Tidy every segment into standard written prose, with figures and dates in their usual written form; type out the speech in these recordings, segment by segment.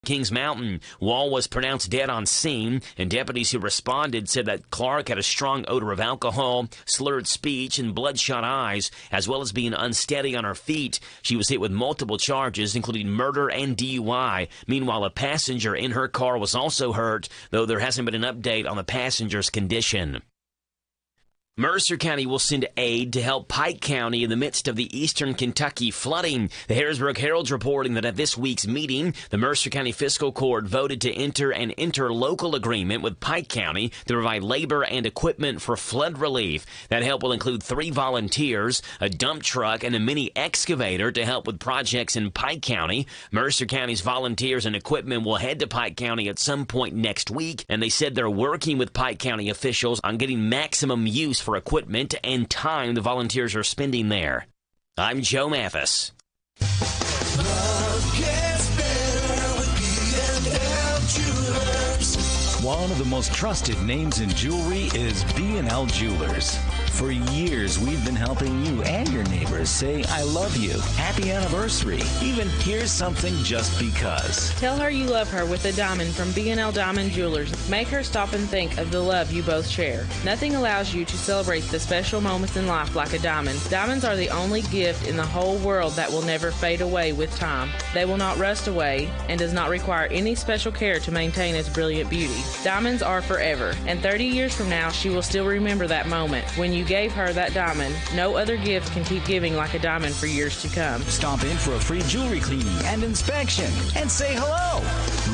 Kings Mountain. Wall was pronounced dead on scene, and deputies who responded said that Clark had a strong odor of alcohol, slurred speech, and bloodshot eyes, as well as being unsteady on her feet. She was hit with multiple charges, including murder and DUI. Meanwhile, a passenger in her car was also hurt, though there hasn't been an update on the passenger's condition. Mercer County will send aid to help Pike County in the midst of the eastern Kentucky flooding. The Harrisburg Herald's reporting that at this week's meeting, the Mercer County Fiscal Court voted to enter an interlocal agreement with Pike County to provide labor and equipment for flood relief. That help will include 3 volunteers, a dump truck, and a mini excavator to help with projects in Pike County. Mercer County's volunteers and equipment will head to Pike County at some point next week, and they said they're working with Pike County officials on getting maximum use for equipment and time the volunteers are spending there. I'm Joe Mathis. One of the most trusted names in jewelry is B&L Jewelers. For years, we've been helping you and your neighbors say, I love you, happy anniversary, even here's something just because. Tell her you love her with a diamond from B&L Diamond Jewelers. Make her stop and think of the love you both share. Nothing allows you to celebrate the special moments in life like a diamond. Diamonds are the only gift in the whole world that will never fade away with time. They will not rust away and does not require any special care to maintain its brilliant beauty. Diamonds are forever, and 30 years from now, she will still remember that moment when you gave her that diamond. No other gift can keep giving like a diamond for years to come. Stop in for a free jewelry cleaning and inspection and say hello.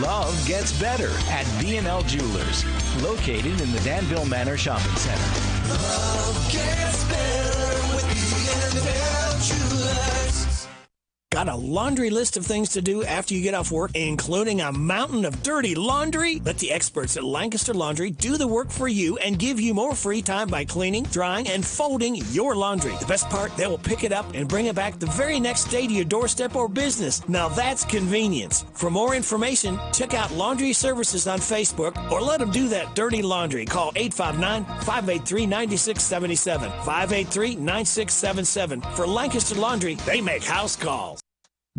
Love gets better at B&L Jewelers, located in the Danville Manor Shopping Center. Love gets better with B&L Jewelers. Got a laundry list of things to do after you get off work, including a mountain of dirty laundry? Let the experts at Lancaster Laundry do the work for you and give you more free time by cleaning, drying, and folding your laundry. The best part, they will pick it up and bring it back the very next day to your doorstep or business. Now that's convenience. For more information, check out Laundry Services on Facebook or let them do that dirty laundry. Call 859-583-9677. 583-9677. For Lancaster Laundry, they make house calls.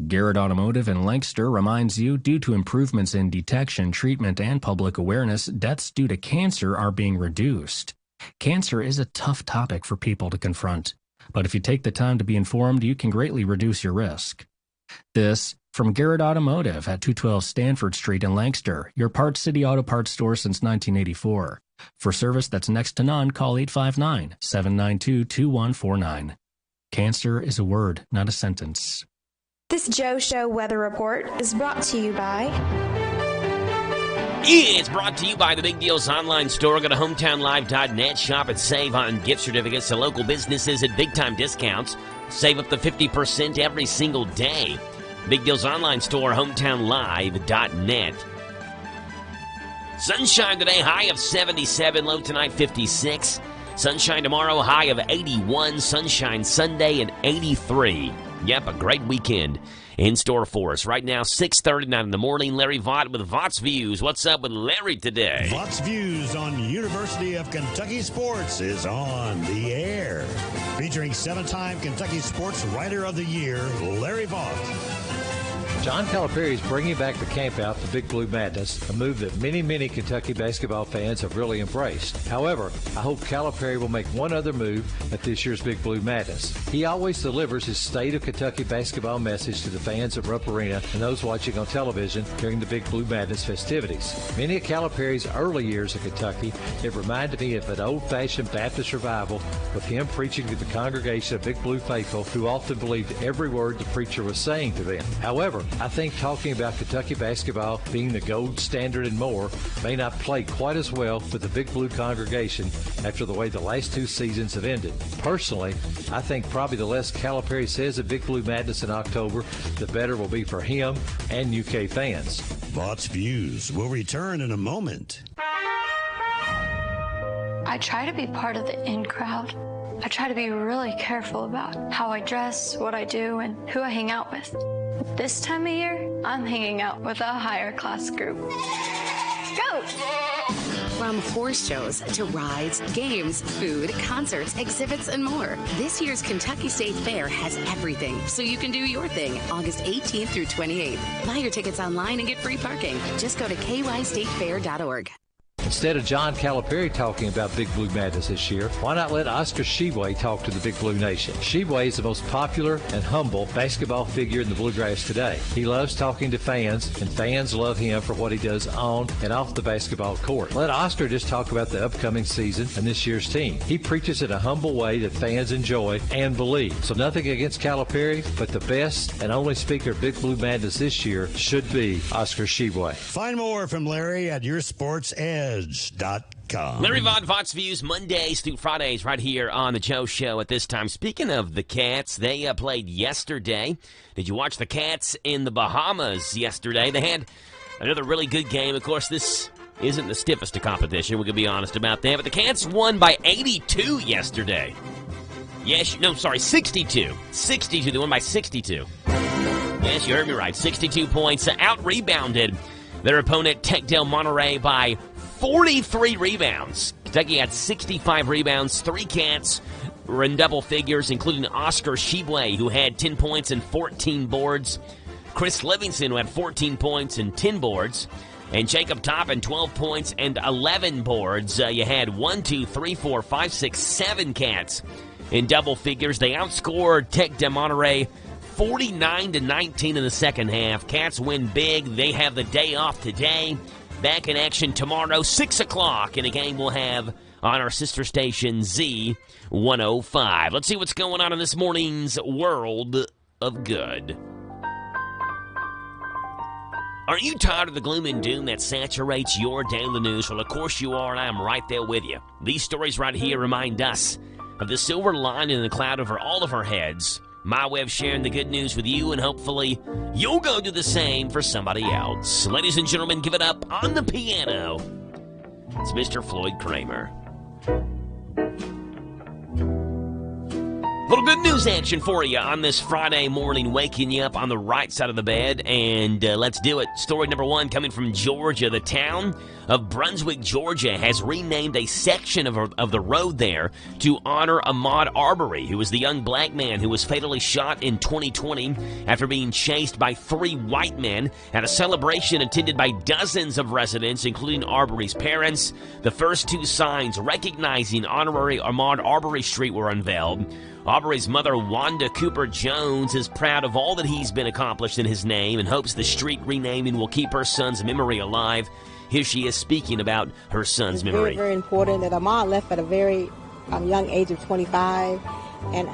Garrett Automotive in Lancaster reminds you, due to improvements in detection, treatment, and public awareness, deaths due to cancer are being reduced. Cancer is a tough topic for people to confront, but if you take the time to be informed, you can greatly reduce your risk. This from Garrett Automotive at 212 Stanford Street in Lancaster, your Parts City Auto Parts store since 1984. For service that's next to none, call 859-792-2149. Cancer is a word, not a sentence. This Joe Show weather report is brought to you by... It's brought to you by the Big Deals online store. Go to hometownlive.net, shop and save on gift certificates to local businesses at big-time discounts. Save up to 50% every single day. Big Deals online store, hometownlive.net. Sunshine today, high of 77, low tonight 56. Sunshine tomorrow, high of 81. Sunshine Sunday at 83. Yep, a great weekend in store for us. Right now, 6:39 in the morning. Larry Vaught with Vaught's Views. What's up with Larry today? Vaught's Views on University of Kentucky Sports is on the air. Featuring 7-time Kentucky Sports Writer of the Year, Larry Vaught. John Calipari is bringing back the campout to Big Blue Madness, a move that many Kentucky basketball fans have really embraced. However, I hope Calipari will make one other move at this year's Big Blue Madness. He always delivers his State of Kentucky basketball message to the fans at Rupp Arena and those watching on television during the Big Blue Madness festivities. Many of Calipari's early years in Kentucky, it reminded me of an old-fashioned Baptist revival with him preaching to the congregation of Big Blue faithful who often believed every word the preacher was saying to them. However, I think talking about Kentucky basketball being the gold standard and more may not play quite as well with the Big Blue congregation after the way the last 2 seasons have ended. Personally, I think probably the less Calipari says at Big Blue Madness in October, the better will be for him and UK fans. Vaught's Views will return in a moment. I try to be part of the in crowd. I try to be really careful about how I dress, what I do, and who I hang out with. This time of year, I'm hanging out with a higher class group. Go! From horse shows to rides, games, food, concerts, exhibits, and more. This year's Kentucky State Fair has everything, so you can do your thing August 18th through 28th. Buy your tickets online and get free parking. Just go to kystatefair.org. Instead of John Calipari talking about Big Blue Madness this year, why not let Oscar Tshiebwe talk to the Big Blue Nation? Tshiebwe is the most popular and humble basketball figure in the Bluegrass today. He loves talking to fans, and fans love him for what he does on and off the basketball court. Let Oscar just talk about the upcoming season and this year's team. He preaches in a humble way that fans enjoy and believe. So nothing against Calipari, but the best and only speaker of Big Blue Madness this year should be Oscar Tshiebwe. Find more from Larry at YourSportsEdge.com. Larry Vaughn Views Mondays through Fridays right here on the Joe Show at this time. Speaking of the Cats, they played yesterday. Did you watch the Cats in the Bahamas yesterday? They had another really good game. Of course, this isn't the stiffest of competition. We can be honest about that. But the Cats won by 82 yesterday. 62. 62. They won by 62. Yes, you heard me right. 62 points. Out-rebounded their opponent, Tech Del Monterey, by 43 rebounds. Kentucky had 65 rebounds. 3 Cats were in double figures, including Oscar Tshiebwe, who had 10 points and 14 boards. Chris Livingston, who had 14 points and 10 boards. And Jacob Toppin, 12 points and 11 boards. You had 7 Cats in double figures. They outscored Tech de Monterey 49-19 in the second half. Cats win big. They have the day off today. Back in action tomorrow, 6 o'clock, in a game we'll have on our sister station, Z105. Let's see what's going on in this morning's World of Good. Are you tired of the gloom and doom that saturates your daily news? Well, of course you are, and I am right there with you. These stories right here remind us of the silver lining in the cloud over all of our heads. My way of sharing the good news with you, and hopefully you'll go do the same for somebody else. Ladies and gentlemen, give it up on the piano. It's Mr. Floyd Kramer. Little good news action for you on this Friday morning, waking you up on the right side of the bed, and let's do it. Story number 1 coming from Georgia. The town of Brunswick, Georgia has renamed a section of the road there to honor Ahmaud Arbery, who was the young black man who was fatally shot in 2020 after being chased by 3 white men at a celebration attended by dozens of residents, including Arbery's parents. The first 2 signs recognizing honorary Ahmaud Arbery Street were unveiled. Arbery's mother, Wanda Cooper Jones, is proud of all that he's been accomplished in his name and hopes the street renaming will keep her son's memory alive. Here she is speaking about her son's memory. It's very, very important that Ahmaud left at a very young age of 25, and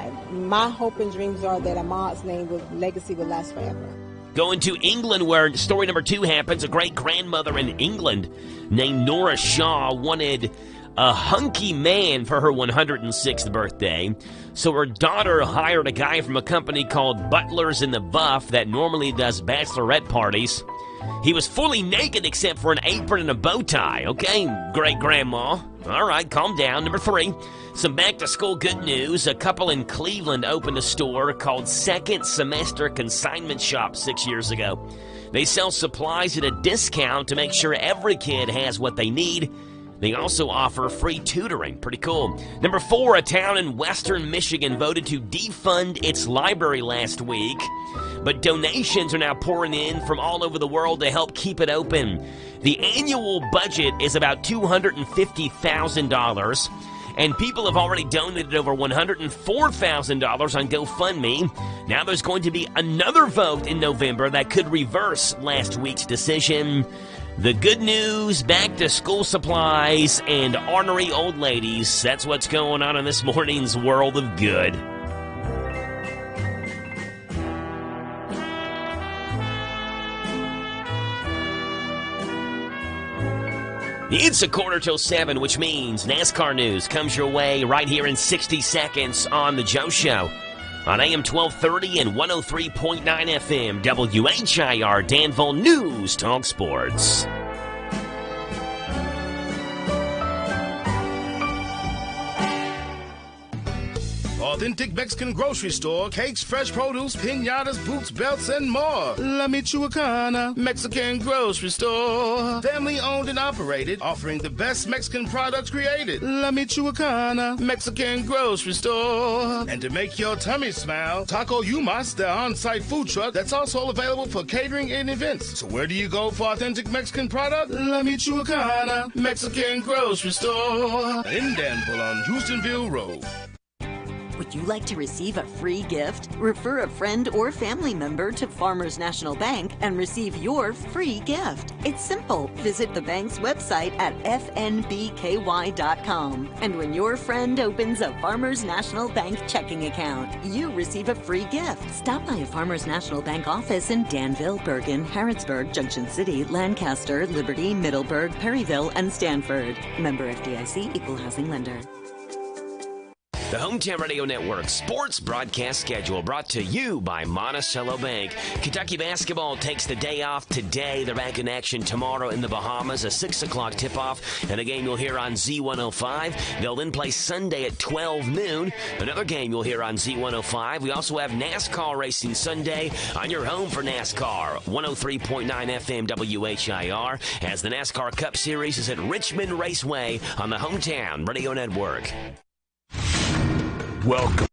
my hope and dreams are that Ahmaud's legacy will last forever. Going to England, where story number 2 happens. A great-grandmother in England named Nora Shaw wanted a hunky man for her 106th birthday, so her daughter hired a guy from a company called Butlers in the Buff that normally does bachelorette parties. He was fully naked except for an apron and a bow tie. Okay, great-grandma. All right, calm down. Number 3, some back-to-school good news. A couple in Cleveland opened a store called Second Semester Consignment Shop 6 years ago. They sell supplies at a discount to make sure every kid has what they need. They also offer free tutoring. Pretty cool. Number 4, a town in western Michigan voted to defund its library last week, but donations are now pouring in from all over the world to help keep it open. The annual budget is about $250,000, and people have already donated over $104,000 on GoFundMe. Now there's going to be another vote in November that could reverse last week's decision. The good news, back-to-school supplies, and ornery old ladies. That's what's going on in this morning's World of Good. It's 7:15, which means NASCAR news comes your way right here in 60 seconds on The Joe Show. On AM 1230 and 103.9 FM, WHIR, Danville News Talk Sports. authentic Mexican grocery store, cakes, fresh produce, piñatas, boots, belts, and more. La Michoacana Mexican Grocery Store. Family owned and operated, offering the best Mexican products created. La Michoacana Mexican Grocery Store. And to make your tummy smile, Taco Yumas, their on-site food truck that's also available for catering and events. So where do you go for authentic Mexican product? La Michoacana Mexican Grocery Store. In Danville on Houstonville Road. Would you like to receive a free gift? Refer a friend or family member to Farmers National Bank and receive your free gift. It's simple. Visit the bank's website at fnbky.com. And when your friend opens a Farmers National Bank checking account, you receive a free gift. Stop by a Farmers National Bank office in Danville, Bergen, Harrodsburg, Junction City, Lancaster, Liberty, Middleburg, Perryville, and Stanford. Member FDIC, Equal Housing Lender. The Hometown Radio Network sports broadcast schedule brought to you by Monticello Bank. Kentucky basketball takes the day off today. They're back in action tomorrow in the Bahamas, a 6 o'clock tip-off, and a game you'll hear on Z105. They'll then play Sunday at 12 noon. Another game you'll hear on Z105. We also have NASCAR racing Sunday on your home for NASCAR, 103.9 FM WHIR, as the NASCAR Cup Series is at Richmond Raceway on the Hometown Radio Network. Welcome.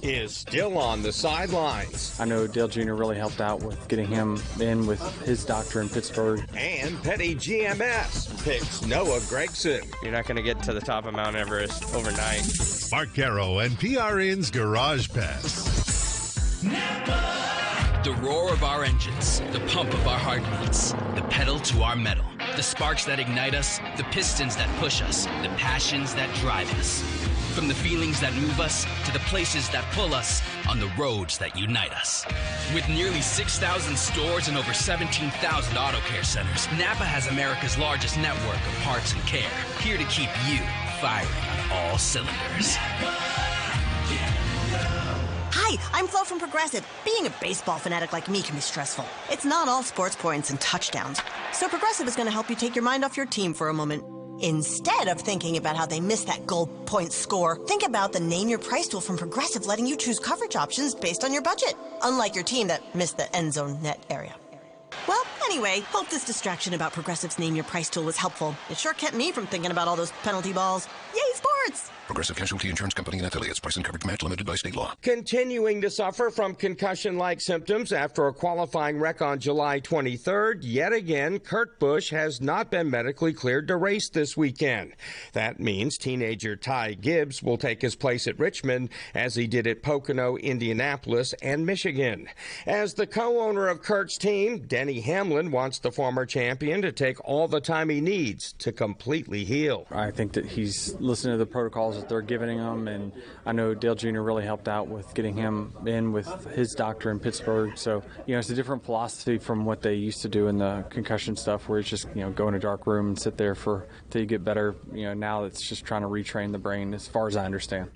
Is still on the sidelines. I know Dale Jr. really helped out with getting him in with his doctor in Pittsburgh. And Petty GMS picks Noah Gregson. You're not going to get to the top of Mount Everest overnight. Mark Caro and PRN's Garage Pass. The roar of our engines, the pump of our heartbeats, the pedal to our metal, the sparks that ignite us, the pistons that push us, the passions that drive us. From the feelings that move us to the places that pull us on the roads that unite us. With nearly 6,000 stores and over 17,000 auto care centers, Napa has America's largest network of parts and care, here to keep you firing on all cylinders. Hi, I'm Flo from Progressive. Being a baseball fanatic like me can be stressful. It's not all sports points and touchdowns. So Progressive is going to help you take your mind off your team for a moment. Instead of thinking about how they missed that goal point score, think about the Name Your Price tool from Progressive, letting you choose coverage options based on your budget, unlike your team that missed the end zone net area. Well, anyway, hope this distraction about Progressive's Name Your Price tool was helpful. It sure kept me from thinking about all those penalty balls. Yay, sports! Progressive Casualty Insurance Company and affiliates. Price and coverage match limited by state law. Continuing to suffer from concussion-like symptoms after a qualifying wreck on July 23rd, yet again, Kurt Busch has not been medically cleared to race this weekend. That means teenager Ty Gibbs will take his place at Richmond as he did at Pocono, Indianapolis, and Michigan. As the co-owner of Kurt's team, Denny Hamlin wants the former champion to take all the time he needs to completely heal. I think that he's listening to the protocols that they're giving him, and I know Dale Jr. really helped out with getting him in with his doctor in Pittsburgh. So, it's a different philosophy from what they used to do in the concussion stuff, where it's just, go in a dark room and sit there till you get better. Now it's just trying to retrain the brain, as far as I understand.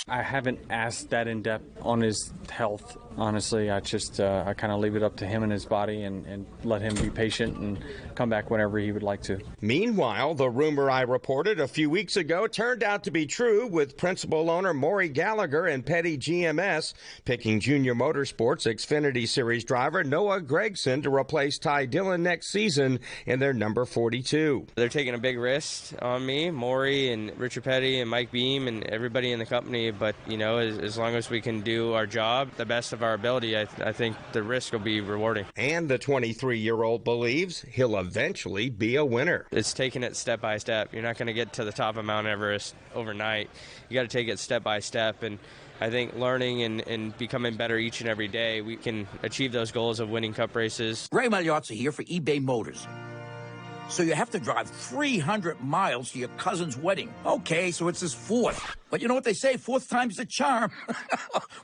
I haven't asked that in depth on his health. Honestly, I just I kind of leave it up to him and his body and let him be patient and come back whenever he would like to. Meanwhile, the rumor I reported a few weeks ago turned out to be true, with principal owner Maury Gallagher and Petty GMS picking Junior Motorsports Xfinity Series driver Noah Gregson to replace Ty Dillon next season in their number 42. They're taking a big risk on me, Maury and Richard Petty and Mike Beam and everybody in the company, but as long as we can do our job the best of our ability, I think the risk will be rewarding. And the 23-year-old believes he'll eventually be a winner. It's taking it step by step. You're not going to get to the top of Mount Everest overnight. You got to take it step by step, and I think learning and becoming better each and every day, we can achieve those goals of winning cup races. Ray Magliozzi here for eBay Motors. So you have to drive 300 miles to your cousin's wedding. Okay, so it's his fourth. But you know what they say, fourth time's the charm.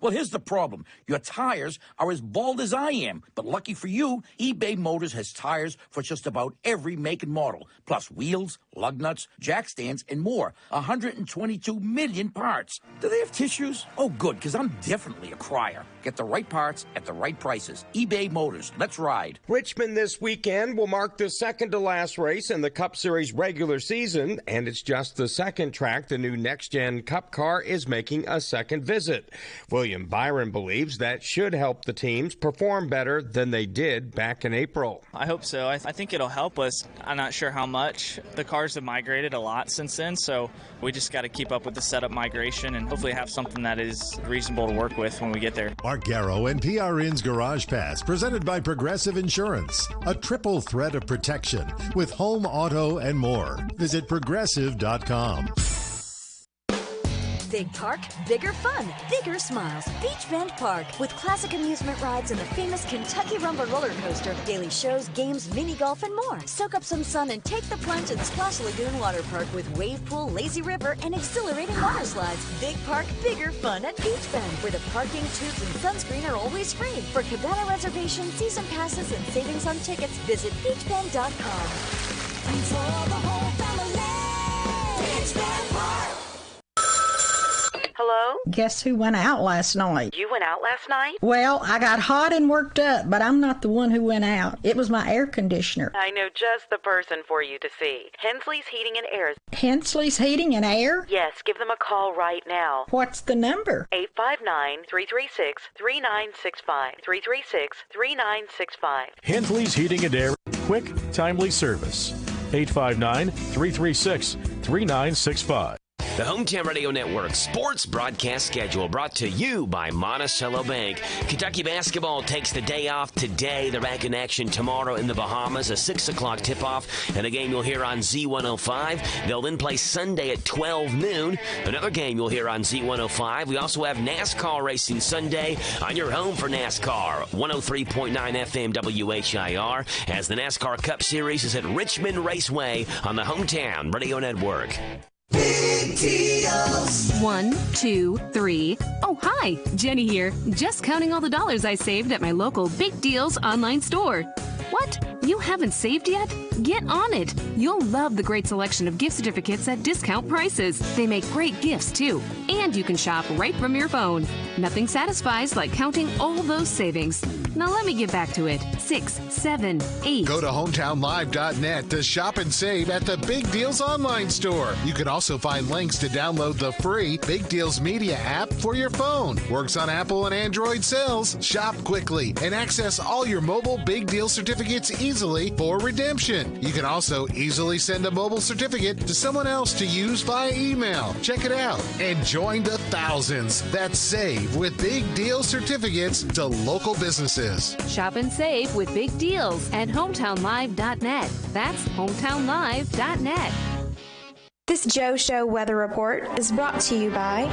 Well, here's the problem. Your tires are as bald as I am. But lucky for you, eBay Motors has tires for just about every make and model. Plus wheels, lug nuts, jack stands, and more. 122 million parts. Do they have tissues? Oh, good, because I'm definitely a crier. Get the right parts at the right prices. eBay Motors. Let's ride. Richmond this weekend will mark the second to last race in the Cup Series regular season, and it's just the second track the new next-gen Cup Cup car is making a second visit. William Byron believes that should help the teams perform better than they did back in April. I hope so. I think it'll help us. I'm not sure how much. The cars have migrated a lot since then, so we just got to keep up with the setup migration and hopefully have something that is reasonable to work with when we get there. Mark Garrow and PRN's Garage Pass, presented by Progressive Insurance. A triple threat of protection with home, auto, and more. Visit Progressive.com. Big Park, bigger fun, bigger smiles. Beach Bend Park with classic amusement rides and the famous Kentucky Rumble roller coaster, daily shows, games, mini golf, and more. Soak up some sun and take the plunge at Splash Lagoon Water Park with wave pool, lazy river, and exhilarating water slides. Big Park, bigger fun at Beach Bend, where the parking, tubes, and sunscreen are always free. For cabana reservations, season passes, and savings on tickets, visit beachbend.com. For the whole family, Beach Bend Park. Hello? Guess who went out last night? You went out last night? Well, I got hot and worked up, but I'm not the one who went out. It was my air conditioner. I know just the person for you to see. Hensley's Heating and Air. Hensley's Heating and Air? Yes, give them a call right now. What's the number? 859-336-3965. 336-3965. Hensley's Heating and Air. Quick, timely service. 859-336-3965. The Hometown Radio Network sports broadcast schedule brought to you by Monticello Bank. Kentucky basketball takes the day off today. They're back in action tomorrow in the Bahamas, a 6 o'clock tip-off, and a game you'll hear on Z105. They'll then play Sunday at 12 noon. Another game you'll hear on Z105. We also have NASCAR racing Sunday on your home for NASCAR, 103.9 FM WHIR, as the NASCAR Cup Series is at Richmond Raceway on the Hometown Radio Network. Big deals. 1, 2, 3. Oh, hi. Jenny here. Just counting all the dollars I saved at my local Big Deals online store. What? You haven't saved yet? Get on it. You'll love the great selection of gift certificates at discount prices. They make great gifts, too. And you can shop right from your phone. Nothing satisfies like counting all those savings. Now let me get back to it. 6, 7, 8. Go to hometownlive.net to shop and save at the Big Deals online store. You can also find links to download the free Big Deals Media app for your phone. Works on Apple and Android cells. Shop quickly and access all your mobile Big Deal certificates easily for redemption. You can also easily send a mobile certificate to someone else to use via email. Check it out and join the thousands that save with Big Deal certificates to local businesses. Shop and save with Big Deals at hometownlive.net. That's hometownlive.net. This Joe Show weather report is brought to you by...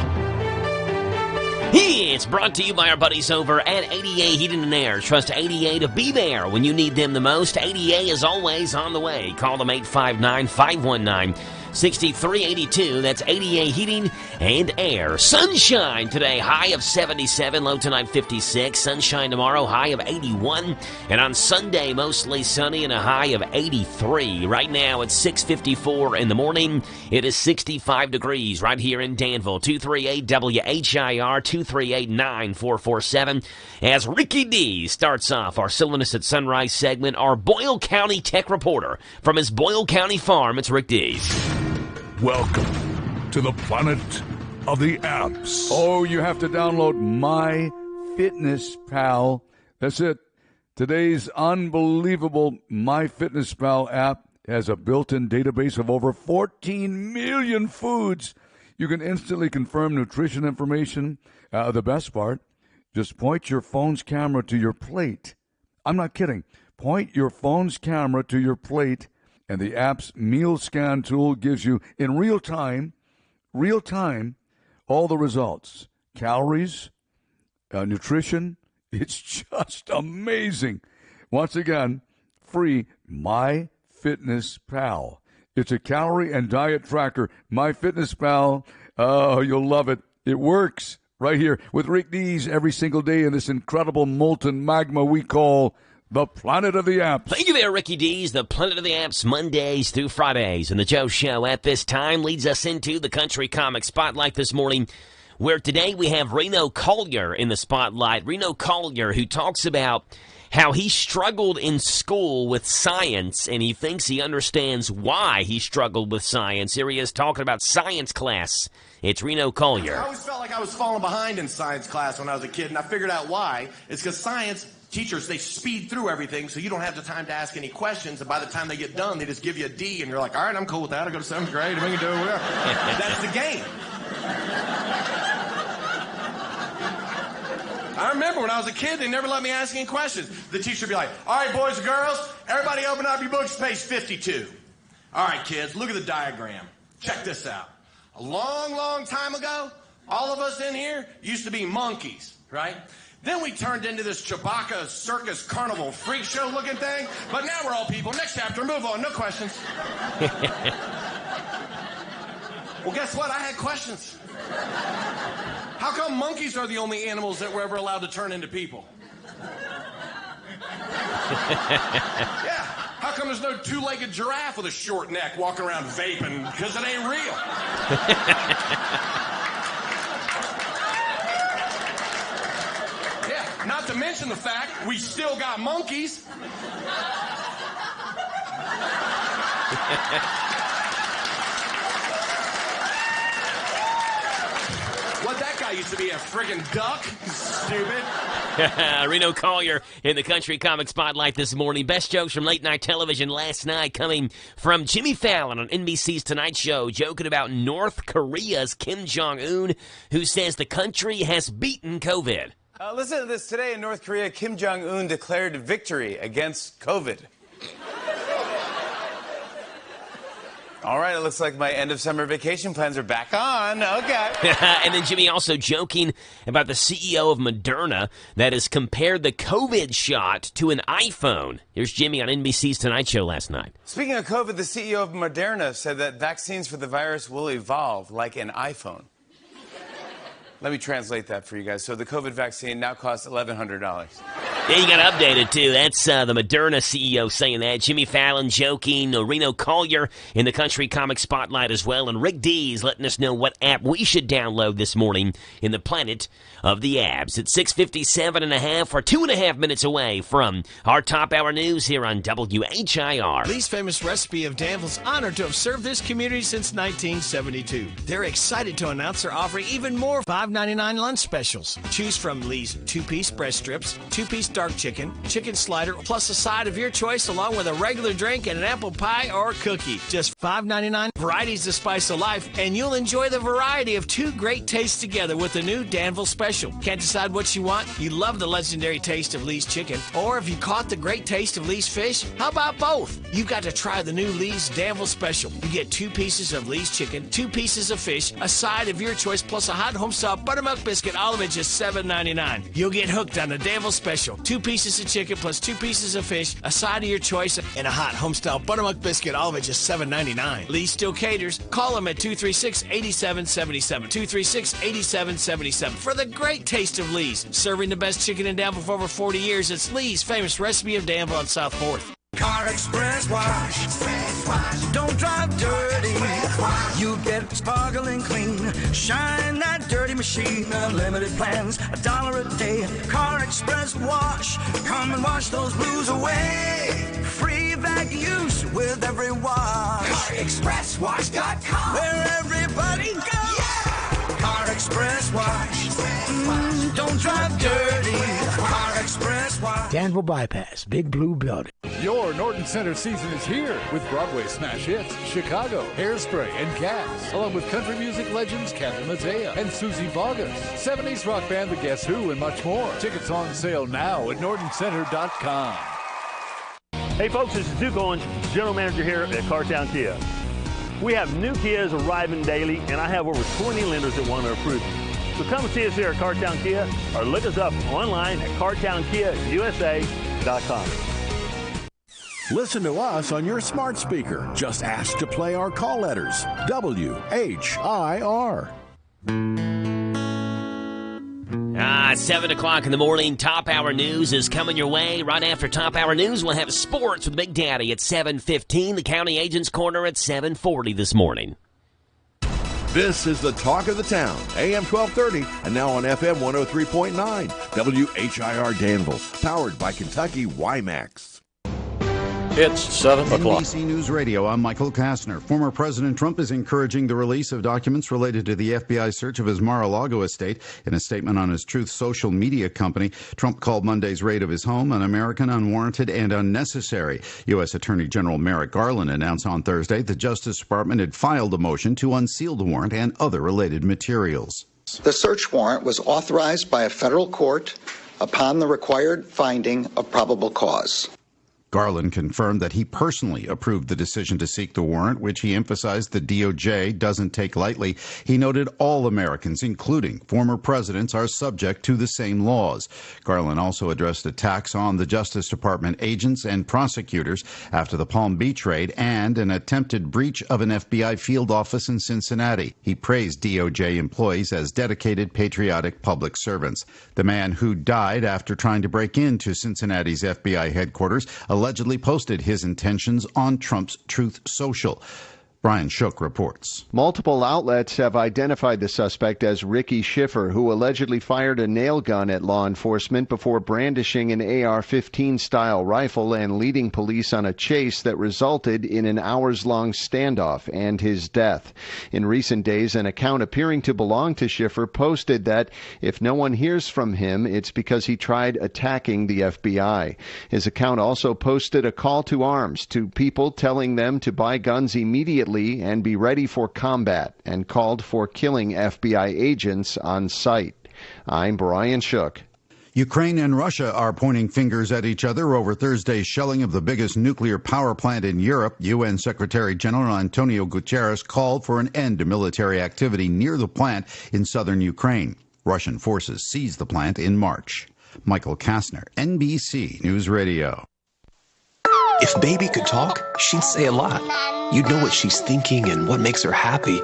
It's brought to you by our buddies over at ADA Heating and Air. Trust ADA to be there when you need them the most. ADA is always on the way. Call them 859-519-6382. That's ADA Heating and Air. Sunshine today, high of 77, low tonight 56. Sunshine tomorrow, high of 81. And on Sunday, mostly sunny and a high of 83. Right now, it's 6:54 in the morning. It is 65 degrees right here in Danville. 238-WHIR, 238-9447. As Ricky D starts off our Silliness at Sunrise segment, our Boyle County Tech reporter from his Boyle County farm, it's Rick D. Welcome to the planet of the apps. Oh, you have to download MyFitnessPal. That's it. Today's unbelievable MyFitnessPal app has a built-in database of over 14 million foods. You can instantly confirm nutrition information. The best part, just point your phone's camera to your plate. I'm not kidding. Point your phone's camera to your plate, and the app's meal scan tool gives you, in real time, all the results. Calories, nutrition. It's just amazing. Once again, free MyFitnessPal. It's a calorie and diet tracker. MyFitnessPal, oh, you'll love it. It works right here with Rick Dees every single day in this incredible molten magma we call the Planet of the Apps. Thank you there, Ricky Dees. The Planet of the Apps, Mondays through Fridays. And the Joe Show at this time leads us into the Country Comic Spotlight this morning, where today we have Reno Collier in the spotlight. Reno Collier, who talks about how he struggled in school with science, and he thinks he understands why he struggled with science. Here he is talking about science class It's Reno Collier. I always felt like I was falling behind in science class when I was a kid, and I figured out why. It's because science teachers, they speed through everything, so you don't have the time to ask any questions, and by the time they get done, they just give you a D, and you're like, all right, I'm cool with that. I go to 7th grade, and we can do whatever. That's the game. I remember when I was a kid, they never let me ask any questions. The teacher would be like, all right, boys and girls, everybody open up your books, page 52. All right, kids, look at the diagram. Check this out. A long, long time ago, all of us in here used to be monkeys, right? Then we turned into this Chewbacca circus carnival freak show looking thing, but now we're all people. Next chapter, move on, no questions. Well, guess what? I had questions. How come monkeys are the only animals that were ever allowed to turn into people? Yeah. How come there's no two-legged giraffe with a short neck walking around vaping? Because it ain't real. Yeah, not to mention the fact we still got monkeys. What, that guy used to be a friggin' duck? Stupid. Reno Collier in the Country Comic Spotlight this morning. Best jokes from late night television last night coming from Jimmy Fallon on NBC's Tonight Show, joking about North Korea's Kim Jong-un, who says the country has beaten COVID. Listen to this. Today in North Korea, Kim Jong-un declared victory against COVID. All right, it looks like my end of summer vacation plans are back on. Okay. And then Jimmy also joking about the CEO of Moderna that has compared the COVID shot to an iPhone. Here's Jimmy on NBC's Tonight Show last night. Speaking of COVID, the CEO of Moderna said that vaccines for the virus will evolve like an iPhone. Let me translate that for you guys. So the COVID vaccine now costs $1,100. Yeah, you got to update it, too. That's the Moderna CEO saying that. Jimmy Fallon joking. Reno Collier in the Country Comic Spotlight as well. And Rick D's letting us know what app we should download this morning in the planet of the abs. It's 6:57.5 or 2.5 minutes away from our top hour news here on WHIR. Lee's famous recipe of Danville's honored to have served this community since 1972. They're excited to announce they're offering even more $5.99 lunch specials. Choose from Lee's 2-piece breast strips, 2-piece dark chicken, chicken slider, plus a side of your choice along with a regular drink and an apple pie or cookie. Just $5.99, varieties to spice of life, and you'll enjoy the variety of two great tastes together with the new Danville special. Can't decide what you want? You love the legendary taste of Lee's chicken, or if you caught the great taste of Lee's fish, how about both? You've got to try the new Lee's Danville special. You get 2 pieces of Lee's chicken, 2 pieces of fish, a side of your choice, plus a hot homestyle buttermilk biscuit, all of it just $7.99. You'll get hooked on the Danville special. 2 pieces of chicken plus 2 pieces of fish, a side of your choice, and a hot homestyle buttermilk biscuit, all of it just $7.99. Lee still caters. Call them at 236-8777. 236-8777 for the great taste of Lee's. Serving the best chicken in Danville for over 40 years. It's Lee's famous recipe of Danville on South 4th. Car Express Wash. Don't drive dirty. You get sparkling clean. Shine that dirty machine. Unlimited plans, $1 a day. Car Express Wash. Come and wash those blues away. Free vac use with every wash. CarExpressWash.com. Where everybody goes. Yeah. Car Express Wash. Don't drive dirty. Car Express Wash. Danville Bypass, Big Blue Building. Your Norton Center season is here with Broadway smash hits, Chicago, Hairspray, and Cats, along with country music legends Catherine Mattea and Susie Vargas, 70s rock band The Guess Who, and much more. Tickets on sale now at nortoncenter.com. Hey folks, this is Duke Owens, General Manager here at Cartown Kia. We have new Kias arriving daily, and I have over 20 lenders that want to approve them. So come see us here at Cartown Kia or look us up online at cartownkiausa.com. Listen to us on your smart speaker. Just ask to play our call letters. WHIR. 7 o'clock in the morning. Top Hour News is coming your way. Right after Top Hour News, we'll have sports with Big Daddy at 7:15. The County Agent's Corner at 7:40 this morning. This is the talk of the town, AM 1230, and now on FM 103.9, WHIR Danville, powered by Kentucky WiMAX. It's 7 o'clock. NBC News Radio, I'm Michael Kastner. Former President Trump is encouraging the release of documents related to the FBI search of his Mar-a-Lago estate. In a statement on his Truth social media company, Trump called Monday's raid of his home un-American, unwarranted, and unnecessary. U.S. Attorney General Merrick Garland announced on Thursday the Justice Department had filed a motion to unseal the warrant and other related materials. The search warrant was authorized by a federal court upon the required finding of probable cause. Garland confirmed that he personally approved the decision to seek the warrant, which he emphasized the DOJ doesn't take lightly. He noted all Americans, including former presidents, are subject to the same laws. Garland also addressed attacks on the Justice Department agents and prosecutors after the Palm Beach raid and an attempted breach of an FBI field office in Cincinnati. He praised DOJ employees as dedicated, patriotic public servants. The man who died after trying to break into Cincinnati's FBI headquarters allegedly posted his intentions on Trump's Truth Social. Brian Shook reports. Multiple outlets have identified the suspect as Ricky Schiffer, who allegedly fired a nail gun at law enforcement before brandishing an AR-15 style rifle and leading police on a chase that resulted in an hours-long standoff and his death. In recent days, an account appearing to belong to Schiffer posted that if no one hears from him, it's because he tried attacking the FBI. His account also posted a call to arms to people telling them to buy guns immediately and be ready for combat, and called for killing FBI agents on sight. I'm Brian Shook. Ukraine and Russia are pointing fingers at each other over Thursday's shelling of the biggest nuclear power plant in Europe. UN Secretary General Antonio Guterres called for an end to military activity near the plant in southern Ukraine. Russian forces seized the plant in March. Michael Kastner, NBC News Radio. If baby could talk, she'd say a lot. You'd know what she's thinking and what makes her happy.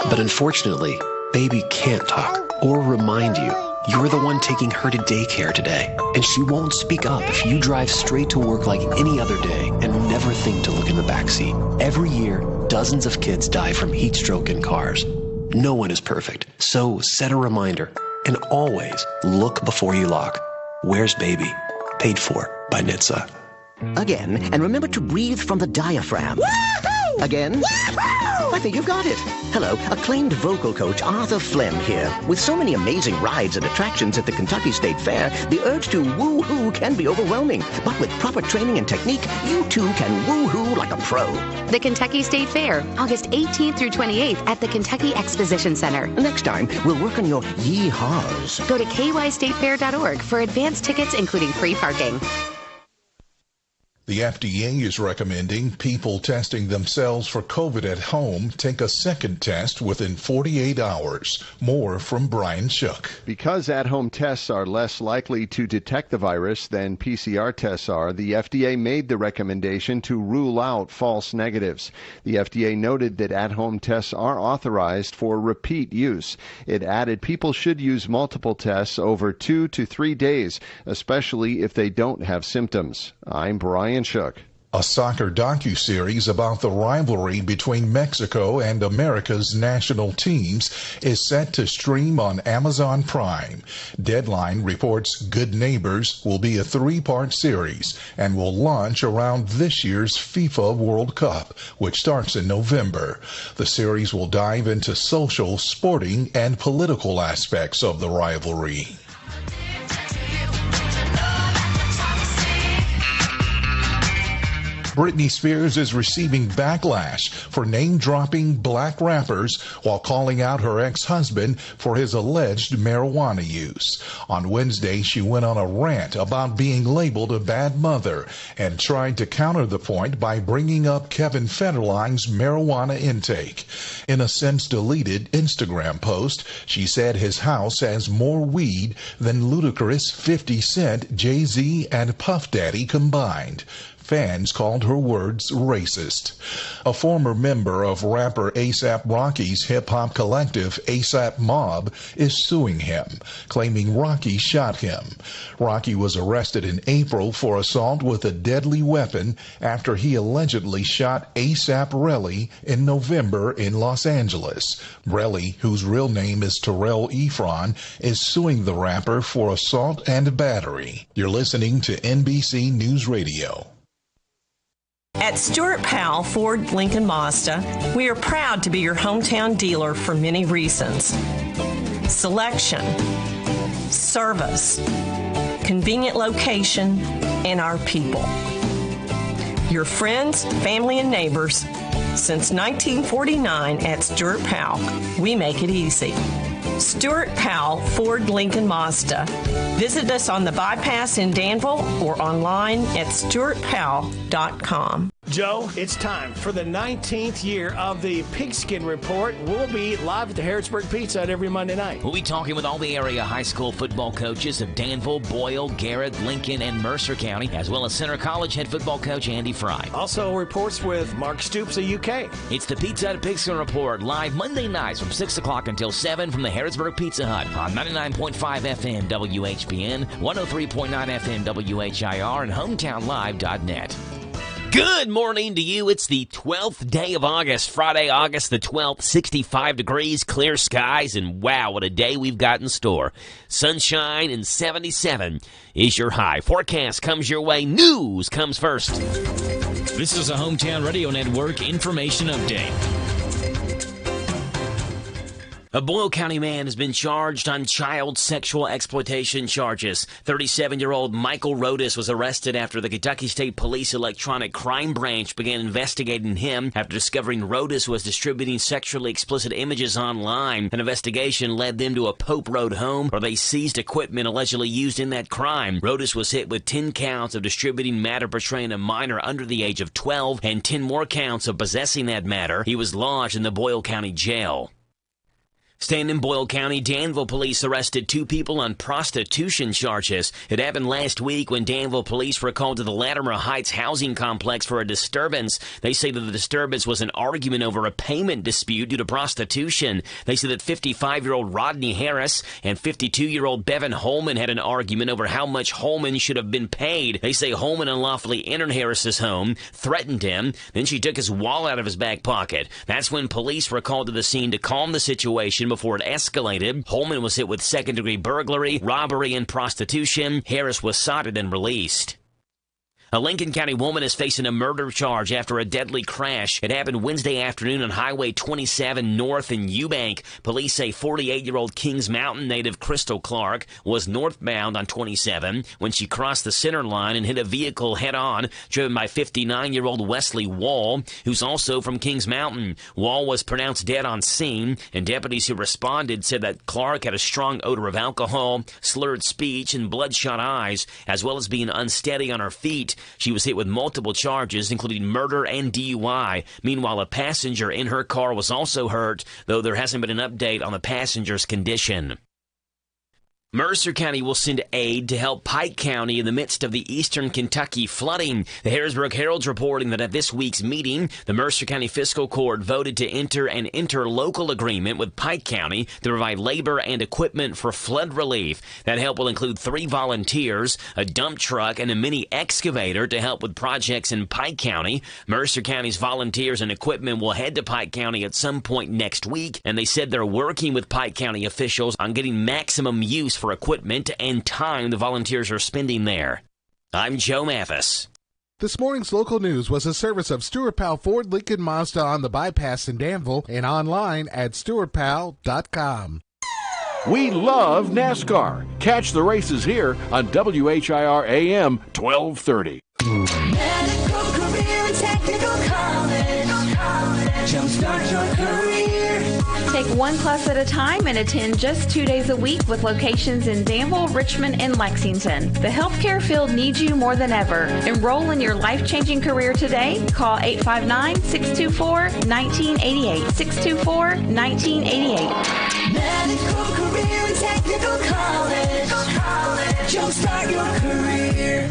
But unfortunately, baby can't talk or remind you. You're the one taking her to daycare today, and she won't speak up if you drive straight to work like any other day and never think to look in the backseat. Every year, dozens of kids die from heat stroke in cars. No one is perfect, so set a reminder and always look before you lock. Where's baby? Paid for by NHTSA. Again, and remember to breathe from the diaphragm. Woo-hoo! Again. Woo-hoo! I think you've got it. Hello, acclaimed vocal coach Arthur Flem here. With so many amazing rides and attractions at the Kentucky State Fair, the urge to woo-hoo can be overwhelming. But with proper training and technique, you too can woo-hoo like a pro. The Kentucky State Fair, August 18th through 28th at the Kentucky Exposition Center. Next time, we'll work on your yee-haws. Go to kystatefair.org for advanced tickets, including free parking. The FDA is recommending people testing themselves for COVID at home take a second test within 48 hours. More from Brian Shook. Because at-home tests are less likely to detect the virus than PCR tests are, the FDA made the recommendation to rule out false negatives. The FDA noted that at-home tests are authorized for repeat use. It added people should use multiple tests over 2 to 3 days, especially if they don't have symptoms. I'm Brian Shook. A soccer docuseries about the rivalry between Mexico and America's national teams is set to stream on Amazon Prime. Deadline reports Good Neighbors will be a 3-part series and will launch around this year's FIFA World Cup, which starts in November. The series will dive into social, sporting, and political aspects of the rivalry. Britney Spears is receiving backlash for name-dropping black rappers while calling out her ex-husband for his alleged marijuana use. On Wednesday, she went on a rant about being labeled a bad mother and tried to counter the point by bringing up Kevin Federline's marijuana intake. In a since-deleted Instagram post, she said his house has more weed than Ludacris, 50 Cent, Jay-Z, and Puff Daddy combined. Fans called her words racist. A former member of rapper A$AP Rocky's hip-hop collective A$AP Mob is suing him, claiming Rocky shot him. Rocky was arrested in April for assault with a deadly weapon after he allegedly shot A$AP Relly in November in Los Angeles. Relly, whose real name is Terrell Ephron, is suing the rapper for assault and battery. You're listening to NBC News Radio. At Stuart Powell Ford Lincoln Mazda, we are proud to be your hometown dealer for many reasons. Selection, service, convenient location, and our people. Your friends, family, and neighbors, since 1949 at Stuart Powell, we make it easy. Stuart Powell Ford Lincoln Mazda. Visit us on the bypass in Danville or online at stuartpowell.com. Joe, it's time for the 19th year of the Pigskin Report. We'll be live at the Harrisburg Pizza Hut every Monday night. We'll be talking with all the area high school football coaches of Danville, Boyle, Garrett, Lincoln, and Mercer County, as well as Center College head football coach Andy Fry. Also reports with Mark Stoops of UK. It's the Pizza Hut Pigskin Report, live Monday nights from 6 o'clock until 7 from the Harrisburg Pizza Hut on 99.5 FM WHBN, 103.9 FM WHIR, and HometownLive.net. Good morning to you. It's the 12th day of August, Friday, August the 12th, 65 degrees, clear skies, and wow, what a day we've got in store. Sunshine and 77 is your high. Forecast comes your way. News comes first. This is a Hometown Radio Network information update. A Boyle County man has been charged on child sexual exploitation charges. 37-year-old Michael Rodas was arrested after the Kentucky State Police Electronic Crime Branch began investigating him after discovering Rodas was distributing sexually explicit images online. An investigation led them to a Pope Road home where they seized equipment allegedly used in that crime. Rodas was hit with 10 counts of distributing matter portraying a minor under the age of 12 and 10 more counts of possessing that matter. He was lodged in the Boyle County Jail. Staying in Boyle County, Danville police arrested 2 people on prostitution charges. It happened last week when Danville police were called to the Latimer Heights housing complex for a disturbance. They say that the disturbance was an argument over a payment dispute due to prostitution. They say that 55-year-old Rodney Harris and 52-year-old Bevan Holman had an argument over how much Holman should have been paid. They say Holman unlawfully entered Harris's home, threatened him, then she took his wallet out of his back pocket. That's when police were called to the scene to calm the situation before it escalated. Holman was hit with second-degree burglary, robbery, and prostitution. Harris was cited and released. A Lincoln County woman is facing a murder charge after a deadly crash. It happened Wednesday afternoon on Highway 27 North in Eubank. Police say 48-year-old Kings Mountain native Crystal Clark was northbound on 27 when she crossed the center line and hit a vehicle head-on driven by 59-year-old Wesley Wall, who's also from Kings Mountain. Wall was pronounced dead on scene, and deputies who responded said that Clark had a strong odor of alcohol, slurred speech, and bloodshot eyes, as well as being unsteady on her feet. She was hit with multiple charges, including murder and DUI. Meanwhile, a passenger in her car was also hurt, though there hasn't been an update on the passenger's condition. Mercer County will send aid to help Pike County in the midst of the eastern Kentucky flooding. The Harrisburg Herald's reporting that at this week's meeting, the Mercer County Fiscal Court voted to enter an interlocal agreement with Pike County to provide labor and equipment for flood relief. That help will include 3 volunteers, a dump truck, and a mini excavator to help with projects in Pike County. Mercer County's volunteers and equipment will head to Pike County at some point next week, and they said they're working with Pike County officials on getting maximum use for equipment and time the volunteers are spending there. I'm Joe Mathis. This morning's local news was a service of Stuart Powell Ford Lincoln Mazda on the bypass in Danville and online at stuartpowell.com. We love NASCAR. Catch the races here on WHIR AM 1230. Medical career and technical college. Jumpstart your career. Take one class at a time and attend just 2 days a week with locations in Danville, Richmond, and Lexington. The healthcare field needs you more than ever. Enroll in your life-changing career today. Call 859-624-1988. 624-1988. Medical career and technical college. Jumpstart your career.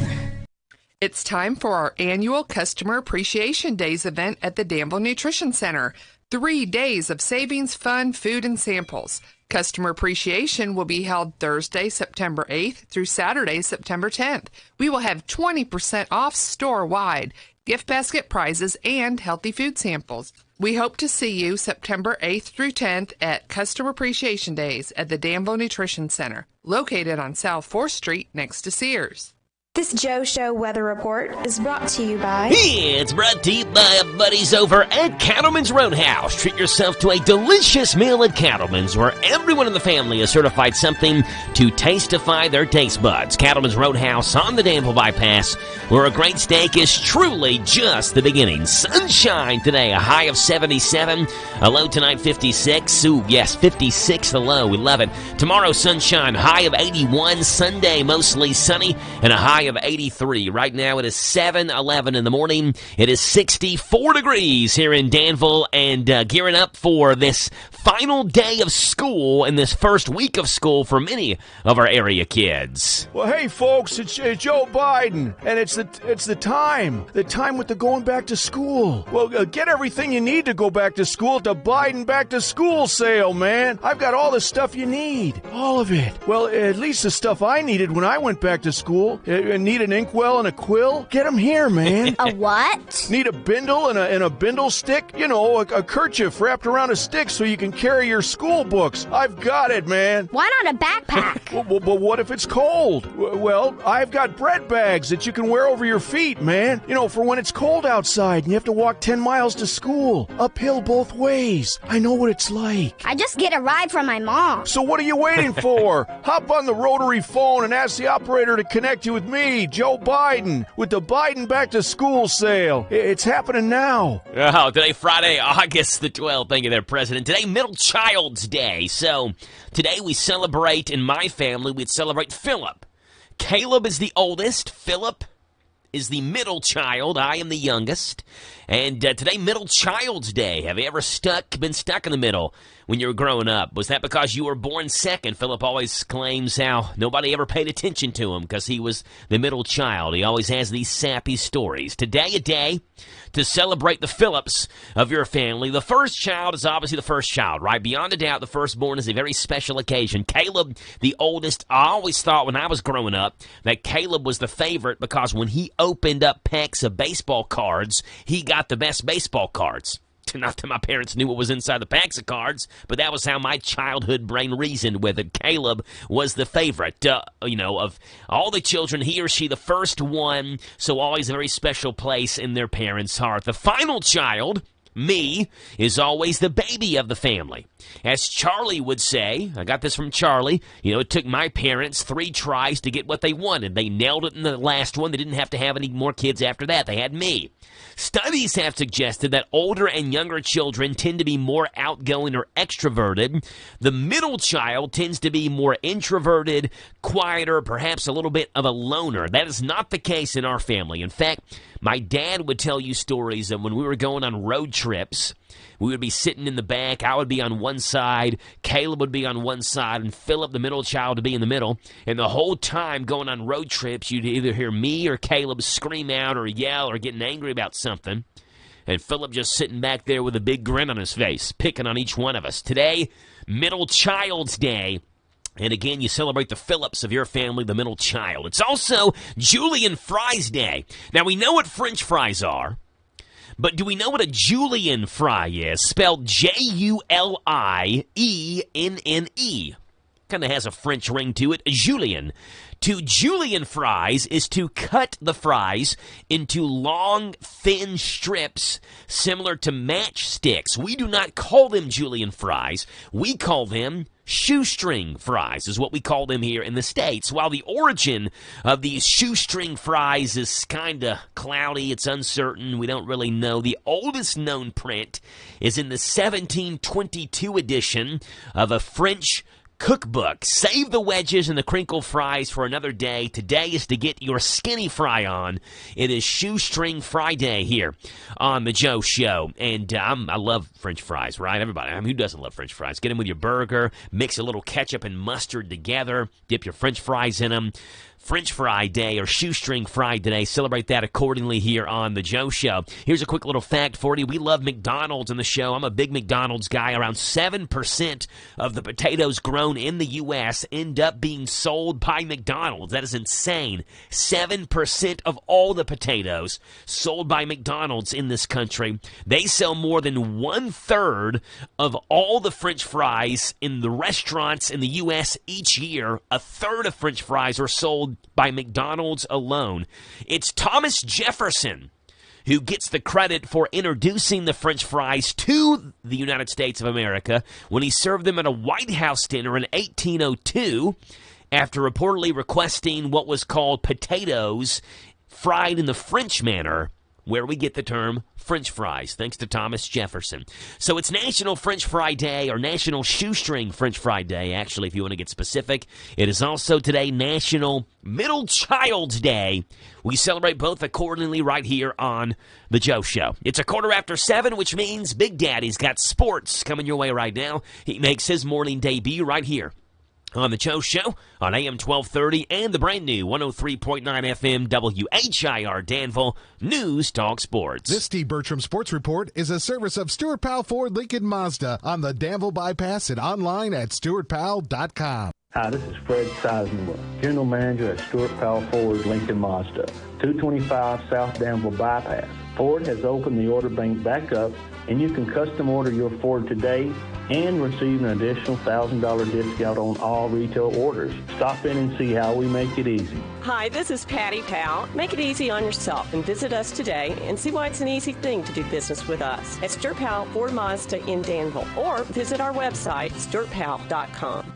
It's time for our annual Customer Appreciation Days event at the Danville Nutrition Center. 3 days of savings, fun, food, and samples. Customer Appreciation will be held Thursday, September 8th through Saturday, September 10th. We will have 20% off store-wide, gift basket prizes, and healthy food samples. We hope to see you September 8th through 10th at Customer Appreciation Days at the Danville Nutrition Center, located on South 4th Street next to Sears. This Joe Show weather report is brought to you by... It's brought to you by our buddies over at Cattleman's Roadhouse. Treat yourself to a delicious meal at Cattleman's, where everyone in the family has certified something to tastify their taste buds. Cattleman's Roadhouse on the Danville Bypass, where a great steak is truly just the beginning. Sunshine today, a high of 77, a low tonight 56. Ooh, yes, 56 the low. We love it. Tomorrow, sunshine, high of 81. Sunday, mostly sunny, and a high of 83. Right now it is 7:11 in the morning. It is 64 degrees here in Danville, and gearing up for this final day of school and this first week of school for many of our area kids. Well, hey folks, it's Joe Biden, and it's the time with the going back to school. Well, get everything you need to go back to school at the Biden Back to School sale, man. I've got all the stuff you need, all of it. Well, at least the stuff I needed when I went back to school. Need an inkwell and a quill? Get them here, man. A what? Need a bindle and a bindle stick? You know, a kerchief wrapped around a stick so you can carry your school books. I've got it, man. Why not a backpack? But what if it's cold? Well, I've got bread bags that you can wear over your feet, man. You know, for when it's cold outside and you have to walk 10 miles to school. Uphill both ways. I know what it's like. I just get a ride from my mom. So what are you waiting for? Hop on the rotary phone and ask the operator to connect you with me, Joe Biden, with the Biden Back to School sale. It's happening now. Oh, today, Friday, August the 12th. Thank you there, President. Today, Middle Child's Day. So, today we celebrate, in my family, we'd celebrate Philip. Caleb is the oldest. Philip is the middle child. I am the youngest. And today, Middle Child's Day. Have you ever been stuck in the middle when you were growing up? Was that because you were born second? Philip always claims how nobody ever paid attention to him because he was the middle child. He always has these sappy stories. Today, a day to celebrate the Phillips of your family. The first child is obviously the first child, right? Beyond a doubt, the firstborn is a very special occasion. Caleb, the oldest, I always thought when I was growing up that Caleb was the favorite because when he opened up packs of baseball cards, he got the best baseball cards. Not that my parents knew what was inside the packs of cards, but that was how my childhood brain reasoned with it. Caleb was the favorite, of all the children, he or she the first one, so always a very special place in their parents' heart. The final child, me, is always the baby of the family. As Charlie would say, I got this from Charlie, it took my parents 3 tries to get what they wanted. They nailed it in the last one. They didn't have to have any more kids after that. They had me. Studies have suggested that older and younger children tend to be more outgoing or extroverted. The middle child tends to be more introverted, quieter, perhaps a little bit of a loner. That is not the case in our family. In fact, my dad would tell you stories of when we were going on road trips. We would be sitting in the back. I would be on one side. Caleb would be on one side. And Philip, the middle child, would be in the middle. And the whole time going on road trips, you'd either hear me or Caleb scream out or yell or getting angry about something. And Philip just sitting back there with a big grin on his face, picking on each one of us. Today, Middle Child's Day. And again, you celebrate the Phillips of your family, the middle child. It's also Julian Fries Day. Now, we know what French fries are. But do we know what a Julienne fry is? Spelled Julienne. Kind of has a French ring to it. Julienne. To Julienne fries is to cut the fries into long, thin strips similar to matchsticks. We do not call them Julienne fries. We call them shoestring fries is what we call them here in the States. While the origin of these shoestring fries is kind of cloudy, it's uncertain, we don't really know. The oldest known print is in the 1722 edition of a French cookbook. Save the wedges and the crinkle fries for another day. Today is to get your skinny fry on. It is Shoestring Fry Day here on the Joe Show. And I love French fries, right? Everybody, who doesn't love French fries? Get them with your burger, mix a little ketchup and mustard together, dip your French fries in them. French Fry Day or Shoestring Fry Day. Celebrate that accordingly here on the Joe Show. Here's a quick little fact for you. We love McDonald's in the show. I'm a big McDonald's guy. Around 7% of the potatoes grown in the U.S. end up being sold by McDonald's. That is insane. 7% of all the potatoes sold by McDonald's in this country. They sell more than 1/3 of all the French fries in the restaurants in the U.S. each year. 1/3 of French fries are sold sold by McDonald's alone. It's Thomas Jefferson who gets the credit for introducing the French fries to the United States of America when he served them at a White House dinner in 1802 after reportedly requesting what was called potatoes fried in the French manner, where we get the term French fries, thanks to Thomas Jefferson. So it's National French Fry Day, or National Shoestring French Fry Day, actually, if you want to get specific. It is also today National Middle Child's Day. We celebrate both accordingly right here on The Joe Show. It's 7:15, which means Big Daddy's got sports coming your way right now. He makes his morning debut right here on The Joe Show on AM 1230 and the brand new 103.9 FM WHIR Danville News Talk Sports. This Steve Bertram Sports Report is a service of Stuart Powell Ford Lincoln Mazda on the Danville Bypass and online at stuartpowell.com. Hi, this is Fred Sizemore, General Manager at Stuart Powell Ford Lincoln Mazda, 225 South Danville Bypass. Ford has opened the order bank back up, and you can custom order your Ford today and receive an additional $1,000 discount on all retail orders. Stop in and see how we make it easy. Hi, this is Patty Powell. Make it easy on yourself and visit us today and see why it's an easy thing to do business with us at Stuart Powell Ford Mazda in Danville, or visit our website, stuartpowell.com.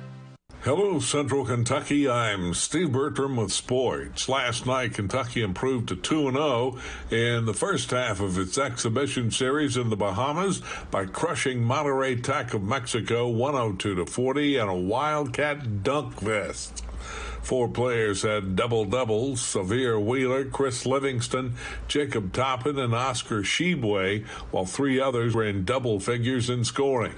Hello, Central Kentucky. I'm Steve Bertram with sports. Last night, Kentucky improved to 2-0 in the first half of its exhibition series in the Bahamas by crushing Monterrey Tech of Mexico 102-40 in a Wildcat dunk fest. 4 players had double-doubles: Severe Wheeler, Chris Livingston, Jacob Toppin, and Oscar Shebue, while 3 others were in double figures in scoring.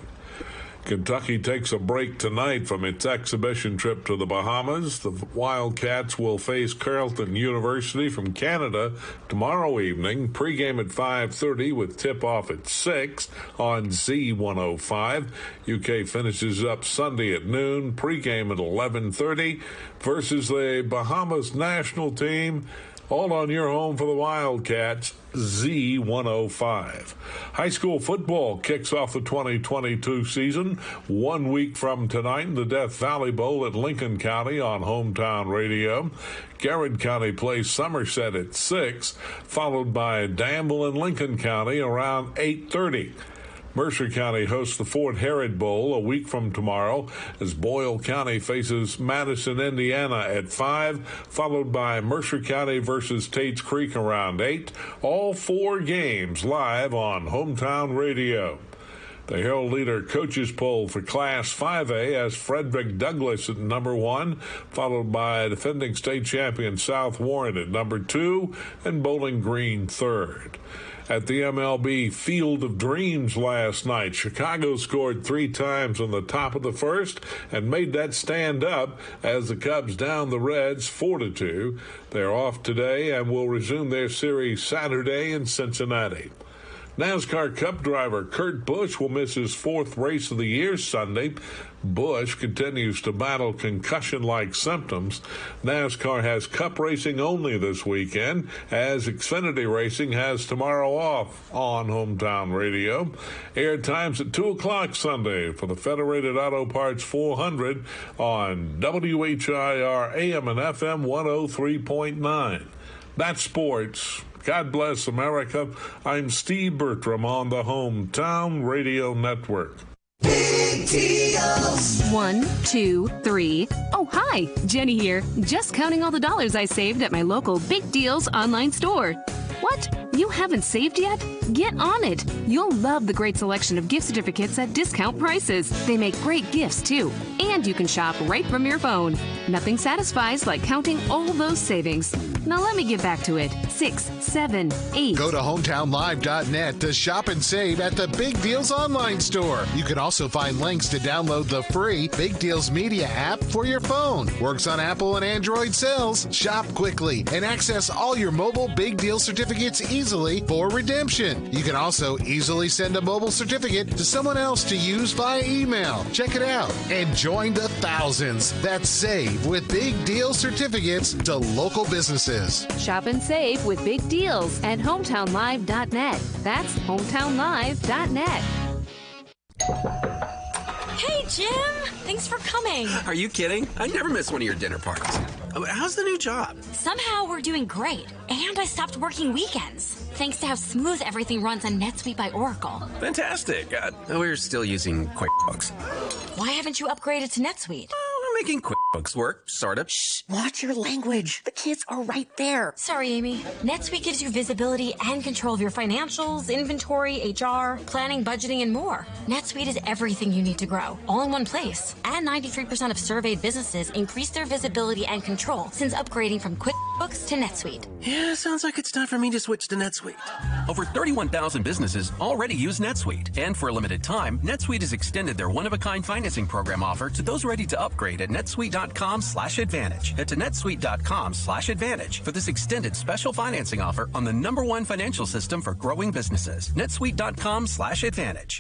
Kentucky takes a break tonight from its exhibition trip to the Bahamas. The Wildcats will face Carleton University from Canada tomorrow evening. Pregame at 5:30 with tip-off at 6 on Z105. UK finishes up Sunday at noon. Pregame at 11:30 versus the Bahamas national team. All on your home for the Wildcats, Z105. High school football kicks off the 2022 season 1 week from tonight in the Death Valley Bowl at Lincoln County on Hometown Radio. Garrett County plays Somerset at 6, followed by Danville and Lincoln County around 8:30. Mercer County hosts the Fort Herod Bowl a week from tomorrow as Boyle County faces Madison, Indiana at 5, followed by Mercer County versus Tates Creek around 8. All 4 games live on Hometown Radio. The Herald Leader Coaches Poll for Class 5A has Frederick Douglass at number 1, followed by defending state champion South Warren at number 2, and Bowling Green 3rd. At the MLB Field of Dreams last night, Chicago scored 3 times on the top of the first and made that stand up as the Cubs downed the Reds 4-2. They're off today and will resume their series Saturday in Cincinnati. NASCAR Cup driver Kurt Busch will miss his 4th race of the year Sunday. Busch continues to battle concussion-like symptoms. NASCAR has Cup racing only this weekend, as Xfinity Racing has tomorrow off on Hometown Radio. Air times at 2 o'clock Sunday for the Federated Auto Parts 400 on WHIR AM and FM 103.9. That's sports. God bless America. I'm Steve Bertram on the Hometown Radio Network. Big deals. 1, 2, 3. Oh, hi. Jenny here. Just counting all the dollars I saved at my local Big Deals online store. What? You haven't saved yet? Get on it. You'll love the great selection of gift certificates at discount prices. They make great gifts, too. And you can shop right from your phone. Nothing satisfies like counting all those savings. Now let me get back to it. 6, 7, 8. Go to hometownlive.net to shop and save at the Big Deals online store. You can also find links to download the free Big Deals Media app for your phone. Works on Apple and Android cells. Shop quickly and access all your mobile Big Deal certificates easily for redemption. You can also easily send a mobile certificate to someone else to use via email. Check it out and join the thousands that save with Big Deal certificates to local businesses. Shop and save with Big Deals at hometownlive.net. That's hometownlive.net. Hey, Jim! Thanks for coming. Are you kidding? I never miss one of your dinner parties. How's the new job? Somehow we're doing great, and I stopped working weekends, thanks to how smooth everything runs on NetSuite by Oracle. Fantastic. We're still using QuickBooks. Why haven't you upgraded to NetSuite? We're making QuickBooks work, sort of. Shh, watch your language. The kids are right there. Sorry, Amy. NetSuite gives you visibility and control of your financials, inventory, HR, planning, budgeting, and more. NetSuite is everything you need to grow, all in one place. And 93% of surveyed businesses increase their visibility and control since upgrading from QuickBooks to NetSuite. Yeah, sounds like it's time for me to switch to NetSuite. Over 31,000 businesses already use NetSuite. And for a limited time, NetSuite has extended their one-of-a-kind financing program offer to those ready to upgrade at netsuite.com/advantage. Head to netsuite.com/advantage for this extended special financing offer on the #1 financial system for growing businesses. netsuite.com/advantage.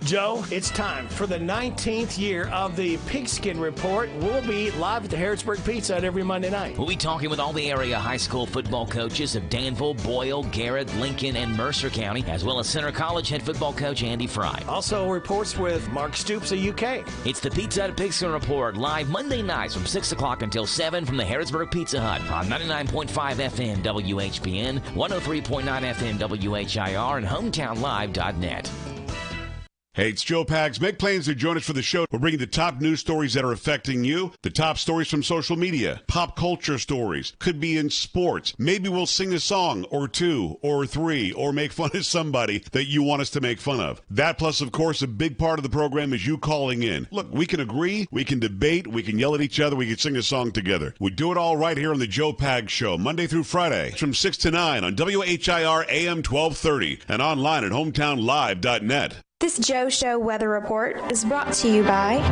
Joe, it's time for the 19th year of the Pigskin Report. We'll be live at the Harrisburg Pizza Hut every Monday night. We'll be talking with all the area high school football coaches of Danville, Boyle, Garrett, Lincoln, and Mercer County, as well as Center College head football coach Andy Fry. Also reports with Mark Stoops of UK. It's the Pizza Hut Pigskin Report, live Monday nights from 6 o'clock until 7 from the Harrisburg Pizza Hut on 99.5 FM WHBN, 103.9 FM WHIR, and HometownLive.net. Hey, it's Joe Pags. Make plans to join us for the show. We're bringing the top news stories that are affecting you, the top stories from social media, pop culture stories, could be in sports. Maybe we'll sing a song or two or three or make fun of somebody that you want us to make fun of. That plus, of course, a big part of the program is you calling in. Look, we can agree, we can debate, we can yell at each other, we can sing a song together. We do it all right here on the Joe Pags Show, Monday through Friday from 6 to 9 on WHIR AM 1230 and online at HometownLive.net. This Joe Show weather report is brought to you by...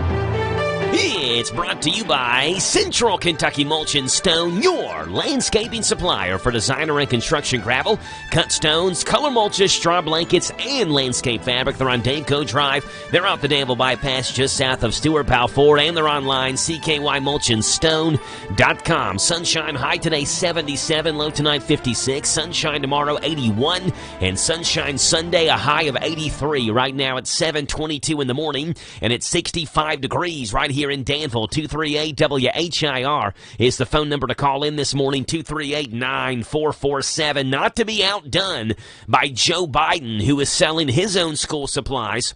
It's brought to you by Central Kentucky Mulch and Stone, your landscaping supplier for designer and construction gravel, cut stones, color mulches, straw blankets, and landscape fabric. They're on Danco Drive. They're off the Danville Bypass just south of Stewart Powell Ford, and they're online, CKYMulchandStone.com. Sunshine high today, 77, low tonight, 56. Sunshine tomorrow, 81, and sunshine Sunday, a high of 83. Right now it's 7:22 in the morning, and it's 65 degrees right here in Danville. 238-WHIR is the phone number to call in this morning, 238-9447. Not to be outdone by Joe Biden, who is selling his own school supplies.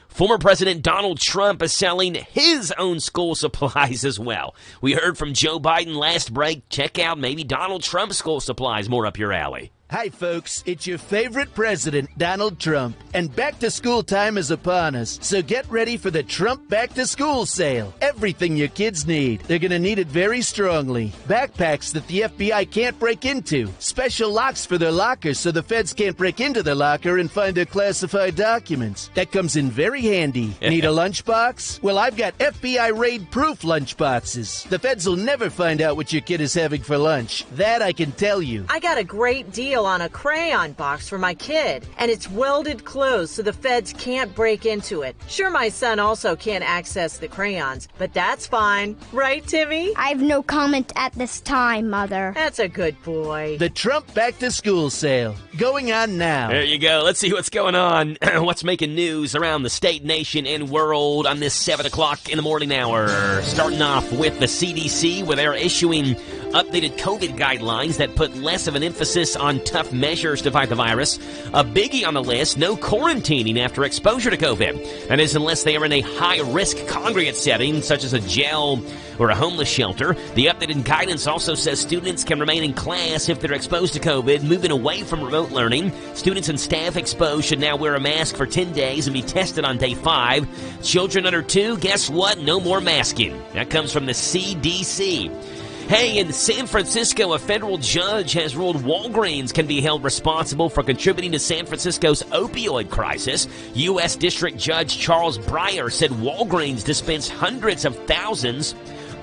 Former President Donald Trump is selling his own school supplies as well. We heard from Joe Biden last break. Check out maybe Donald Trump's school supplies, more up your alley. Hi, folks. It's your favorite president, Donald Trump, and back-to-school time is upon us, so get ready for the Trump back-to-school sale. Everything your kids need. They're going to need it very strongly. Backpacks that the FBI can't break into. Special locks for their lockers so the feds can't break into their locker and find their classified documents. That comes in very handy. Need a lunchbox? Well, I've got FBI raid-proof lunchboxes. The feds will never find out what your kid is having for lunch. That I can tell you. I got a great deal on a crayon box for my kid, and it's welded closed so the feds can't break into it. Sure, my son also can't access the crayons, but that's fine. Right, Timmy? I have no comment at this time, Mother. That's a good boy. The Trump back-to-school sale, going on now. There you go. Let's see what's going on. What's making news around the state, nation, and world on this 7 o'clock in the morning hour. Starting off with the CDC, where they're issuing updated COVID guidelines that put less of an emphasis on tough measures to fight the virus. A biggie on the list, no quarantining after exposure to COVID. That is, unless they are in a high-risk congregate setting, such as a jail or a homeless shelter. The updated guidance also says students can remain in class if they're exposed to COVID, moving away from remote learning. Students and staff exposed should now wear a mask for 10 days and be tested on day 5. Children under 2, guess what? No more masking. That comes from the CDC. Hey, in San Francisco, a federal judge has ruled Walgreens can be held responsible for contributing to San Francisco's opioid crisis. U.S. District Judge Charles Breyer said Walgreens dispensed hundreds of thousands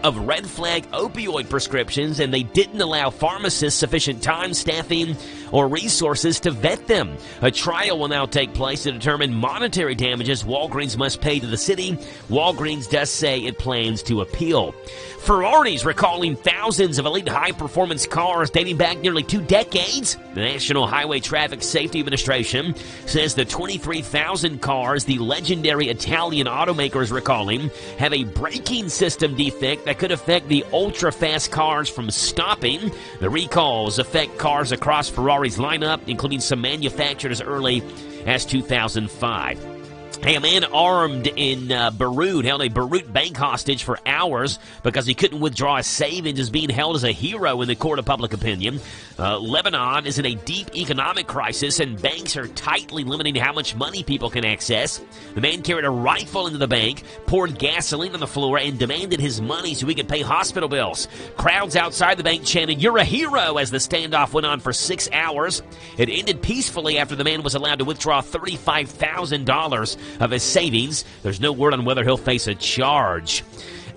of red flag opioid prescriptions, and they didn't allow pharmacists sufficient time, staffing, or resources to vet them. A trial will now take place to determine monetary damages Walgreens must pay to the city. Walgreens does say it plans to appeal. Ferrari's recalling thousands of elite high-performance cars dating back nearly 2 decades. The National Highway Traffic Safety Administration says the 23,000 cars the legendary Italian automaker is recalling have a braking system defect that could affect the ultra-fast cars from stopping. The recalls affect cars across Ferrari's lineup, including some manufactured as early as 2005. Hey, a man armed in Beirut held a Beirut bank hostage for hours because he couldn't withdraw his savings, is being held as a hero in the court of public opinion. Lebanon is in a deep economic crisis, and banks are tightly limiting how much money people can access. The man carried a rifle into the bank, poured gasoline on the floor, and demanded his money so he could pay hospital bills. Crowds outside the bank chanted, "You're a hero," as the standoff went on for 6 hours. It ended peacefully after the man was allowed to withdraw $35,000 of his savings. There's no word on whether he'll face a charge.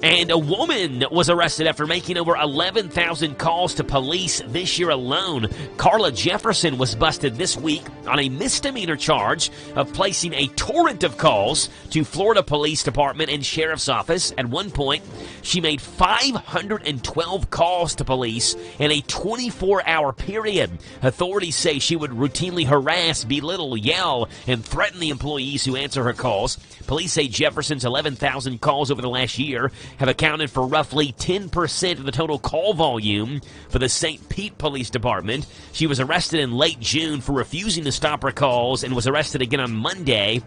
And a woman was arrested after making over 11,000 calls to police this year alone. Carla Jefferson was busted this week on a misdemeanor charge of placing a torrent of calls to Florida Police Department and Sheriff's Office. At one point, she made 512 calls to police in a 24-hour period. Authorities say she would routinely harass, belittle, yell, and threaten the employees who answer her calls. Police say Jefferson's 11,000 calls over the last year have accounted for roughly 10% of the total call volume for the St. Pete Police Department. She was arrested in late June for refusing to stop her calls and was arrested again on Monday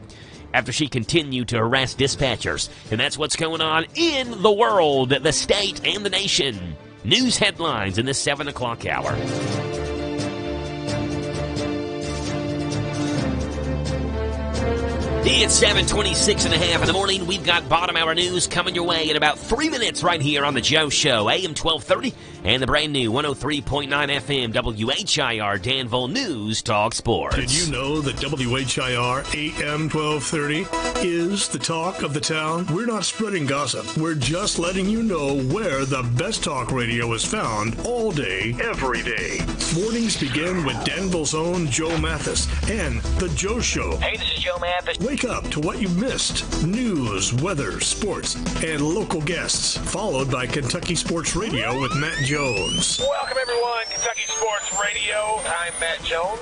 after she continued to harass dispatchers. And that's what's going on in the world, the state, and the nation. News headlines in this 7 o'clock hour. It's 7:26 and a half in the morning. We've got bottom hour news coming your way in about 3 minutes right here on The Joe Show, AM 1230 and the brand new 103.9 FM WHIR Danville News Talk Sports. Did you know that WHIR AM 1230 is the talk of the town? We're not spreading gossip. We're just letting you know where the best talk radio is found all day, every day. Mornings begin with Danville's own Joe Mathis and The Joe Show. Hey, this is Joe Mathis. Wake up to what you missed. News, weather, sports, and local guests. Followed by Kentucky Sports Radio with Matt Jones. Welcome, everyone. Kentucky Sports Radio. I'm Matt Jones.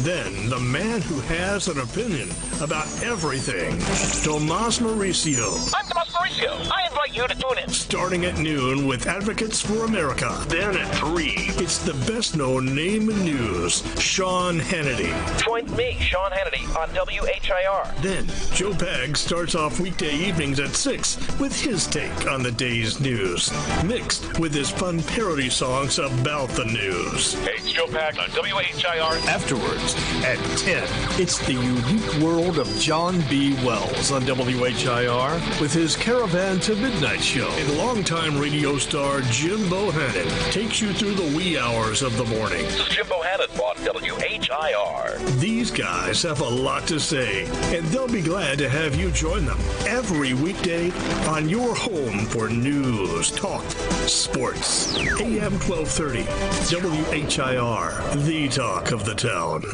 Then, the man who has an opinion about everything, Tomas Mauricio. I'm Tomas Mauricio. I invite you to tune in. Starting at noon with Advocates for America. Then at 3, it's the best-known name in news, Sean Hannity. Join me, Sean Hannity, on WHIR. Then, Joe Pag starts off weekday evenings at 6 with his take on the day's news, mixed with his fun parody songs about the news. Hey, it's Joe Pag on WHIR. Afterwards, at 10, it's the unique world of John B. Wells on WHIR with his Caravan to Midnight show. And longtime radio star Jim Bohannon takes you through the wee hours of the morning. This is Jim Bohannon on WHIR. These guys have a lot to say, and they'll be glad to have you join them every weekday on your home for news, talk, sports. AM 1230, WHIR, the talk of the town.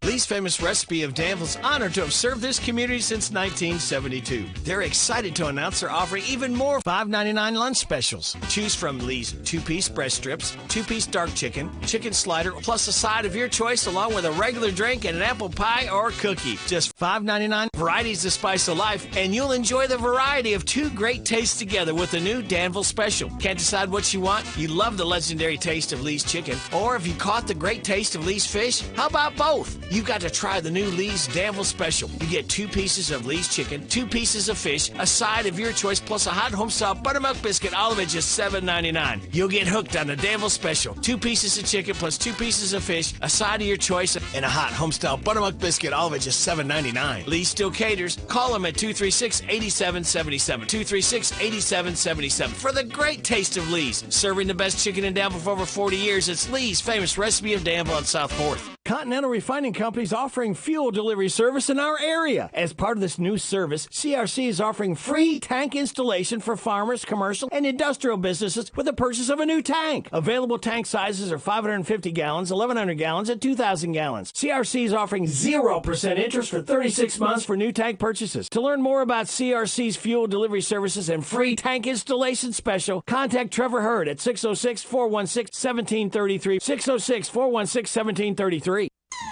Lee's Famous Recipe of Danville's honored to have served this community since 1972. They're excited to announce they're offering even more $5.99 lunch specials. Choose from Lee's 2-piece breast strips, 2-piece dark chicken, chicken slider, plus a side of your choice along with a regular drink and an apple pie or cookie. Just $5.99, varieties to spice of life, and you'll enjoy the variety of 2 great tastes together with the new Danville special. Can't decide what you want? You love the legendary taste of Lee's chicken, or if you caught the great taste of Lee's fish, how about both? You've got to try the new Lee's Danville special. You get 2 pieces of Lee's chicken, 2 pieces of fish, a side of your choice, plus a hot homestyle buttermilk biscuit, all of it just $7.99. You'll get hooked on the Danville special. 2 pieces of chicken plus 2 pieces of fish, a side of your choice, and a hot homestyle buttermilk biscuit, all of it just $7.99. Lee still caters. Call them at 236-8777. 236-8777 for the great taste of Lee's. Serving the best chicken in Danville for over 40 years, it's Lee's Famous Recipe of Danville on South 4th. Continental Refining Company is offering fuel delivery service in our area. As part of this new service, CRC is offering free tank installation for farmers, commercial, and industrial businesses with the purchase of a new tank. Available tank sizes are 550 gallons, 1,100 gallons, and 2,000 gallons. CRC is offering 0% interest for 36 months for new tank purchases. To learn more about CRC's fuel delivery services and free tank installation special, contact Trevor Hurd at 606-416-1733, 606-416-1733.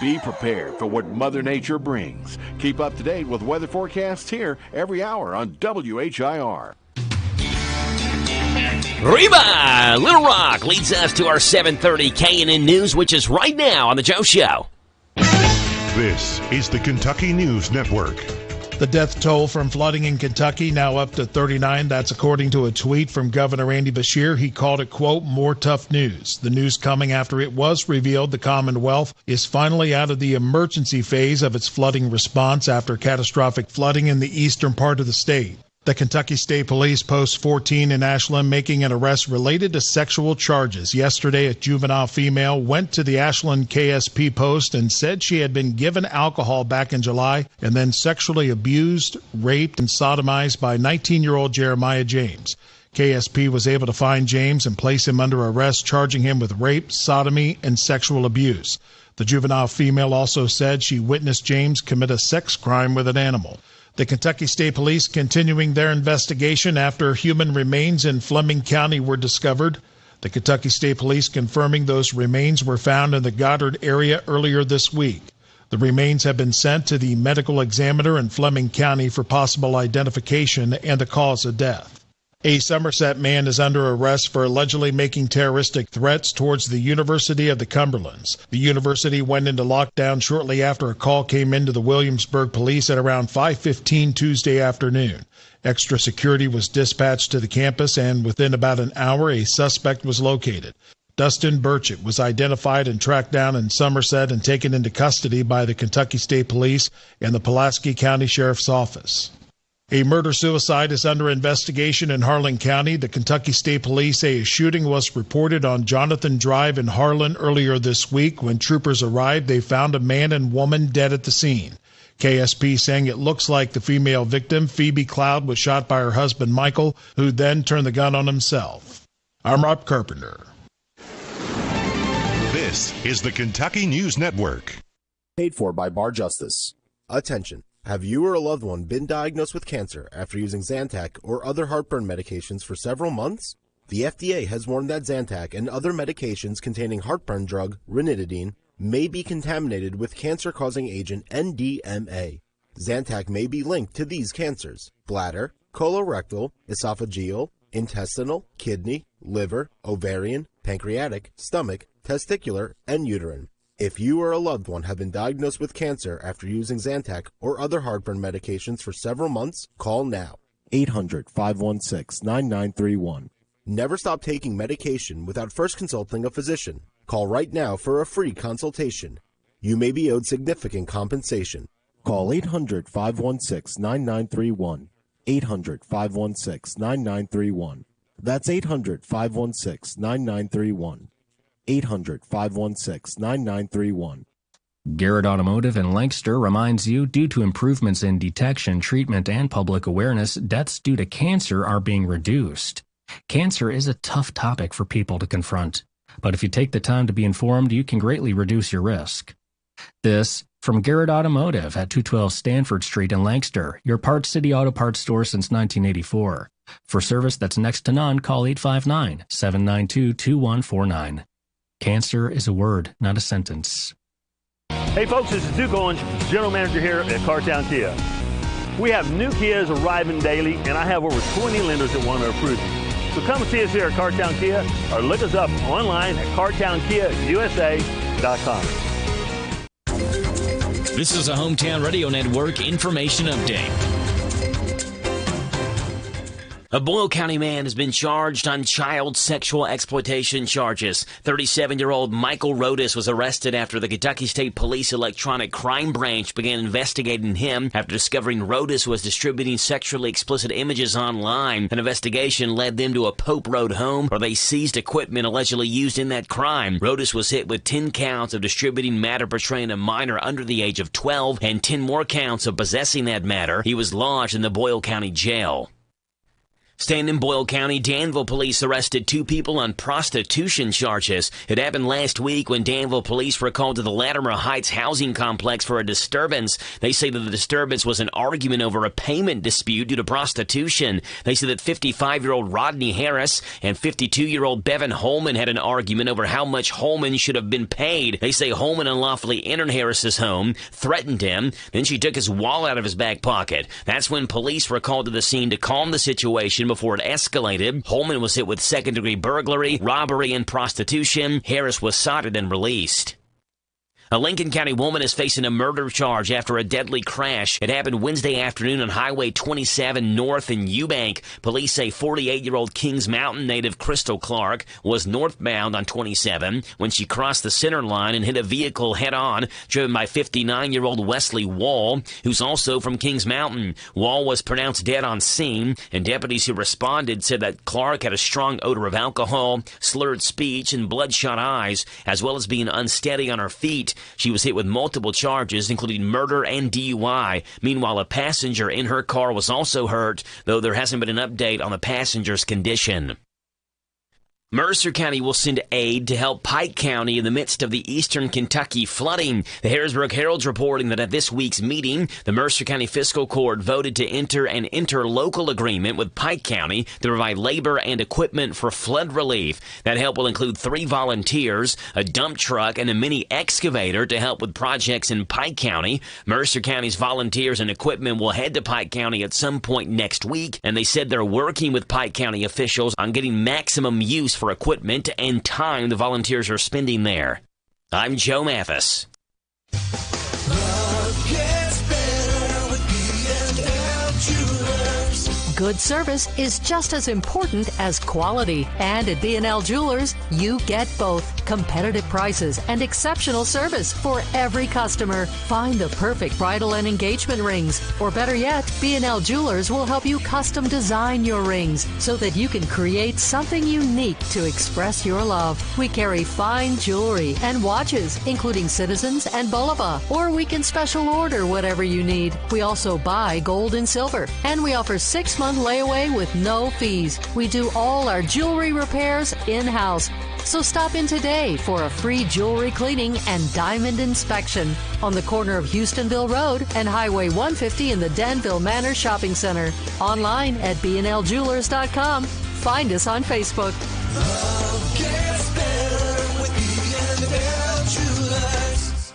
Be prepared for what Mother Nature brings. Keep up to date with weather forecasts here every hour on WHIR. Reba! Little Rock leads us to our 7:30 KNN News, which is right now on The Joe Show. This is the Kentucky News Network. The death toll from flooding in Kentucky now up to 39. That's according to a tweet from Governor Andy Beshear. He called it, quote, more tough news. The news coming after it was revealed the Commonwealth is finally out of the emergency phase of its flooding response after catastrophic flooding in the eastern part of the state. The Kentucky State Police post 14 in Ashland making an arrest related to sexual charges. Yesterday, a juvenile female went to the Ashland KSP post and said she had been given alcohol back in July and then sexually abused, raped, and sodomized by 19-year-old Jeremiah James. KSP was able to find James and place him under arrest, charging him with rape, sodomy, and sexual abuse. The juvenile female also said she witnessed James commit a sex crime with an animal. The Kentucky State Police continuing their investigation after human remains in Fleming County were discovered. The Kentucky State Police confirming those remains were found in the Goddard area earlier this week. The remains have been sent to the medical examiner in Fleming County for possible identification and the cause of death. A Somerset man is under arrest for allegedly making terroristic threats towards the University of the Cumberlands. The university went into lockdown shortly after a call came into the Williamsburg police at around 5:15 Tuesday afternoon. Extra security was dispatched to the campus, and within about an hour, a suspect was located. Dustin Burchett was identified and tracked down in Somerset and taken into custody by the Kentucky State Police and the Pulaski County Sheriff's Office. A murder-suicide is under investigation in Harlan County. The Kentucky State Police say a shooting was reported on Jonathan Drive in Harlan earlier this week. When troopers arrived, they found a man and woman dead at the scene. KSP saying it looks like the female victim, Phoebe Cloud, was shot by her husband, Michael, who then turned the gun on himself. I'm Rob Carpenter. This is the Kentucky News Network. Paid for by Bar Justice. Attention. Have you or a loved one been diagnosed with cancer after using Zantac or other heartburn medications for several months? The FDA has warned that Zantac and other medications containing heartburn drug, ranitidine, may be contaminated with cancer-causing agent NDMA. Zantac may be linked to these cancers: bladder, colorectal, esophageal, intestinal, kidney, liver, ovarian, pancreatic, stomach, testicular, and uterine. If you or a loved one have been diagnosed with cancer after using Zantac or other heartburn medications for several months, call now. 800-516-9931. Never stop taking medication without first consulting a physician. Call right now for a free consultation. You may be owed significant compensation. Call 800-516-9931. 800-516-9931. That's 800-516-9931. 800-516-9931. Garrett Automotive in Lancaster reminds you, due to improvements in detection, treatment, and public awareness, deaths due to cancer are being reduced. Cancer is a tough topic for people to confront, but if you take the time to be informed, you can greatly reduce your risk. This from Garrett Automotive at 212 Stanford Street in Lancaster, your Parts City Auto Parts store since 1984. For service that's next to none, call 859-792-2149. Cancer is a word, not a sentence. Hey folks, this is Duke Owens, General Manager here at Cartown Kia. We have new Kias arriving daily, and I have over 20 lenders that want to approve you. So come and see us here at Cartown Kia, or look us up online at cartownkiausa.com. This is a Hometown Radio Network information update. A Boyle County man has been charged on child sexual exploitation charges. 37-year-old Michael Rodas was arrested after the Kentucky State Police Electronic Crime Branch began investigating him after discovering Rodas was distributing sexually explicit images online. An investigation led them to a Pope Road home where they seized equipment allegedly used in that crime. Rodas was hit with 10 counts of distributing matter portraying a minor under the age of 12 and 10 more counts of possessing that matter. He was lodged in the Boyle County Jail. Staying in Boyle County, Danville police arrested 2 people on prostitution charges. It happened last week when Danville police were called to the Latimer Heights housing complex for a disturbance. They say that the disturbance was an argument over a payment dispute due to prostitution. They say that 55-year-old Rodney Harris and 52-year-old Bevan Holman had an argument over how much Holman should have been paid. They say Holman unlawfully entered Harris's home, threatened him, then she took his wallet out of his back pocket. That's when police were called to the scene to calm the situation before it escalated. Holman was hit with second-degree burglary, robbery, and prostitution. Harris was cited and released. A Lincoln County woman is facing a murder charge after a deadly crash. It happened Wednesday afternoon on Highway 27 North in Eubank. Police say 48-year-old Kings Mountain native Crystal Clark was northbound on 27 when she crossed the center line and hit a vehicle head-on, driven by 59-year-old Wesley Wall, who's also from Kings Mountain. Wall was pronounced dead on scene, and deputies who responded said that Clark had a strong odor of alcohol, slurred speech, and bloodshot eyes, as well as being unsteady on her feet. She was hit with multiple charges, including murder and DUI. Meanwhile, a passenger in her car was also hurt, though there hasn't been an update on the passenger's condition. Mercer County will send aid to help Pike County in the midst of the eastern Kentucky flooding. The Harrisburg Herald's reporting that at this week's meeting, the Mercer County Fiscal Court voted to enter an interlocal agreement with Pike County to provide labor and equipment for flood relief. That help will include 3 volunteers, a dump truck, and a mini excavator to help with projects in Pike County. Mercer County's volunteers and equipment will head to Pike County at some point next week, and they said they're working with Pike County officials on getting maximum use for equipment and time the volunteers are spending there. I'm Joe Mathis. Good service is just as important as quality. And at B&L Jewelers, you get both. Competitive prices and exceptional service for every customer. Find the perfect bridal and engagement rings. Or better yet, B&L Jewelers will help you custom design your rings so that you can create something unique to express your love. We carry fine jewelry and watches, including Citizens and Bulova. Or we can special order whatever you need. We also buy gold and silver. And we offer 6-month layaway with no fees. We do all our jewelry repairs in-house. So stop in today for a free jewelry cleaning and diamond inspection on the corner of Houstonville Road and Highway 150 in the Danville Manor Shopping Center. Online at bnljewelers.com. Find us on Facebook. Love gets better with B&L Jewelers.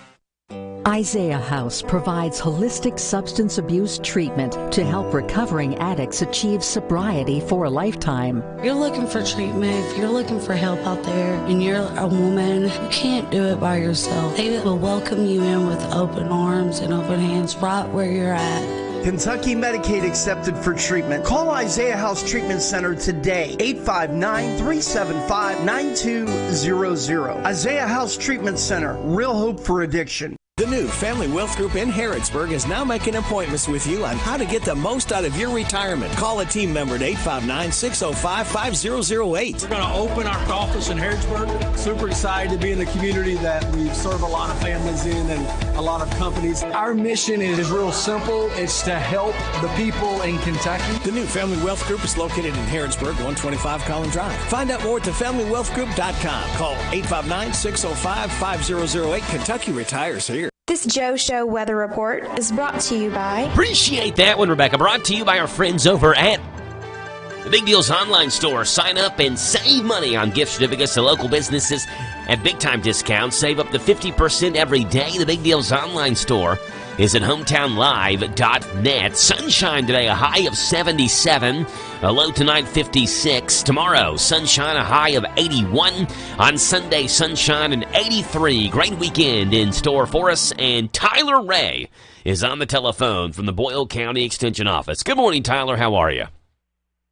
Isaiah House provides holistic substance abuse treatment to help recovering addicts achieve sobriety for a lifetime. If you're looking for treatment, if you're looking for help out there, and you're a woman, you can't do it by yourself. They will welcome you in with open arms and open hands right where you're at. Kentucky Medicaid accepted for treatment. Call Isaiah House Treatment Center today, 859-375-9200. Isaiah House Treatment Center, real hope for addiction. The new Family Wealth Group in Harrodsburg is now making appointments with you on how to get the most out of your retirement. Call a team member at 859-605-5008. We're going to open our office in Harrodsburg. Super excited to be in the community that we serve a lot of families in and a lot of companies. Our mission is real simple. It's to help the people in Kentucky. The new Family Wealth Group is located in Harrodsburg, 125 Collin Drive. Find out more at thefamilywealthgroup.com. Call 859-605-5008. Kentucky retires here. This Joe Show weather report is brought to you by... Appreciate that one, Rebecca. Brought to you by our friends over at the Big Deals online store. Sign up and save money on gift certificates to local businesses at big-time discounts. Save up to 50% every day. The Big Deals online store is at hometownlive.net. Sunshine today, a high of 77. A low tonight, 56. Tomorrow, sunshine, a high of 81. On Sunday, sunshine and 83. Great weekend in store for us. And Tyler Ray is on the telephone from the Boyle County Extension Office. Good morning, Tyler. How are you?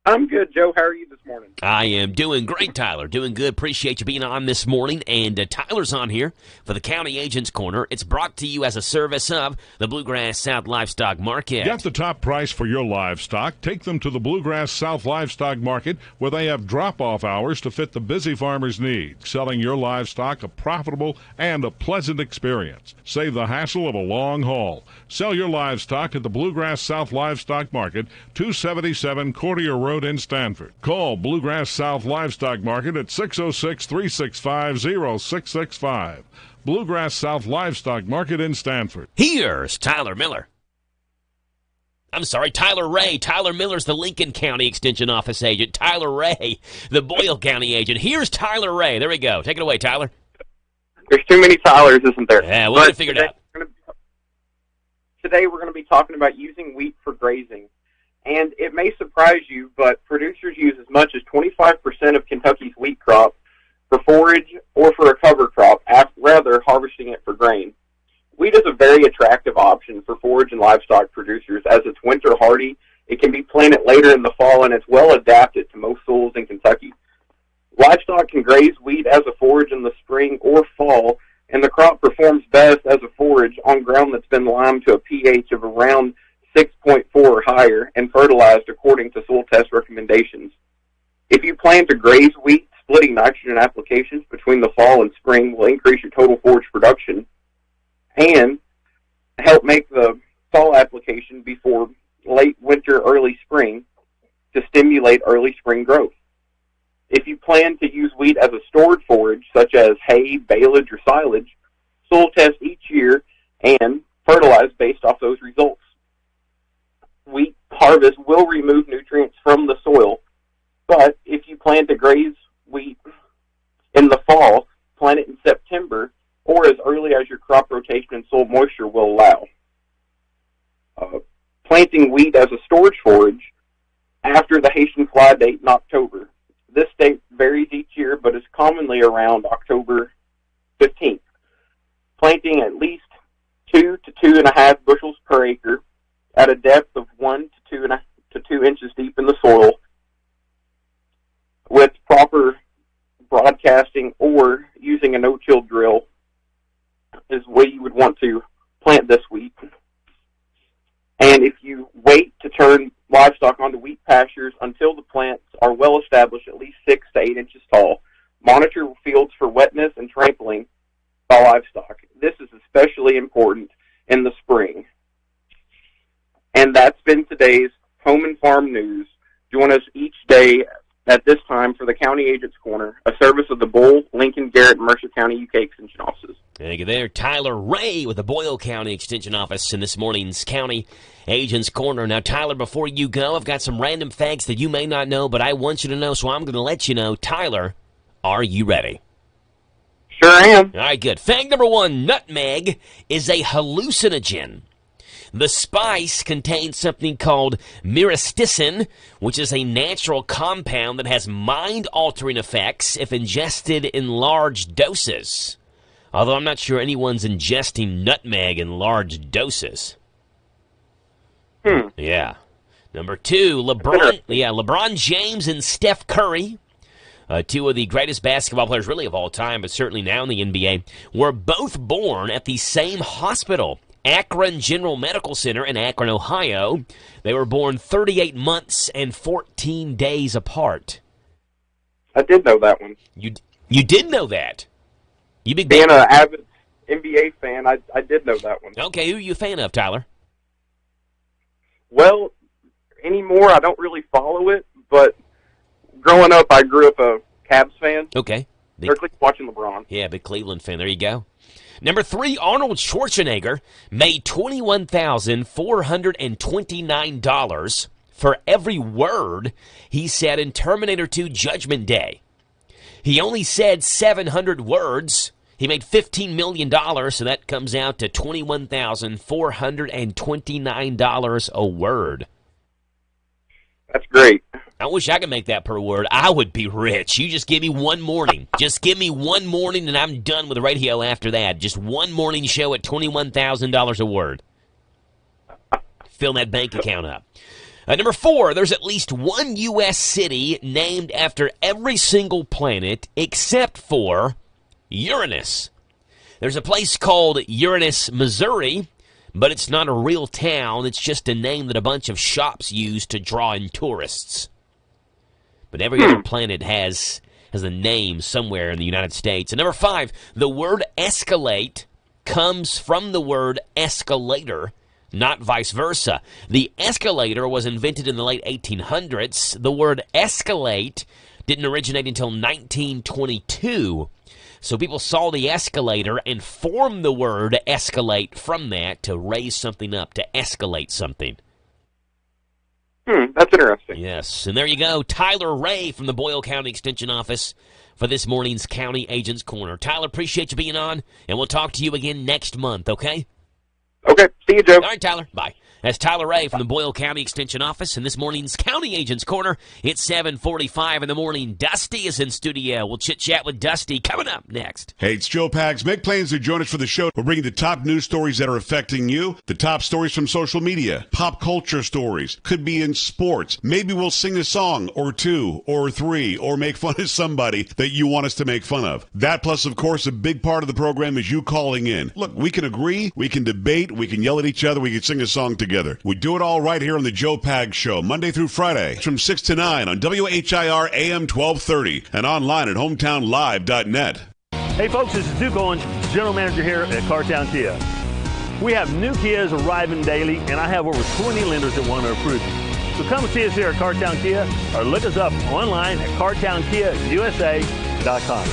I'm good, Joe. How are you this morning? I am doing great, Tyler. Doing good. Appreciate you being on this morning. And Tyler's on here for the County Agents Corner. It's brought to you as a service of the Bluegrass South Livestock Market. Get the top price for your livestock. Take them to the Bluegrass South Livestock Market, where they have drop-off hours to fit the busy farmer's needs. Selling your livestock a profitable and a pleasant experience. Save the hassle of a long haul. Sell your livestock at the Bluegrass South Livestock Market, 277 Courtier Road in Stanford. Call Bluegrass South Livestock Market at 606-365-0665. Bluegrass South Livestock Market in Stanford. Here's Tyler Miller. I'm sorry, Tyler Ray. Tyler Miller's the Lincoln County Extension Office agent. Tyler Ray, the Boyle County agent. Here's Tyler Ray. There we go. Take it away, Tyler. There's too many Tylers, isn't there? Yeah, we'll get it figured out. Today we're going to be talking about using wheat for grazing. And it may surprise you, but producers use as much as 25% of Kentucky's wheat crop for forage or for a cover crop, rather harvesting it for grain. Wheat is a very attractive option for forage and livestock producers as it's winter hardy. It can be planted later in the fall, and it's well adapted to most soils in Kentucky. Livestock can graze wheat as a forage in the spring or fall, and the crop performs best as a forage on ground that's been limed to a pH of around 6.4 or higher and fertilized according to soil test recommendations. If you plan to graze wheat, splitting nitrogen applications between the fall and spring will increase your total forage production and help make the fall application before late winter, early spring to stimulate early spring growth. If you plan to use wheat as a stored forage, such as hay, baleage, or silage, soil test each year and fertilize based off those results. Wheat harvest will remove nutrients from the soil, but if you plan to graze wheat in the fall, plant it in September or as early as your crop rotation and soil moisture will allow. Planting wheat as a storage forage after the Haitian fly date in October. This date varies each year, but is commonly around October 15th. Planting at least 2 to 2.5 bushels per acre at a depth of 1 to 2 inches deep in the soil with proper broadcasting or using a no-till drill is where you would want to plant this wheat. And if you wait to turn livestock onto wheat pastures until the plants are well established, at least 6 to 8 inches tall, monitor fields for wetness and trampling by livestock. This is especially important in the spring. And that's been today's Home and Farm News. Join us each day at this time for the County Agents Corner, a service of the Bull, Lincoln, Garrett, and Mercer County UK Extension Offices. Thank you there. Tyler Ray with the Boyle County Extension Office in this morning's County Agents Corner. Now, Tyler, before you go, I've got some random facts that you may not know, but I want you to know, so I'm going to let you know. Tyler, are you ready? Sure am. All right, good. Fact number 1, nutmeg is a hallucinogen. The spice contains something called myristicin, which is a natural compound that has mind-altering effects if ingested in large doses. Although I'm not sure anyone's ingesting nutmeg in large doses. Yeah. Number 2, LeBron James and Steph Curry, 2 of the greatest basketball players really of all time, but certainly now in the NBA, were both born at the same hospital, Akron General Medical Center in Akron, Ohio. They were born 38 months and 14 days apart. I did know that one. You did know that? You big Being an avid NBA fan, I did know that one. Okay, who are you a fan of, Tyler? Well, anymore I don't really follow it, but growing up I grew up a Cavs fan. Okay. They're watching LeBron. Yeah, big Cleveland fan. There you go. Number 3, Arnold Schwarzenegger made $21,429 for every word he said in Terminator 2 Judgment Day. He only said 700 words. He made $15 million, so that comes out to $21,429 a word. That's great. I wish I could make that per word. I would be rich. You just give me one morning. Just give me one morning, and I'm done with the radio after that. Just one morning show at $21,000 a word. Fill that bank account up. Number 4, there's at least one U.S. city named after every single planet except for Uranus. There's a place called Uranus, Missouri, but it's not a real town. It's just a name that a bunch of shops use to draw in tourists. But every other planet has a name somewhere in the United States. And number 5, the word escalate comes from the word escalator, not vice versa. The escalator was invented in the late 1800s. The word escalate didn't originate until 1922. So people saw the escalator and formed the word escalate from that to raise something up, to escalate something. That's interesting. Yes, and there you go. Tyler Ray from the Boyle County Extension Office for this morning's County Agents Corner. Tyler, appreciate you being on, and we'll talk to you again next month, okay? Okay, see you, Joe. All right, Tyler, bye. That's Tyler Ray from the Boyle County Extension Office in this morning's County Agents Corner. It's 7:45 in the morning. Dusty is in studio. We'll chit-chat with Dusty coming up next. Hey, it's Joe Pags. Make plans to join us for the show. We're bringing the top news stories that are affecting you, the top stories from social media, pop culture stories, could be in sports. Maybe we'll sing a song or two or three or make fun of somebody that you want us to make fun of. That plus, of course, a big part of the program is you calling in. Look, we can agree, we can debate, we can yell at each other, we can sing a song together. We do it all right here on the Joe Pags Show, Monday through Friday, from 6 to 9 on WHIR AM 1230 and online at hometownlive.net. Hey folks, this is Duke Owens, General Manager here at Cartown Kia. We have new Kias arriving daily, and I have over 20 lenders that want to approve you. So come see us here at Cartown Kia or look us up online at cartownkiausa.com.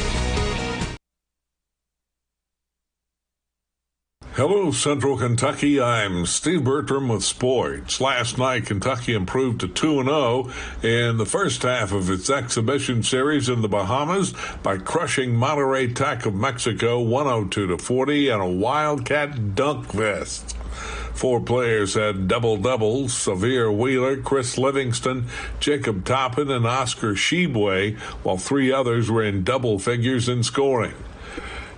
Hello, Central Kentucky. I'm Steve Bertram with sports. Last night, Kentucky improved to 2-0 in the first half of its exhibition series in the Bahamas by crushing Monterrey Tech of Mexico 102-40 in a Wildcat dunk fest. 4 players had double-doubles: Severe Wheeler, Chris Livingston, Jacob Toppin, and Oscar Shebue, while 3 others were in double figures in scoring.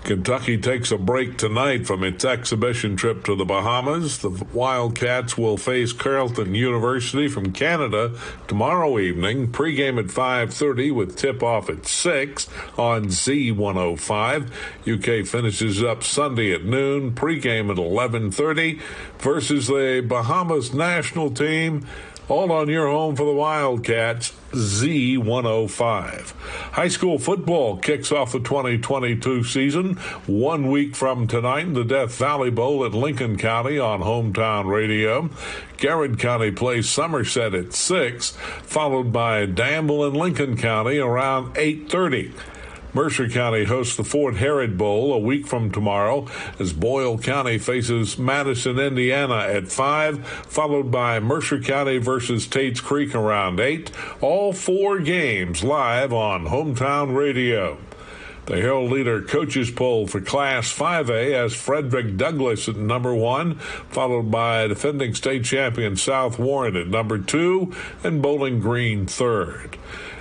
Kentucky takes a break tonight from its exhibition trip to the Bahamas. The Wildcats will face Carleton University from Canada tomorrow evening. Pregame at 5:30 with tip-off at 6 on Z105. UK finishes up Sunday at noon. Pregame at 11:30 versus the Bahamas national team. All on your home for the Wildcats, Z105. High school football kicks off the 2022 season 1 week from tonight in the Death Valley Bowl at Lincoln County on Hometown Radio. Garrett County plays Somerset at 6, followed by Danville and Lincoln County around 8:30. Mercer County hosts the Fort Herod Bowl a week from tomorrow as Boyle County faces Madison, Indiana at 5, followed by Mercer County versus Tates Creek around 8. All 4 games live on Hometown Radio. The Herald Leader Coaches Poll for Class 5A has Frederick Douglass at number 1, followed by defending state champion South Warren at number 2, and Bowling Green 3rd.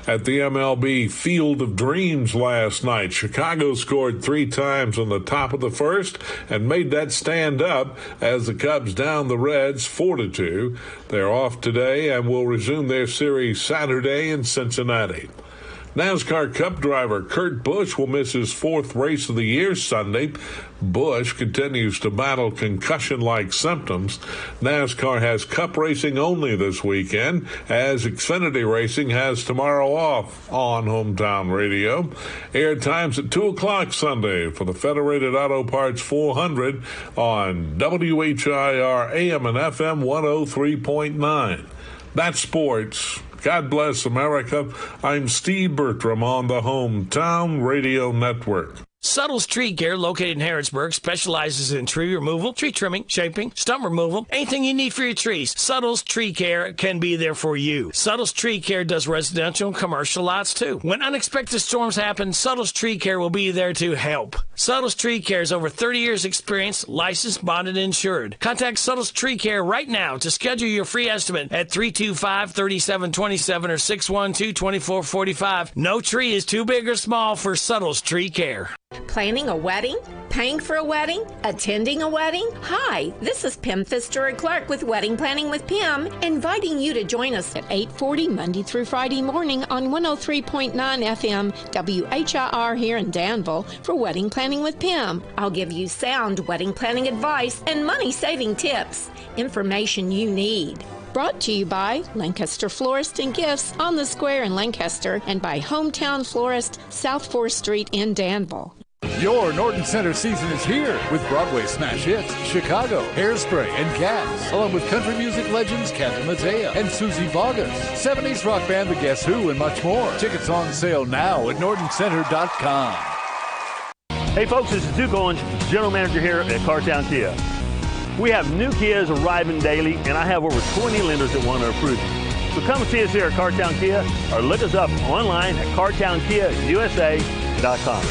At the MLB Field of Dreams last night, Chicago scored 3 times on the top of the first and made that stand up as the Cubs downed the Reds 4-2. They're off today and will resume their series Saturday in Cincinnati. NASCAR Cup driver Kurt Busch will miss his 4th race of the year Sunday. Busch continues to battle concussion-like symptoms. NASCAR has Cup racing only this weekend, as Xfinity Racing has tomorrow off on Hometown Radio. Air times at 2 o'clock Sunday for the Federated Auto Parts 400 on WHIR AM and FM 103.9. That's sports. God bless America. I'm Steve Bertram on the Hometown Radio Network. Suttles Tree Care, located in Harrodsburg, specializes in tree removal, tree trimming, shaping, stump removal, anything you need for your trees. Suttles Tree Care can be there for you. Suttles Tree Care does residential and commercial lots too. When unexpected storms happen, Suttles Tree Care will be there to help. Suttles Tree Care is over 30 years experience, licensed, bonded, and insured. Contact Suttles Tree Care right now to schedule your free estimate at 325-3727 or 612-2445. No tree is too big or small for Suttles Tree Care. Planning a wedding? Paying for a wedding? Attending a wedding? Hi, this is Pim Fitzgerald-Clark with Wedding Planning with Pim, inviting you to join us at 8:40 Monday through Friday morning on 103.9 FM WHIR here in Danville for Wedding Planning with Pim. I'll give you sound wedding planning advice and money-saving tips, information you need. Brought to you by Lancaster Florist and Gifts on the Square in Lancaster and by Hometown Florist, South 4th Street in Danville. Your Norton Center season is here with Broadway smash hits Chicago, Hairspray, and Cats, along with country music legends Catherine Mattea and Susie Vargas, 70s rock band The Guess Who, and much more. Tickets on sale now at nortoncenter.com. Hey folks, this is Duke Owens, General Manager here at Cartown Kia. We have new Kias arriving daily, and I have over 20 lenders that want to approve you. So come and see us here at Cartown Kia, or look us up online at cartownkiausa.com.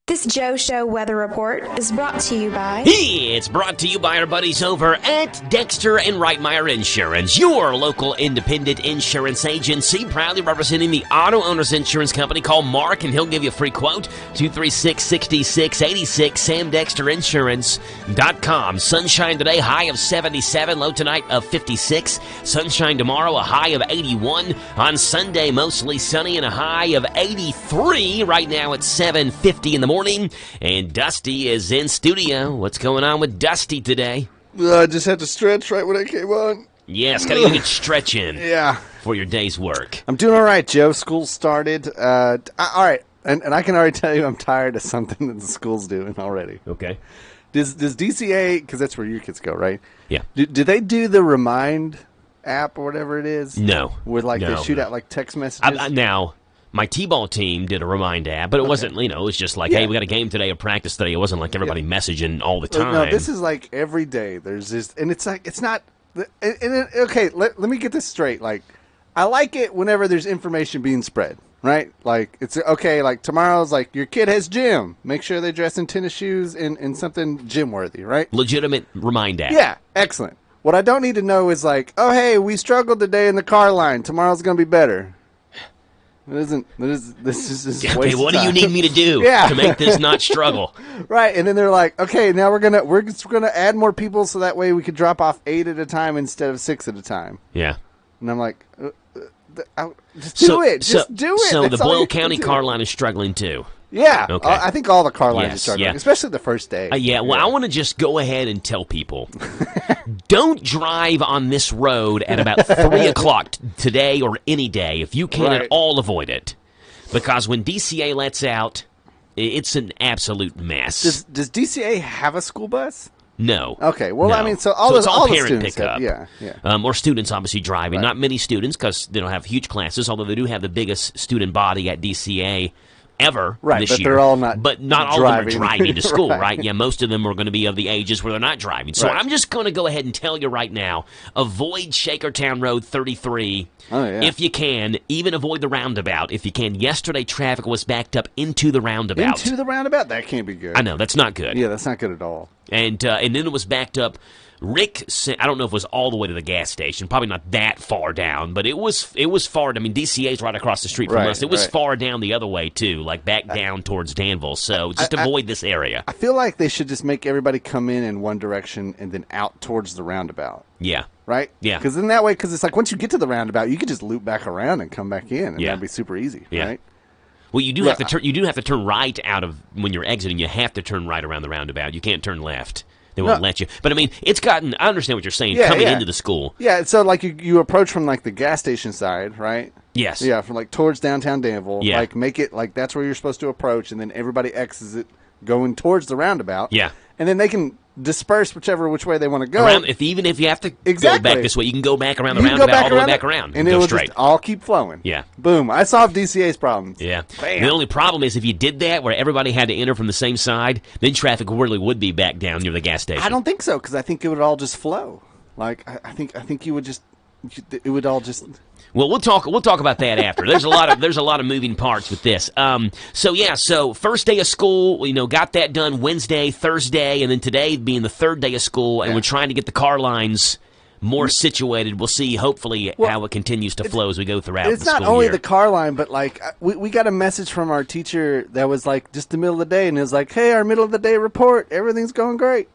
This Joe Show weather report is brought to you by... It's brought to you by our buddies over at Dexter and Reitmeyer Insurance, your local independent insurance agency, proudly representing the auto owners insurance company. Call Mark and he'll give you a free quote, 236-6686, samdexterinsurance.com. Sunshine today, high of 77, low tonight of 56. Sunshine tomorrow, a high of 81. On Sunday, mostly sunny and a high of 83. Right now it's 7:50 in the morning. And Dusty is in studio. What's going on with Dusty today? I just had to stretch right when I came on. Yes, got to get stretch in. Yeah. For your day's work. I'm doing all right, Joe. School started. All right. And I can already tell you I'm tired of something that the school's doing already. Okay. Does DCA, because that's where your kids go, right? Yeah. Do they do the Remind app or whatever it is? No. Where they shoot out like text messages? Now, my T-ball team did a Remind app, but it wasn't, it was just like, hey, we got a game today, a practice today. It wasn't like everybody messaging all the time. No, this is like every day. There's this, and it's like, it's not, okay, let me get this straight. Like, I like it whenever there's information being spread, right? Like, it's okay, like tomorrow's like, your kid has gym. Make sure they dress in tennis shoes and something gym-worthy, right? Legitimate Remind app. Yeah, excellent. What I don't need to know is like, oh, hey, we struggled today in the car line. Tomorrow's going to be better. This is okay, what do you need me to do to make this not struggle? Right, and then they're like, okay, now we're gonna add more people so that way we could drop off 8 at a time instead of 6 at a time. Yeah. And I'm like, just do it. So the Boyle County car line is struggling too. Yeah, okay. I think all the car lines are struggling, especially the first day. I want to just go ahead and tell people, don't drive on this road at about 3 o'clock today or any day if you can at all avoid it. Because when DCA lets out, it's an absolute mess. Does DCA have a school bus? No. Okay, well, no. I mean, so it's all the parent pickup. Yeah. Yeah. Or students obviously driving. Not many students because they don't have huge classes, although they do have the biggest student body at DCA ever this year. They're all not all of them are driving to school, right? Yeah, most of them are going to be of the ages where they're not driving. So I'm just going to go ahead and tell you right now, avoid Shakertown Road 33 if you can. Even avoid the roundabout if you can. Yesterday, traffic was backed up into the roundabout. Into the roundabout? That can't be good. I know, that's not good. Yeah, that's not good at all. And then it was backed up. Rick, I don't know if it was all the way to the gas station, probably not that far down, but it was far. I mean, DCA's right across the street from us. It was far down the other way, too, like back down towards Danville. So just avoid this area. I feel like they should just make everybody come in one direction and then out towards the roundabout. Yeah. Right? Yeah. Because in that way, it's like once you get to the roundabout, you can just loop back around and come back in, and that'd be super easy, right? Well, you do have to turn. You do have to turn right out of when you're exiting. You have to turn right around the roundabout. You can't turn left. They won't let you. But, I mean, it's gotten – I understand what you're saying, coming into the school. Yeah, so, like, you approach from, like, the gas station side, right? Yes. Yeah, from, like, towards downtown Danville. Yeah. Like, make it – like, that's where you're supposed to approach, and then everybody exits it going towards the roundabout. Yeah. And then they can disperse which way they want to go. Even if you have to go back this way, you can go back around the roundabout all the way back around. And go it will straight. just all keep flowing. Yeah. Boom. I solved DCA's problems. Yeah. Bam. The only problem is if you did that where everybody had to enter from the same side, then traffic really would be back down near the gas station. I don't think so, because I think it would all just flow. Like, I think you would just – it would all just – Well, we'll talk about that after. There's a lot of moving parts with this. So first day of school, got that done Wednesday, Thursday, and then today being the third day of school, and we're trying to get the car lines more situated. We'll see, hopefully, how it continues to flow as we go throughout the school year. It's not only the car line, but, like, we got a message from our teacher that was, like, just the middle of the day, and it was like, hey, our middle of the day report, everything's going great.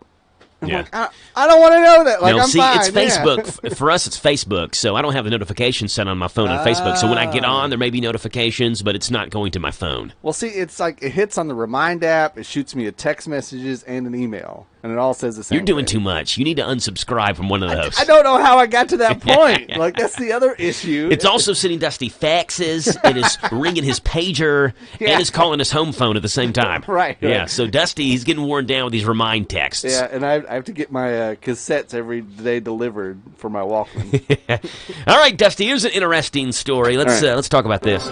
I'm like, I don't want to know that. Like, I'm fine. It's Facebook. For us, it's Facebook, so I don't have the notifications set on my phone on Facebook. So when I get on, there may be notifications, but it's not going to my phone. Well, see, it's like it hits on the Remind app, it shoots me a text messages and an email, and it all says the same You're doing thing. too much. You need to unsubscribe from one of those. I don't know how I got to that point. Like, that's the other issue. It's also sending Dusty faxes. It is ringing his pager, and it's calling his home phone at the same time. Right. Yeah, so Dusty, he's getting worn down with these Remind texts. Yeah, and I have to get my cassettes every day delivered for my Walkman. All right, Dusty, here's an interesting story. Let's talk about this.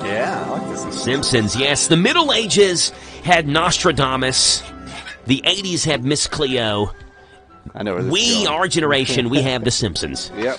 Yeah, I like this. Simpsons, yes. The Middle Ages had Nostradamus. The 80s had Miss Cleo. I know where this is going. Our generation, we have The Simpsons. Yep.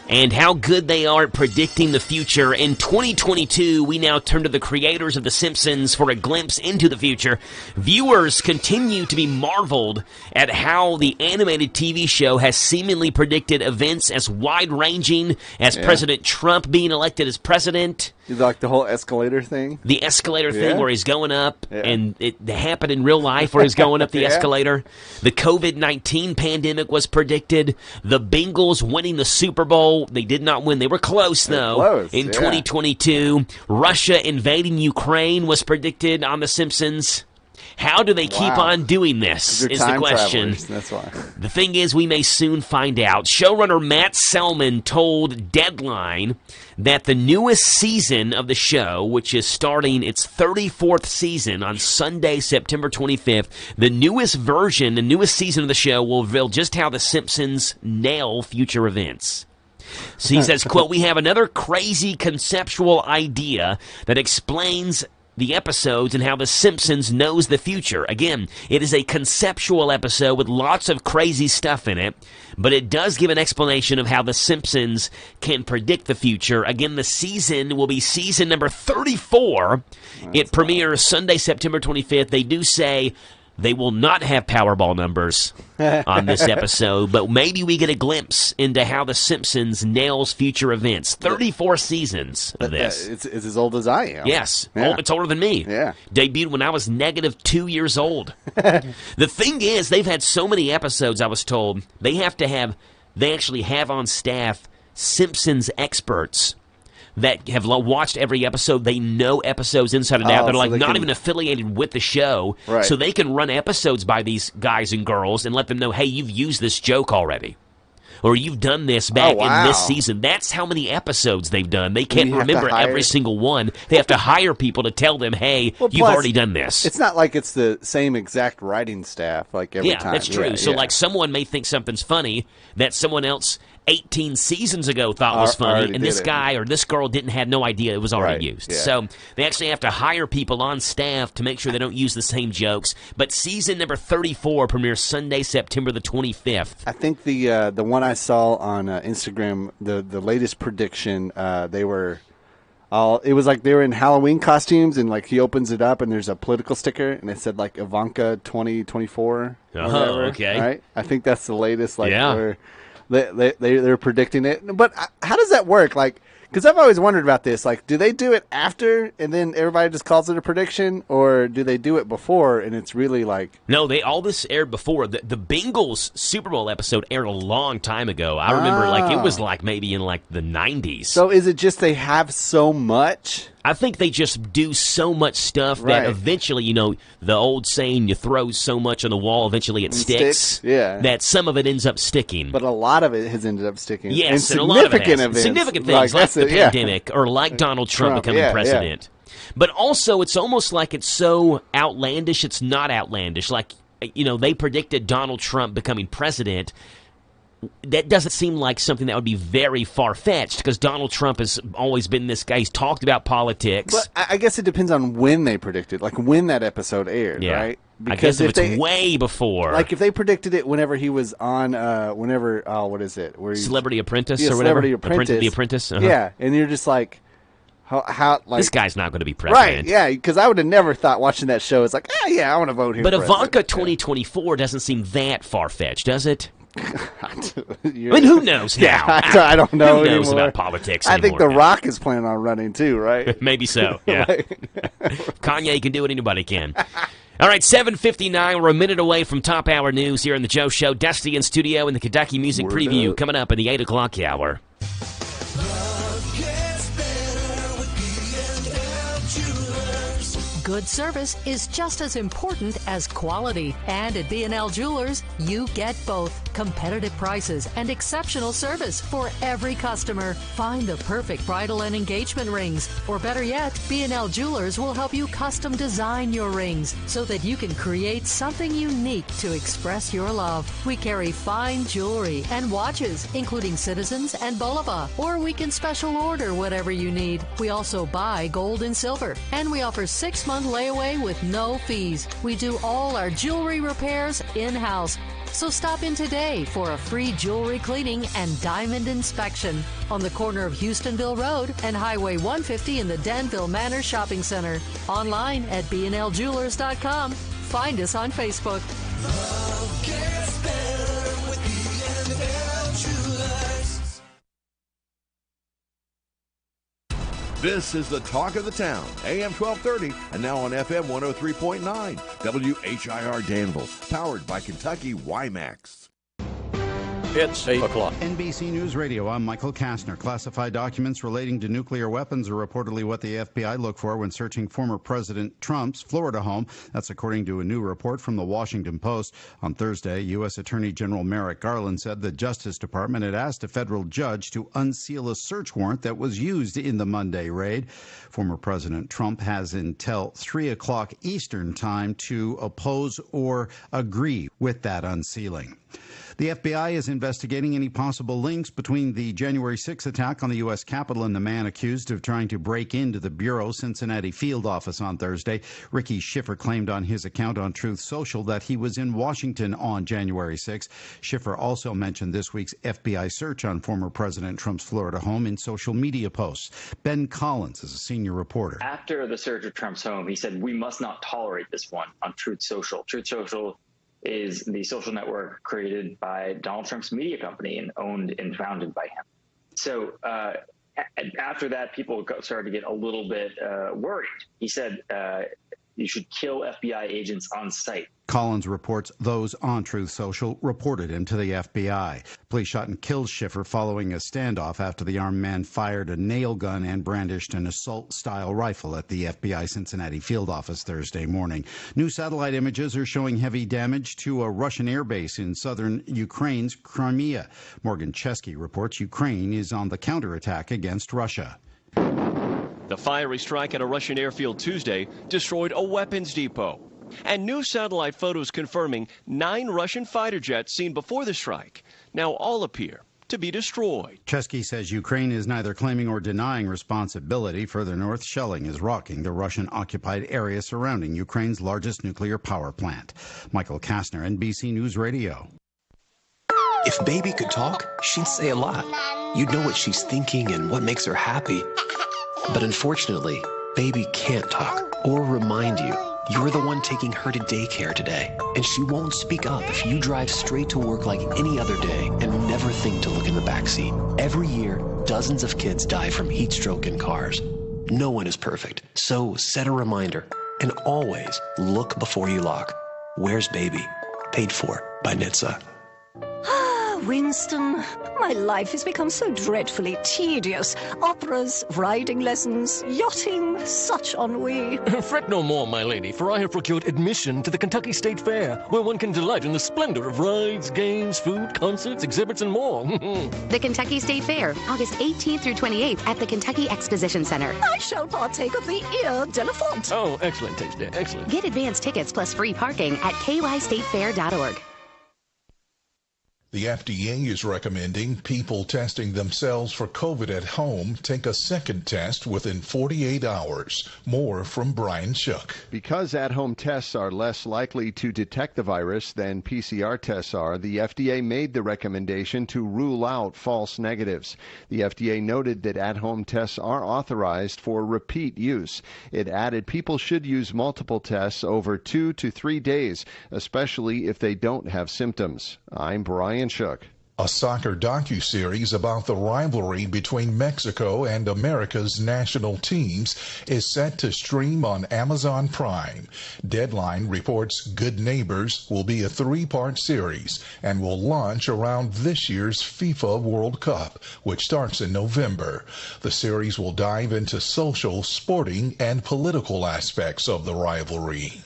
And how good they are at predicting the future. In 2022, we now turn to the creators of The Simpsons for a glimpse into the future. Viewers continue to be marveled at how the animated TV show has seemingly predicted events as wide-ranging as President Trump being elected as president. You like the whole escalator thing? The escalator thing where he's going up, and it happened in real life where he's going up the escalator. The COVID-19 pandemic was predicted. The Bengals winning the Super Bowl. They did not win. They were close, though. In 2022, Russia invading Ukraine was predicted on The Simpsons. How do they keep on doing this is the question. That's why. The thing is, we may soon find out. Showrunner Matt Selman told Deadline that the newest season of the show, which is starting its 34th season on Sunday, September 25th, the newest season of the show will reveal just how the Simpsons nail future events. So he says, quote, we have another crazy conceptual idea that explains the episodes and how The Simpsons knows the future. Again, it is a conceptual episode with lots of crazy stuff in it, but it does give an explanation of how The Simpsons can predict the future. Again, the season will be season number 34. It premieres Sunday, September 25th. They do say they will not have Powerball numbers on this episode, but maybe we get a glimpse into how The Simpsons nails future events. 34 seasons of this. It's as old as I am. Yes. Yeah. It's older than me. Yeah. Debuted when I was negative 2 years old. The thing is, they've had so many episodes, I was told, they actually have on staff Simpsons experts that have watched every episode. They know episodes inside and out. They're like not even affiliated with the show. Right. So they can run episodes by these guys and girls and let them know, hey, you've used this joke already. Or you've done this back in this season. That's how many episodes they've done. They can't remember every single one. They have to hire people to tell them, hey, you've already done this. It's not like it's the same exact writing staff like every time. Yeah, that's true. So like someone may think something's funny that someone else 18 seasons ago thought was funny, and this guy or this girl didn't have no idea it was already used. Yeah. So they actually have to hire people on staff to make sure they don't use the same jokes. But season number 34 premieres Sunday, September the 25th. I think the one I saw on Instagram, the latest prediction, they were it was like they were in Halloween costumes, and like he opens it up and there's a political sticker and it said like Ivanka 2024. Oh, okay. Right? I think that's the latest where they're predicting it. But how does that work? Like, because I've always wondered about this. Like, do they do it after and then everybody just calls it a prediction, or do they do it before and it's really like... No, all this aired before. The Bengals Super Bowl episode aired a long time ago. I remember it was like maybe in like the 90s. So is it just they have so much? I think they just do so much stuff that eventually, the old saying, you throw so much on the wall, eventually it sticks. Yeah. That some of it ends up sticking. But a lot of it has ended up sticking. Yes, and a lot of it has. events. Significant things like the pandemic or like Donald Trump becoming president. Yeah. But also, it's almost like it's so outlandish, it's not outlandish. Like, they predicted Donald Trump becoming president. That doesn't seem like something that would be very far-fetched, because Donald Trump has always been this guy. He's talked about politics. But I guess it depends on when they predicted, like when that episode aired, right? Because I guess if it's way before. Like if they predicted it whenever he was on, what is it? Celebrity Apprentice or whatever? Celebrity Apprentice. The Apprentice? Uh-huh. Yeah, and you're just like... How like this guy's not going to be president. Right, yeah, because I would have never thought watching that show, it's like, I want to vote him But president. Ivanka 2024 doesn't seem that far-fetched, does it? who knows now? I don't know Who knows anymore. about politics I anymore? think The Rock is planning on running too, right? Maybe so, yeah. Kanye can do it, anybody can. All right, 7:59. We're a minute away from top hour news here in the Joe Show. Dusty in studio in the Kentucky Music Word Preview up. coming up in the 8 o'clock hour. Good service is just as important as quality. And at B&L Jewelers, you get both. Competitive prices and exceptional service for every customer. Find the perfect bridal and engagement rings. Or better yet, B&L Jewelers will help you custom design your rings so that you can create something unique to express your love. We carry fine jewelry and watches, including Citizens and Bulova. Or we can special order whatever you need. We also buy gold and silver. And we offer 6-month layaway with no fees. We do all our jewelry repairs in-house. So stop in today for a free jewelry cleaning and diamond inspection on the corner of Houstonville Road and Highway 150 in the Danville Manor Shopping Center. Online at bnljewelers.com. Find us on Facebook. Love gets better with B&L Jewelers. This is the talk of the town, AM 1230, and now on FM 103.9, WHIR Danville, powered by Kentucky WiMAX. It's 8 o'clock. NBC News Radio, I'm Michael Kastner. Classified documents relating to nuclear weapons are reportedly what the FBI look for when searching former President Trump's Florida home. That's according to a new report from the Washington Post. On Thursday, U.S. Attorney General Merrick Garland said the Justice Department had asked a federal judge to unseal a search warrant that was used in the Monday raid. Former President Trump has until 3 o'clock Eastern time to oppose or agree with that unsealing. The FBI is investigating any possible links between the January 6th attack on the U.S. Capitol and the man accused of trying to break into the Bureau Cincinnati field office on Thursday. Ricky Schiffer claimed on his account on Truth Social that he was in Washington on January 6th. Schiffer also mentioned this week's FBI search on former President Trump's Florida home in social media posts. Ben Collins is a senior reporter. After the search of Trump's home, he said, "We must not tolerate this one" on Truth Social. Truth Social is the social network created by Donald Trump's media company and owned and founded by him. So after that, people started to get a little bit worried. He said, you should kill FBI agents on sight. Collins reports those on Truth Social reported him to the FBI. Police shot and killed Schiffer following a standoff after the armed man fired a nail gun and brandished an assault-style rifle at the FBI Cincinnati field office Thursday morning. New satellite images are showing heavy damage to a Russian airbase in southern Ukraine's Crimea. Morgan Chesky reports Ukraine is on the counterattack against Russia. The fiery strike at a Russian airfield Tuesday destroyed a weapons depot. And new satellite photos confirming 9 Russian fighter jets seen before the strike now all appear to be destroyed. Chesky says Ukraine is neither claiming or denying responsibility. Further north, shelling is rocking the Russian-occupied area surrounding Ukraine's largest nuclear power plant. Michael Kastner, NBC News Radio. If Baby could talk, she'd say a lot. You'd know what she's thinking and what makes her happy. But unfortunately, Baby can't talk or remind you. You're the one taking her to daycare today, and she won't speak up if you drive straight to work like any other day and never think to look in the backseat. Every year, dozens of kids die from heat stroke in cars. No one is perfect, so set a reminder and always look before you lock. Where's Baby? Paid for by NHTSA. Winston, my life has become so dreadfully tedious. Operas, riding lessons, yachting, such ennui. Fret no more, my lady, for I have procured admission to the Kentucky State Fair, where one can delight in the splendor of rides, games, food, concerts, exhibits, and more. The Kentucky State Fair, August 18th through 28th at the Kentucky Exposition Center. I shall partake of the ear d'elephant. Oh, excellent taste, dear, excellent. Get advance tickets plus free parking at kystatefair.org. The FDA is recommending people testing themselves for COVID at home take a second test within 48 hours. More from Brian Shook. Because at-home tests are less likely to detect the virus than PCR tests are, the FDA made the recommendation to rule out false negatives. The FDA noted that at-home tests are authorized for repeat use. It added people should use multiple tests over 2 to 3 days, especially if they don't have symptoms. I'm Brian Brian Shook. A soccer docuseries about the rivalry between Mexico and America's national teams is set to stream on Amazon Prime. Deadline reports Good Neighbors will be a 3-part series and will launch around this year's FIFA World Cup, which starts in November. The series will dive into social, sporting, and political aspects of the rivalry.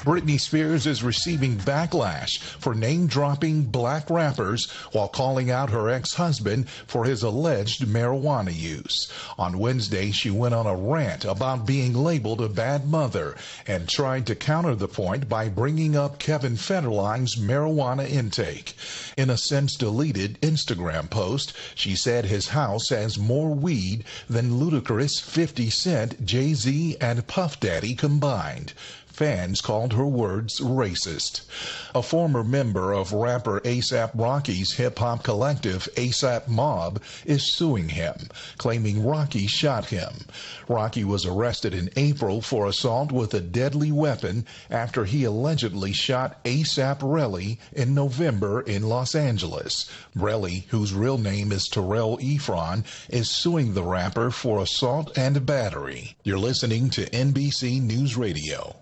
Britney Spears is receiving backlash for name-dropping black rappers while calling out her ex-husband for his alleged marijuana use. On Wednesday, she went on a rant about being labeled a bad mother and tried to counter the point by bringing up Kevin Federline's marijuana intake. In a since-deleted Instagram post, she said his house has more weed than ludicrous 50 Cent, Jay-Z, and Puff Daddy combined. Fans called her words racist. A former member of rapper A$AP Rocky's hip-hop collective A$AP Mob is suing him, claiming Rocky shot him. Rocky was arrested in April for assault with a deadly weapon after he allegedly shot A$AP Relly in November in Los Angeles. Relly, whose real name is Terrell Ephron, is suing the rapper for assault and battery. You're listening to NBC News Radio.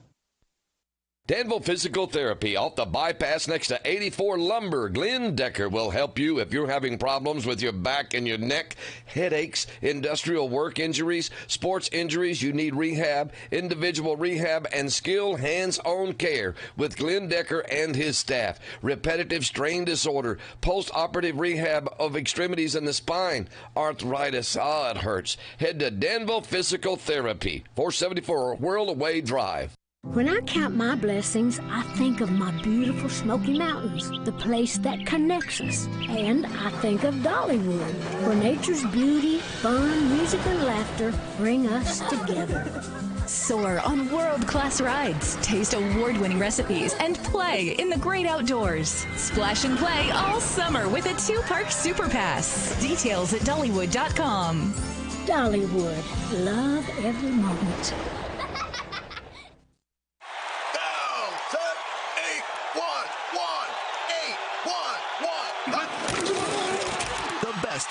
Danville Physical Therapy off the bypass next to 84 Lumber. Glenn Decker will help you if you're having problems with your back and your neck, headaches, industrial work injuries, sports injuries. You need rehab, individual rehab, and skilled hands-on care with Glenn Decker and his staff. Repetitive strain disorder, post-operative rehab of extremities in the spine, arthritis. It hurts. Head to Danville Physical Therapy, 474 Whirlaway Drive. When I count my blessings, I think of my beautiful Smoky Mountains, the place that connects us. And I think of Dollywood, where nature's beauty, fun, music, and laughter bring us together. Soar on world-class rides, taste award-winning recipes, and play in the great outdoors. Splash and play all summer with a 2-park Super Pass. Details at Dollywood.com. Dollywood, love every moment.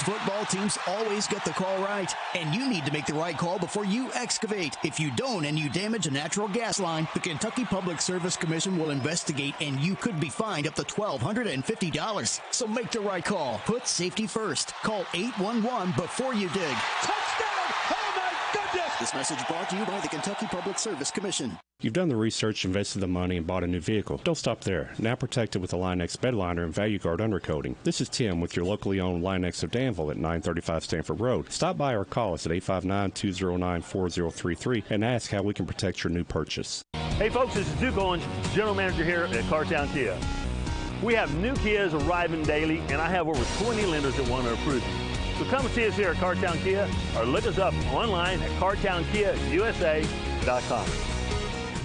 Football teams always get the call right, and you need to make the right call before you excavate. If you don't and you damage a natural gas line, the Kentucky Public Service Commission will investigate, and you could be fined up to $1,250. So make the right call. Put safety first. Call 811 before you dig. Touchdown! Oh my goodness! This message brought to you by the Kentucky Public Service Commission. You've done the research, invested the money, and bought a new vehicle. Don't stop there. Now protect it with the Line-X bedliner and Value Guard undercoating. This is Tim with your locally owned Line-X of Danville at 935 Stanford Road. Stop by or call us at 859-209-4033 and ask how we can protect your new purchase. Hey folks, this is Duke Owens, General Manager here at Cartown Kia. We have new Kias arriving daily, and I have over 20 lenders that want to approve you. So come and see us here at Cartown Kia or look us up online at cartownkiausa.com.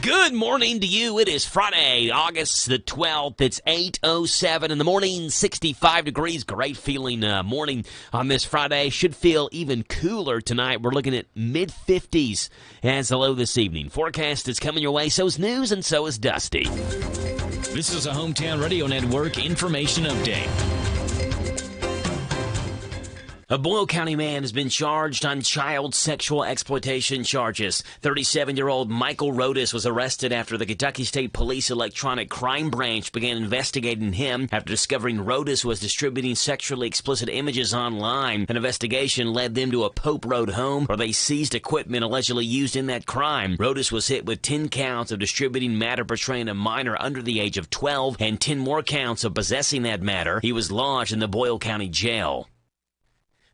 Good morning to you. It is Friday, August the 12th. It's 8:07 in the morning, 65 degrees. Great feeling morning on this Friday. Should feel even cooler tonight. We're looking at mid-50s as a low this evening. Forecast is coming your way. So is news and so is Dusty. This is a Hometown Radio Network information update. A Boyle County man has been charged on child sexual exploitation charges. 37-year-old Michael Rodas was arrested after the Kentucky State Police Electronic Crime Branch began investigating him after discovering Rodas was distributing sexually explicit images online. An investigation led them to a Pope Road home where they seized equipment allegedly used in that crime. Rodas was hit with 10 counts of distributing matter portraying a minor under the age of 12 and 10 more counts of possessing that matter. He was lodged in the Boyle County Jail.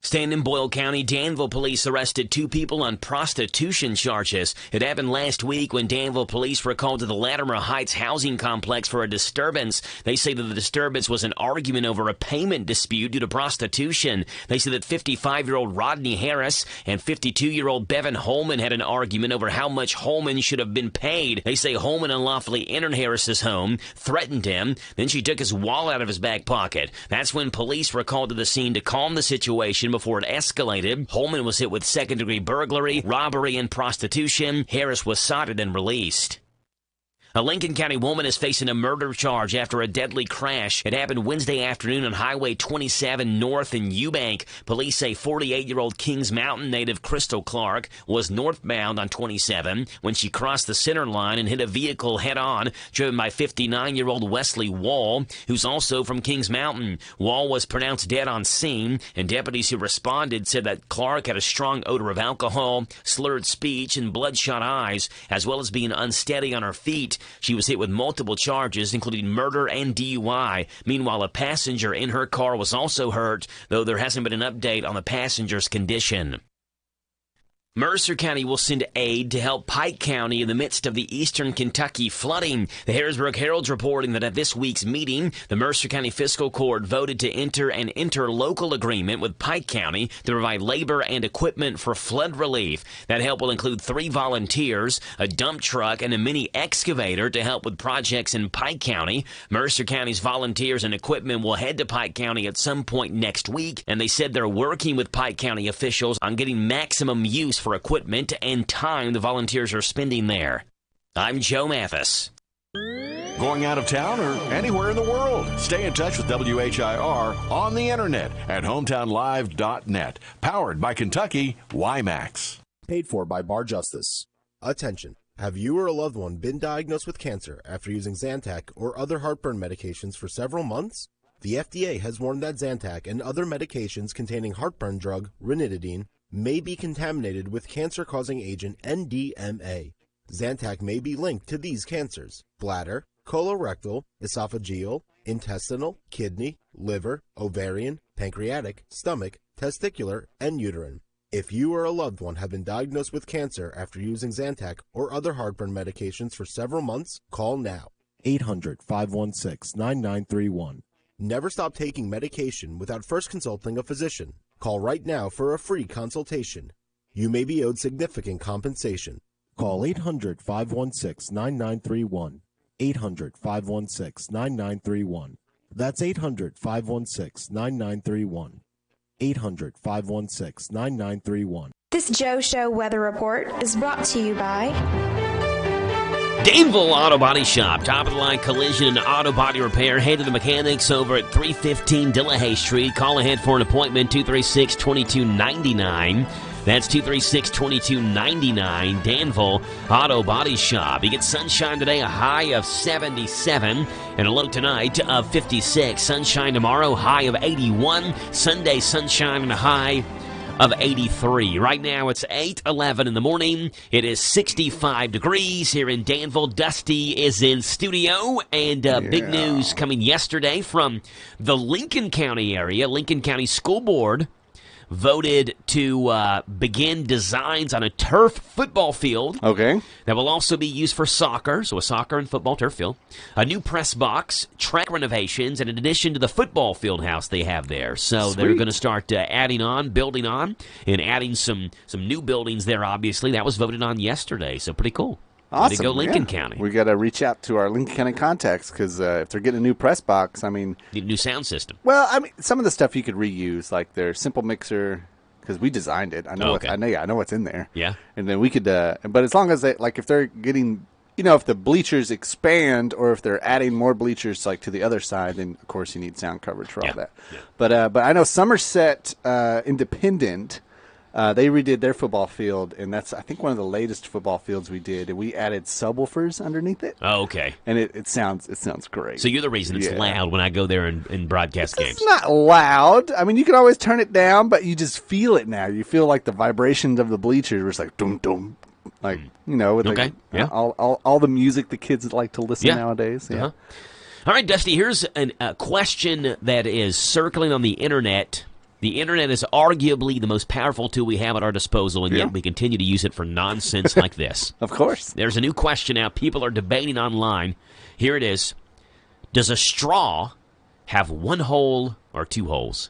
Staying in Boyle County, Danville police arrested 2 people on prostitution charges. It happened last week when Danville police were called to the Latimer Heights housing complex for a disturbance. They say that the disturbance was an argument over a payment dispute due to prostitution. They say that 55-year-old Rodney Harris and 52-year-old Bevan Holman had an argument over how much Holman should have been paid. They say Holman unlawfully entered Harris's home, threatened him, then she took his wallet out of his back pocket. That's when police were called to the scene to calm the situation before it escalated. Holman was hit with second-degree burglary, robbery, and prostitution. Harris was cited and released. A Lincoln County woman is facing a murder charge after a deadly crash. It happened Wednesday afternoon on Highway 27 North in Eubank. Police say 48-year-old Kings Mountain native Crystal Clark was northbound on 27 when she crossed the center line and hit a vehicle head-on, driven by 59-year-old Wesley Wall, who's also from Kings Mountain. Wall was pronounced dead on scene, and deputies who responded said that Clark had a strong odor of alcohol, slurred speech, and bloodshot eyes, as well as being unsteady on her feet. She was hit with multiple charges, including murder and DUI. Meanwhile, a passenger in her car was also hurt, though there hasn't been an update on the passenger's condition. Mercer County will send aid to help Pike County in the midst of the eastern Kentucky flooding. The Harrisburg Herald's reporting that at this week's meeting, the Mercer County Fiscal Court voted to enter an interlocal agreement with Pike County to provide labor and equipment for flood relief. That help will include 3 volunteers, a dump truck, and a mini excavator to help with projects in Pike County. Mercer County's volunteers and equipment will head to Pike County at some point next week, and they said they're working with Pike County officials on getting maximum use for equipment and time the volunteers are spending there. I'm Joe Mathis. Going out of town or anywhere in the world? Stay in touch with WHIR on the internet at hometownlive.net. Powered by Kentucky WiMAX. Paid for by Bar Justice. Attention. Have you or a loved one been diagnosed with cancer after using Zantac or other heartburn medications for several months? The FDA has warned that Zantac and other medications containing heartburn drug, ranitidine, may be contaminated with cancer-causing agent NDMA. Zantac may be linked to these cancers: bladder, colorectal, esophageal, intestinal, kidney, liver, ovarian, pancreatic, stomach, testicular, and uterine. If you or a loved one have been diagnosed with cancer after using Zantac or other heartburn medications for several months, call now. 800-516-9931. Never stop taking medication without first consulting a physician. Call right now for a free consultation. You may be owed significant compensation. Call 800-516-9931. 800-516-9931. That's 800-516-9931. 800-516-9931. This Joe Show weather report is brought to you by Danville Auto Body Shop, top-of-the-line collision and auto body repair. Head to the mechanics over at 315 Delahaye Street. Call ahead for an appointment, 236-2299. That's 236-2299, Danville Auto Body Shop. You get sunshine today, a high of 77, and a low tonight of 56. Sunshine tomorrow, high of 81. Sunday, sunshine and a high of 83. Right now it's 8:11 in the morning. It is 65 degrees here in Danville. Dusty is in studio, and big news coming yesterday from the Lincoln County area. Lincoln County School Board voted to begin designs on a turf football field. Okay. That will also be used for soccer, so a soccer and football turf field. A new press box, track renovations, and in addition to the football field house they have there. So they're going to start adding on, building on, and adding some new buildings there, obviously. That was voted on yesterday, so pretty cool. Awesome. Way to go, Lincoln County. We got to reach out to our Lincoln County contacts because if they're getting a new press box, I mean, need a new sound system. Well, I mean, some of the stuff you could reuse, like their simple mixer, because we designed it. I know. I know what's in there. Yeah. And then we could, but as long as they, like, if they're getting, if the bleachers expand or if they're adding more bleachers like to the other side, then of course you need sound coverage for all that. Yeah. But I know Somerset Independent. They redid their football field, and that's, I think, one of the latest football fields we did. And we added subwoofers underneath it. Oh, okay. And it sounds great. So you're the reason it's loud when I go there and broadcast games. It's not loud. I mean, you can always turn it down, but you just feel it now. You feel like the vibrations of the bleachers. It's like dum dum, like with all the music the kids like to listen nowadays. Yeah. Uh-huh. All right, Dusty. Here's a question that is circling on the internet. The internet is arguably the most powerful tool we have at our disposal, and yet we continue to use it for nonsense like this. Of course. There's a new question out. People are debating online. Here it is. Does a straw have one hole or two holes?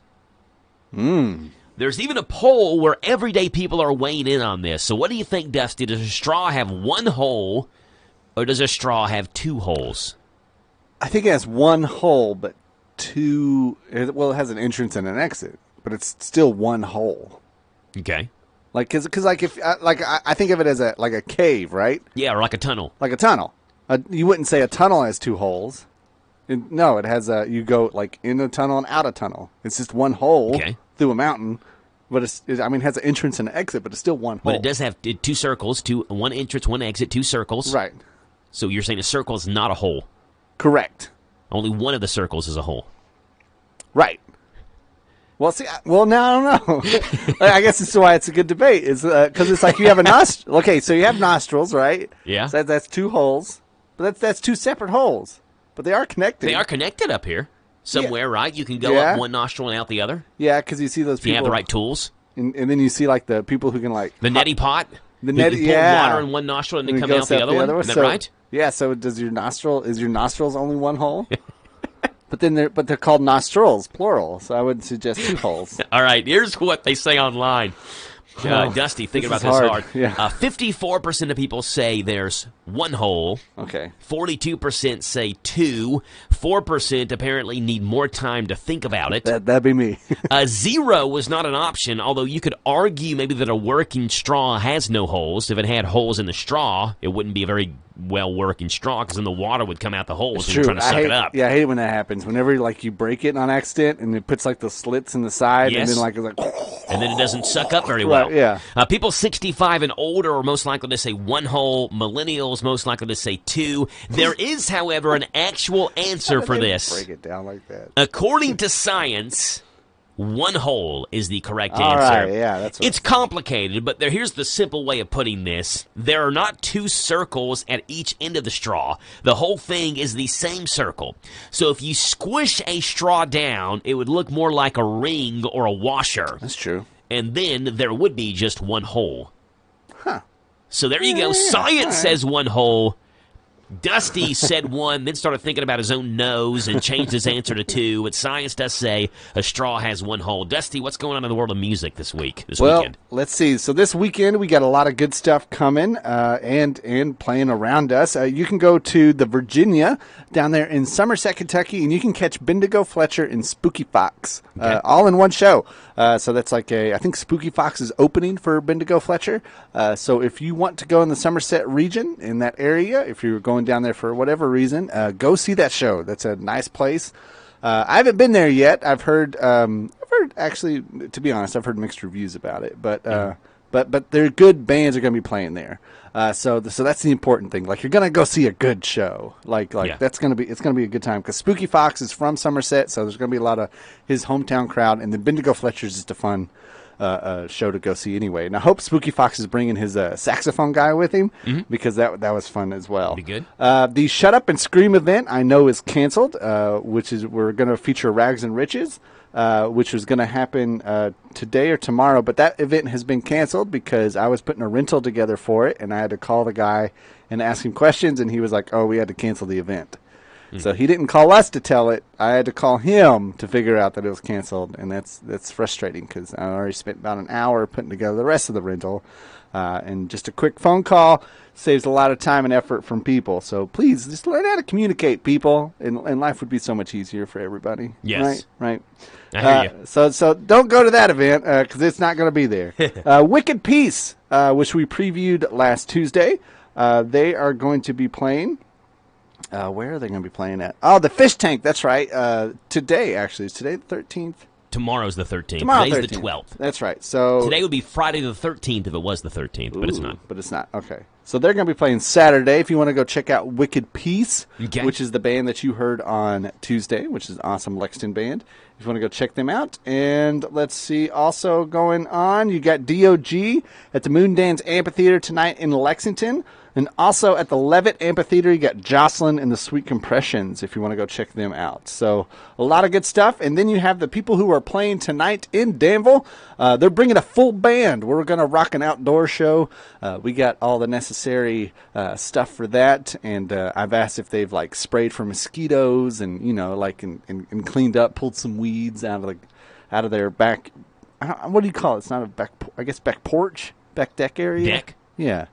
There's even a poll where everyday people are weighing in on this. So what do you think, Dusty? Does a straw have one hole, or does a straw have two holes? I think it has one hole, but two. Well, it has an entrance and an exit. But it's still one hole. Okay. Like, cause like if I think of it as a cave, right? Yeah, or like a tunnel. Like a tunnel. You wouldn't say a tunnel has 2 holes. No, it has you go like in a tunnel and out a tunnel. It's just one hole through a mountain, but it has an entrance and an exit, but it's still one hole. But it does have 2 circles, 1 entrance, 1 exit, 2 circles. Right. So you're saying a circle is not a hole? Correct. Only one of the circles is a hole. Right. Well, now I don't know. I guess this is why it's a good debate. Is because it's like you have a nostril. Okay, so you have nostrils, right? Yeah. So that's 2 holes, but that's 2 separate holes. But they are connected. They are connected up here somewhere, right? You can go up one nostril and out the other. Yeah, because you see those people. You have the right tools. And then you see like the people who can like the neti pot. The neti, you pull water in one nostril and then come out the other one. Is that right? Yeah. So is your nostrils only one hole? But they're called nostrils, plural. So I would suggest 2 holes. All right. Here's what they say online. Dusty, thinking about this hard. Yeah. 54% of people say there's 1 hole. Okay. 42% say 2. 4% apparently need more time to think about it. That'd be me. 0 was not an option, although you could argue maybe that a working straw has no holes. If it had holes in the straw, it wouldn't be a very well-working straw because then the water would come out the holes and you're trying to suck it up. Yeah, I hate when that happens. Whenever you break it on accident and it puts like the slits in the side and then it's like and then it doesn't suck up very well. Right, yeah. People 65 and older are most likely to say 1 hole. Millennials most likely to say 2. There is, however, an actual answer for this. Break it down like that. According to science, 1 hole is the correct answer. All right, yeah, that's it's complicated, but here's the simple way of putting this. There are not 2 circles at each end of the straw. The whole thing is the same circle. So if you squish a straw down, it would look more like a ring or a washer. That's true. And then there would be just 1 hole. Huh. So there you go. Science says 1 hole. Dusty said 1, then started thinking about his own nose and changed his answer to 2. But science does say a straw has 1 hole. Dusty, what's going on in the world of music this weekend? Let's see. So this weekend we got a lot of good stuff coming and playing around us. You can go to the Virginia down there in Somerset, Kentucky, and you can catch Bendigo Fletcher and Spooky Fox all in one show. So that's like I think Spooky Fox is opening for Bendigo Fletcher. So if you want to go in the Somerset region, in that area, if you're going down there for whatever reason, go see that show. That's a nice place. I haven't been there yet. I've heard actually, to be honest, I've heard mixed reviews about it. But they're good bands are going to be playing there. So that's the important thing. Like, you're going to go see a good show. It's going to be a good time because Spooky Fox is from Somerset, so there's going to be a lot of his hometown crowd, and then Bendigo Fletcher's just a fun show to go see anyway. And I hope Spooky Fox is bringing his saxophone guy with him because that was fun as well. Be good. The Shut Up and Scream event I know is canceled, we're going to feature Rags and Riches. Which was going to happen today or tomorrow, but that event has been canceled because I was putting a rental together for it, and I had to call the guy and ask him questions, and he was like, "Oh, we had to cancel the event." So he didn't call us to tell it. I had to call him to figure out that it was canceled, and that's frustrating because I already spent about an hour putting together the rest of the rental, and just a quick phone call saves a lot of time and effort from people. So please just learn how to communicate, people, and life would be so much easier for everybody. Yes. Right. I hear you. So don't go to that event because it's not going to be there. Wicked Peace, which we previewed last Tuesday, they are going to be playing. Where are they going to be playing at? Oh, the Fish Tank. That's right. Today, actually. Is today the 13th? Tomorrow's the 13th. Today's the 12th. That's right. So today would be Friday the 13th if it was the 13th, but it's not. But it's not. Okay. So they're going to be playing Saturday. If you want to go check out Wicked Peace, which is the band that you heard on Tuesday, which is an awesome Lexington band. If you want to go check them out. And let's see, also going on, you got DOG at the Moondance Amphitheater tonight in Lexington. And also at the Levitt Amphitheater, you got Jocelyn and the Sweet Compressions, if you want to go check them out. So a lot of good stuff. And then you have the people who are playing tonight in Danville. They're bringing a full band. We're going to rock an outdoor show. We got all the necessary stuff for that. And I've asked if they've like sprayed for mosquitoes and, and cleaned up, pulled some weeds out of their back. What do you call it? It's not a back, I guess back porch, back deck area. Deck? Yeah.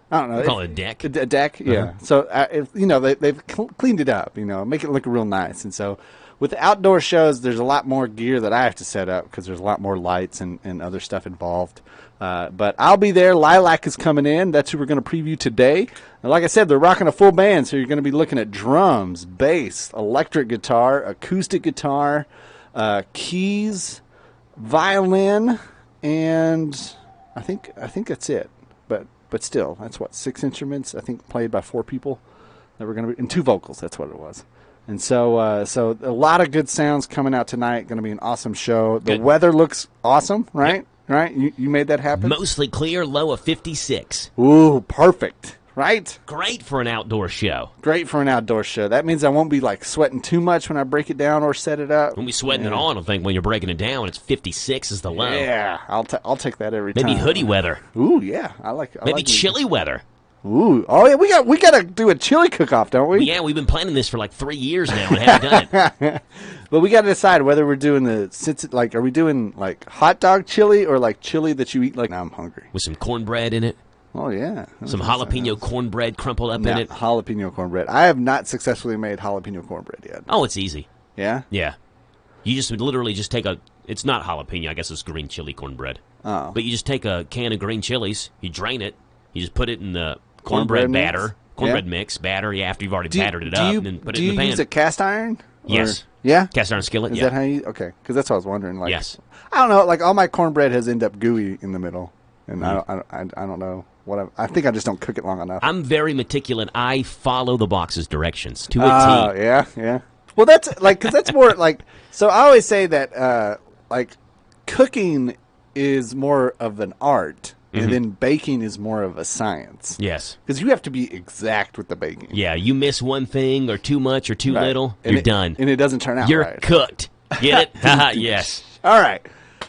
I don't know. Call it a deck. A deck, yeah. So, they've cleaned it up, make it look real nice. And so with the outdoor shows, there's a lot more gear that I have to set up because there's a lot more lights and other stuff involved. But I'll be there. Lilac is coming in. That's who we're going to preview today. And like I said, they're rocking a full band, so you're going to be looking at drums, bass, electric guitar, acoustic guitar, keys, violin, and I think that's it. But still, that's 6 instruments, I think, played by 4 people that were going to be, and 2 vocals. That's what it was. And so a lot of good sounds coming out tonight. Going to be an awesome show. The weather looks awesome, right? Yep. Right? You made that happen? Mostly clear, low of 56. Ooh, perfect. Right? Great for an outdoor show. Great for an outdoor show. That means I won't be like sweating too much when I break it down or set it up. Won't be sweating at all, I don't think, when you're breaking it down. It's 56 is the low. Yeah, I'll take that every time. Maybe hoodie weather. Ooh, yeah. I like Maybe chilly weather. Ooh, oh yeah, we got to do a chili cook-off, don't we? Yeah, we've been planning this for like 3 years now and haven't done it. But we got to decide whether we're doing are we doing like hot dog chili or like chili that you eat like. Now I'm hungry. With some cornbread in it. Oh yeah. Some jalapeno cornbread crumpled up in it. Jalapeno cornbread. I have not successfully made jalapeno cornbread yet. Oh, it's easy. Yeah? Yeah. You just literally just take it's not jalapeno, I guess it's green chili cornbread. Oh. But you just take a can of green chilies, you drain it, you just put it in the cornbread batter, mix, batter, after you've already battered it up, and then put it in the pan. Do you use a cast iron? Yes. Yeah? Cast iron skillet, Is that how you, okay, because that's what I was wondering. Like, yes. I don't know, like all my cornbread has ended up gooey in the middle, and I don't know. I think I just don't cook it long enough. I'm very meticulous. I follow the box's directions to a T. Oh, yeah. Well, that's like, because that's more like, so I always say that like cooking is more of an art, and then baking is more of a science. Yes. Because you have to be exact with the baking. Yeah, you miss one thing or too much or too little, you're done. And it doesn't turn out you're right. You're cooked. Get it? Yes. All right.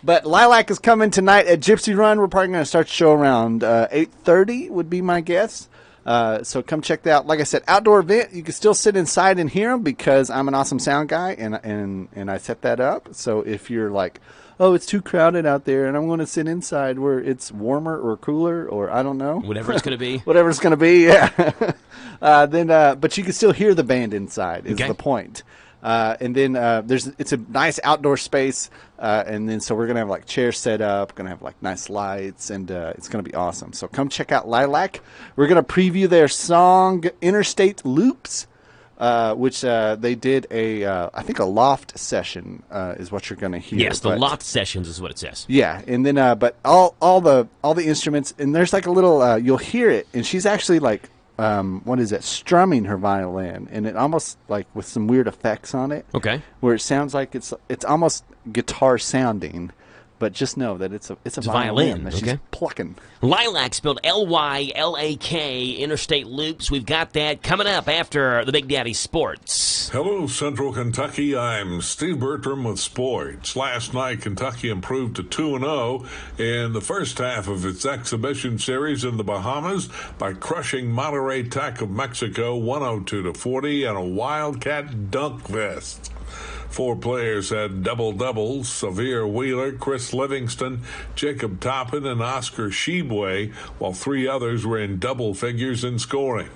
But Lilac is coming tonight at Gypsy Run. We're probably going to start the show around 8:30 would be my guess. So come check that out. Like I said, outdoor event. You can still sit inside and hear them because I'm an awesome sound guy and I set that up. So if you're like, oh, it's too crowded out there and I'm going to sit inside where it's warmer or cooler or I don't know. Whatever it's going to be. Whatever it's going to be, yeah. But you can still hear the band inside is the point. And then it's a nice outdoor space, and then so we're gonna have like chairs set up, gonna have like nice lights, and it's gonna be awesome. So come check out Lilac. We're gonna preview their song "Interstate Loops," which they did I think a loft session is what you're gonna hear. Yes, the loft sessions is what it says. Yeah, and then but all the instruments, and there's like a little you'll hear it, and she's actually like. What is it? Strumming her violin, and it almost like with some weird effects on it. Okay. Where it sounds like it's almost guitar sounding, but just know that it's a violin that she's plucking. Lilac, spelled L-Y-L-A-K, Interstate Loops. We've got that coming up after the Big Daddy Sports. Hello, Central Kentucky. I'm Steve Bertram with Sports. Last night, Kentucky improved to 2-0 in the first half of its exhibition series in the Bahamas by crushing Monterrey Tech of Mexico 102-40 and a Wildcat dunk fest. 4 players had double-doubles: Severe Wheeler, Chris Livingston, Jacob Toppin, and Oscar Shebue, while 3 others were in double figures in scoring.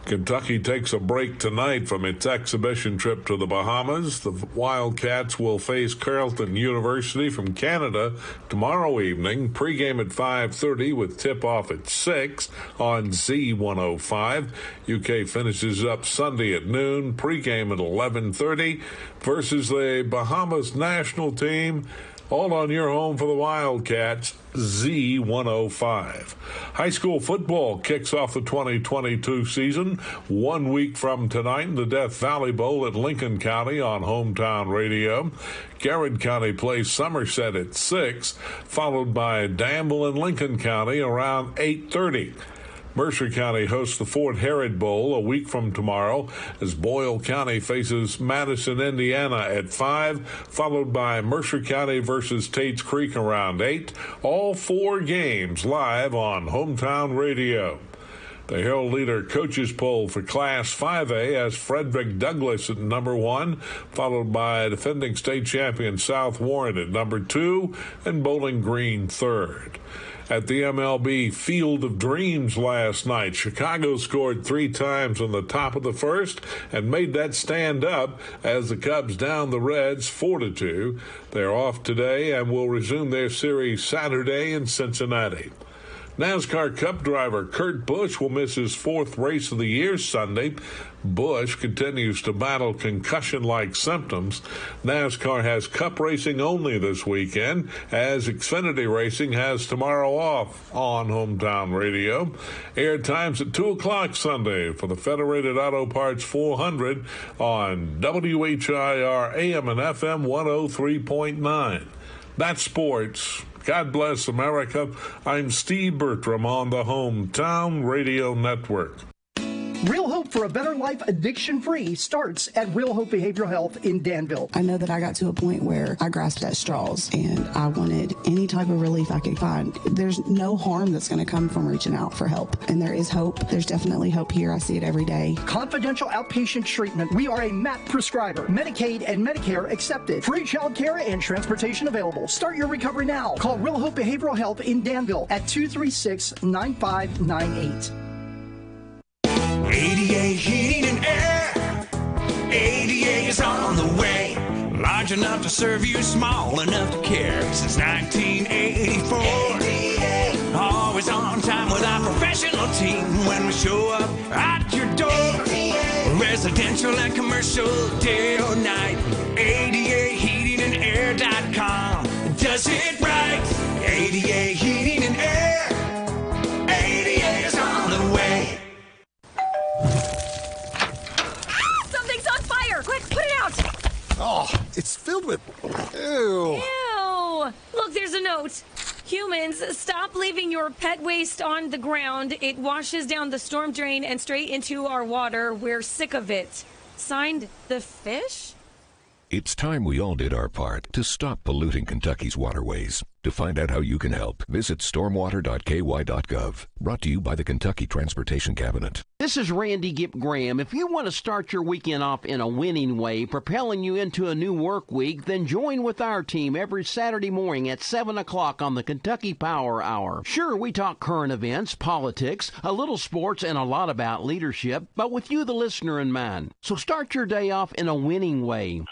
Kentucky takes a break tonight from its exhibition trip to the Bahamas. The Wildcats will face Carleton University from Canada tomorrow evening. Pregame at 5:30 with tip-off at 6 on Z105. UK finishes up Sunday at noon. Pregame at 11:30 versus the Bahamas national team. All on your home for the Wildcats, Z105. High school football kicks off the 2022 season 1 week from tonight in the Death Valley Bowl at Lincoln County on Hometown Radio. Garrett County plays Somerset at 6, followed by Danville and Lincoln County around 8:30. Mercer County hosts the Fort Herod Bowl a week from tomorrow as Boyle County faces Madison, Indiana at 5, followed by Mercer County versus Tates Creek around 8. All 4 games live on Hometown Radio. The Herald Leader Coaches Poll for Class 5A has Frederick Douglass at number 1, followed by defending state champion South Warren at number 2, and Bowling Green 3rd. at the MLB Field of Dreams last night. Chicago scored 3 times in the top of the first and made that stand up as the Cubs downed the Reds 4-2. They're off today and will resume their series Saturday in Cincinnati. NASCAR Cup driver Kurt Busch will miss his 4th race of the year Sunday. Busch continues to battle concussion-like symptoms. NASCAR has Cup racing only this weekend, as Xfinity Racing has tomorrow off on Hometown Radio. Air times at 2 o'clock Sunday for the Federated Auto Parts 400 on WHIR AM and FM 103.9. That's sports. God bless America. I'm Steve Bertram on the Hometown Radio Network. Real hope for a better life, addiction-free, starts at Real Hope Behavioral Health in Danville. I know that I got to a point where I grasped at straws, and I wanted any type of relief I could find. There's no harm that's going to come from reaching out for help, and there is hope. There's definitely hope here. I see it every day. Confidential outpatient treatment. We are a MAP prescriber. Medicaid and Medicare accepted. Free child care and transportation available. Start your recovery now. Call Real Hope Behavioral Health in Danville at 236-9598. ADA Heating and Air. ADA is on the way. Large enough to serve you, small enough to care. Since 1984. ADA. Always on time with our professional team when we show up at your door. ADA. Residential and commercial, day or night. ADAHeatingandAir.com does it right. ADA Heating and Air. ADA is on the way. Something's on fire! Quick, put it out! Oh, it's filled with... Ew. Ew! Look, there's a note. Humans, stop leaving your pet waste on the ground. It washes down the storm drain and straight into our water. We're sick of it. Signed, the fish? It's time we all did our part to stop polluting Kentucky's waterways. To find out how you can help, visit stormwater.ky.gov. Brought to you by the Kentucky Transportation Cabinet. This is Randy Gipp Graham. If you want to start your weekend off in a winning way, propelling you into a new work week, then join with our team every Saturday morning at 7 o'clock on the Kentucky Power Hour. Sure, we talk current events, politics, a little sports, and a lot about leadership, but with you, the listener, in mind. So start your day off in a winning way.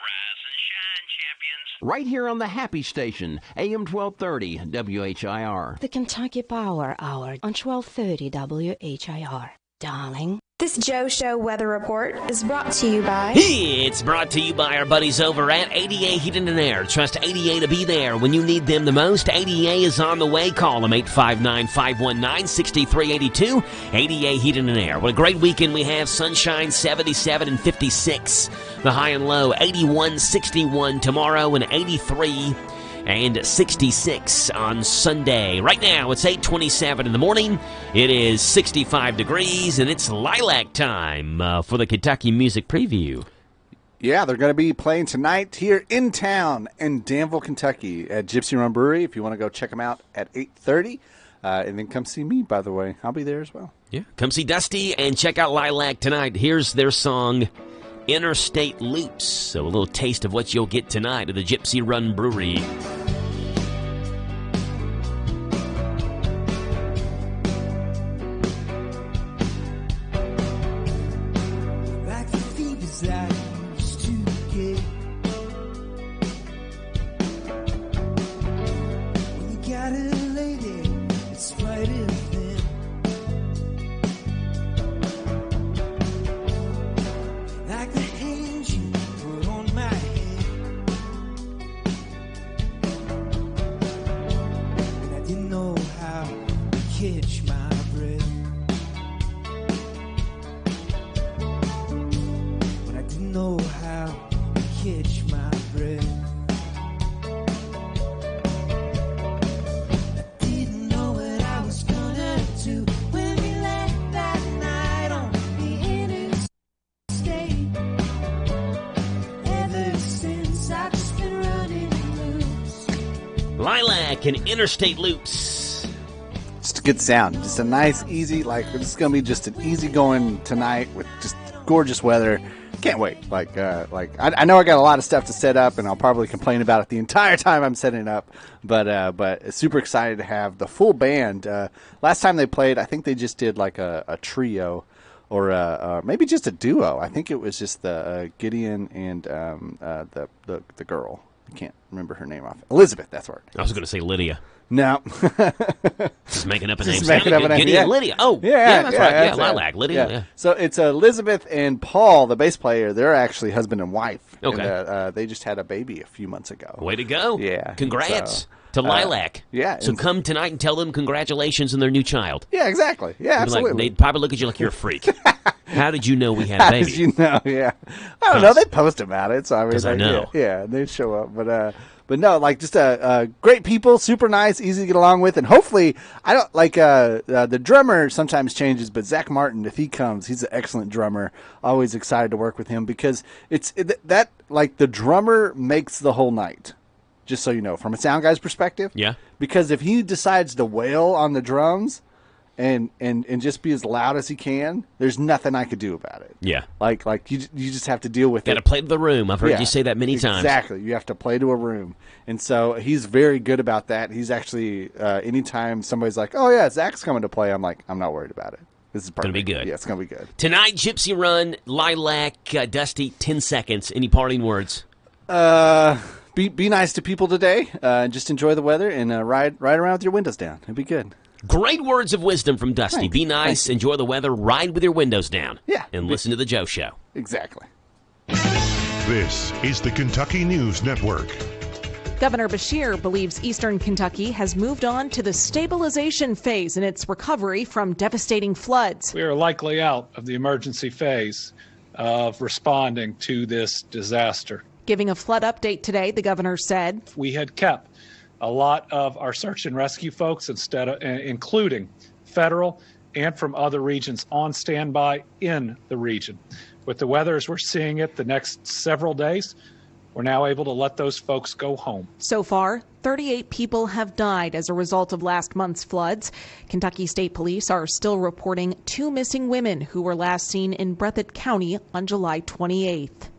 Right here on the Happy Station, AM 1230 WHIR. The Kentucky Power Hour on 1230 WHIR. Darling. This Joe Show weather report is brought to you by... It's brought to you by our buddies over at ADA Heating and Air. Trust ADA to be there when you need them the most. ADA is on the way. Call them 859-519-6382. ADA Heating and Air. What a great weekend we have. Sunshine 77 and 56. The high and low 81, 61 tomorrow and 83 and 66 on Sunday. Right now, it's 8:27 in the morning. It is 65 degrees, and it's lilac time for the Kentucky Music Preview. Yeah, they're going to be playing tonight here in town in Danville, Kentucky at Gypsy Run Brewery. If you want to go check them out at 8:30. And then come see me, by the way. I'll be there as well. Yeah, come see Dusty and check out Lilac tonight. Here's their song, Interstate Loops. So a little taste of what you'll get tonight at the Gypsy Run Brewery. Lilac and Interstate Loops. Just a good sound. Just a nice, easy, this is going to be just an easy going tonight with just gorgeous weather. can't wait. I know I got a lot of stuff to set up, and I'll probably complain about it the entire time I'm setting it up. But super excited to have the full band. Last time they played, I think they just did like a trio, or maybe just a duo. I think it was just the Gideon and the girl. I can't remember her name off. Elizabeth, that's right. I was going to say Lydia. No. Just making up a name. Just making up a name. Gideon and Lydia. Oh, yeah, that's right. Yeah, Lilac, Lydia. Yeah. So it's Elizabeth and Paul, the bass player. They're actually husband and wife. Okay. And, they just had a baby a few months ago. Way to go. Yeah. Congrats to Lilac. Yeah. So come tonight and tell them congratulations on their new child. Yeah, exactly. Yeah, absolutely. They'd probably look at you like you're a freak. How did you know we had a baby? How did you know? Yeah. I don't know. They post about it. So I mean, I know. Yeah, they show up. But no, just great people, super nice, easy to get along with, and hopefully, I don't the drummer sometimes changes, but Zach Martin, if he comes, he's an excellent drummer. Always excited to work with him because the drummer makes the whole night. Just so you know, from a sound guy's perspective. Yeah. Because if he decides to wail on the drums and just be as loud as he can, there's nothing I could do about it. Yeah. Like you just have to deal with it. Got to play to the room. I've heard you say that many times. Exactly. You have to play to a room. And so he's very good about that. He's actually, anytime somebody's like, oh, yeah, Zach's coming to play, I'm like, I'm not worried about it. This is perfect. Going to be good. Yeah, it's going to be good. Tonight, Gypsy Run, Lilac, Dusty, 10 seconds. Any parting words? Be nice to people today. Just enjoy the weather and ride around with your windows down. It'll be good. Great words of wisdom from Dusty. Thanks. Be nice, enjoy the weather, ride with your windows down. Yeah. And listen to the Joe Show. Exactly. This is the Kentucky News Network. Governor Beshear believes Eastern Kentucky has moved on to the stabilization phase in its recovery from devastating floods. We are likely out of the emergency phase of responding to this disaster. Giving a flood update today, the governor said, we had kept a lot of our search and rescue folks, including federal and from other regions, on standby in the region. With the weather as we're seeing it the next several days, we're now able to let those folks go home. So far, 38 people have died as a result of last month's floods. Kentucky State Police are still reporting 2 missing women who were last seen in Breathitt County on July 28th.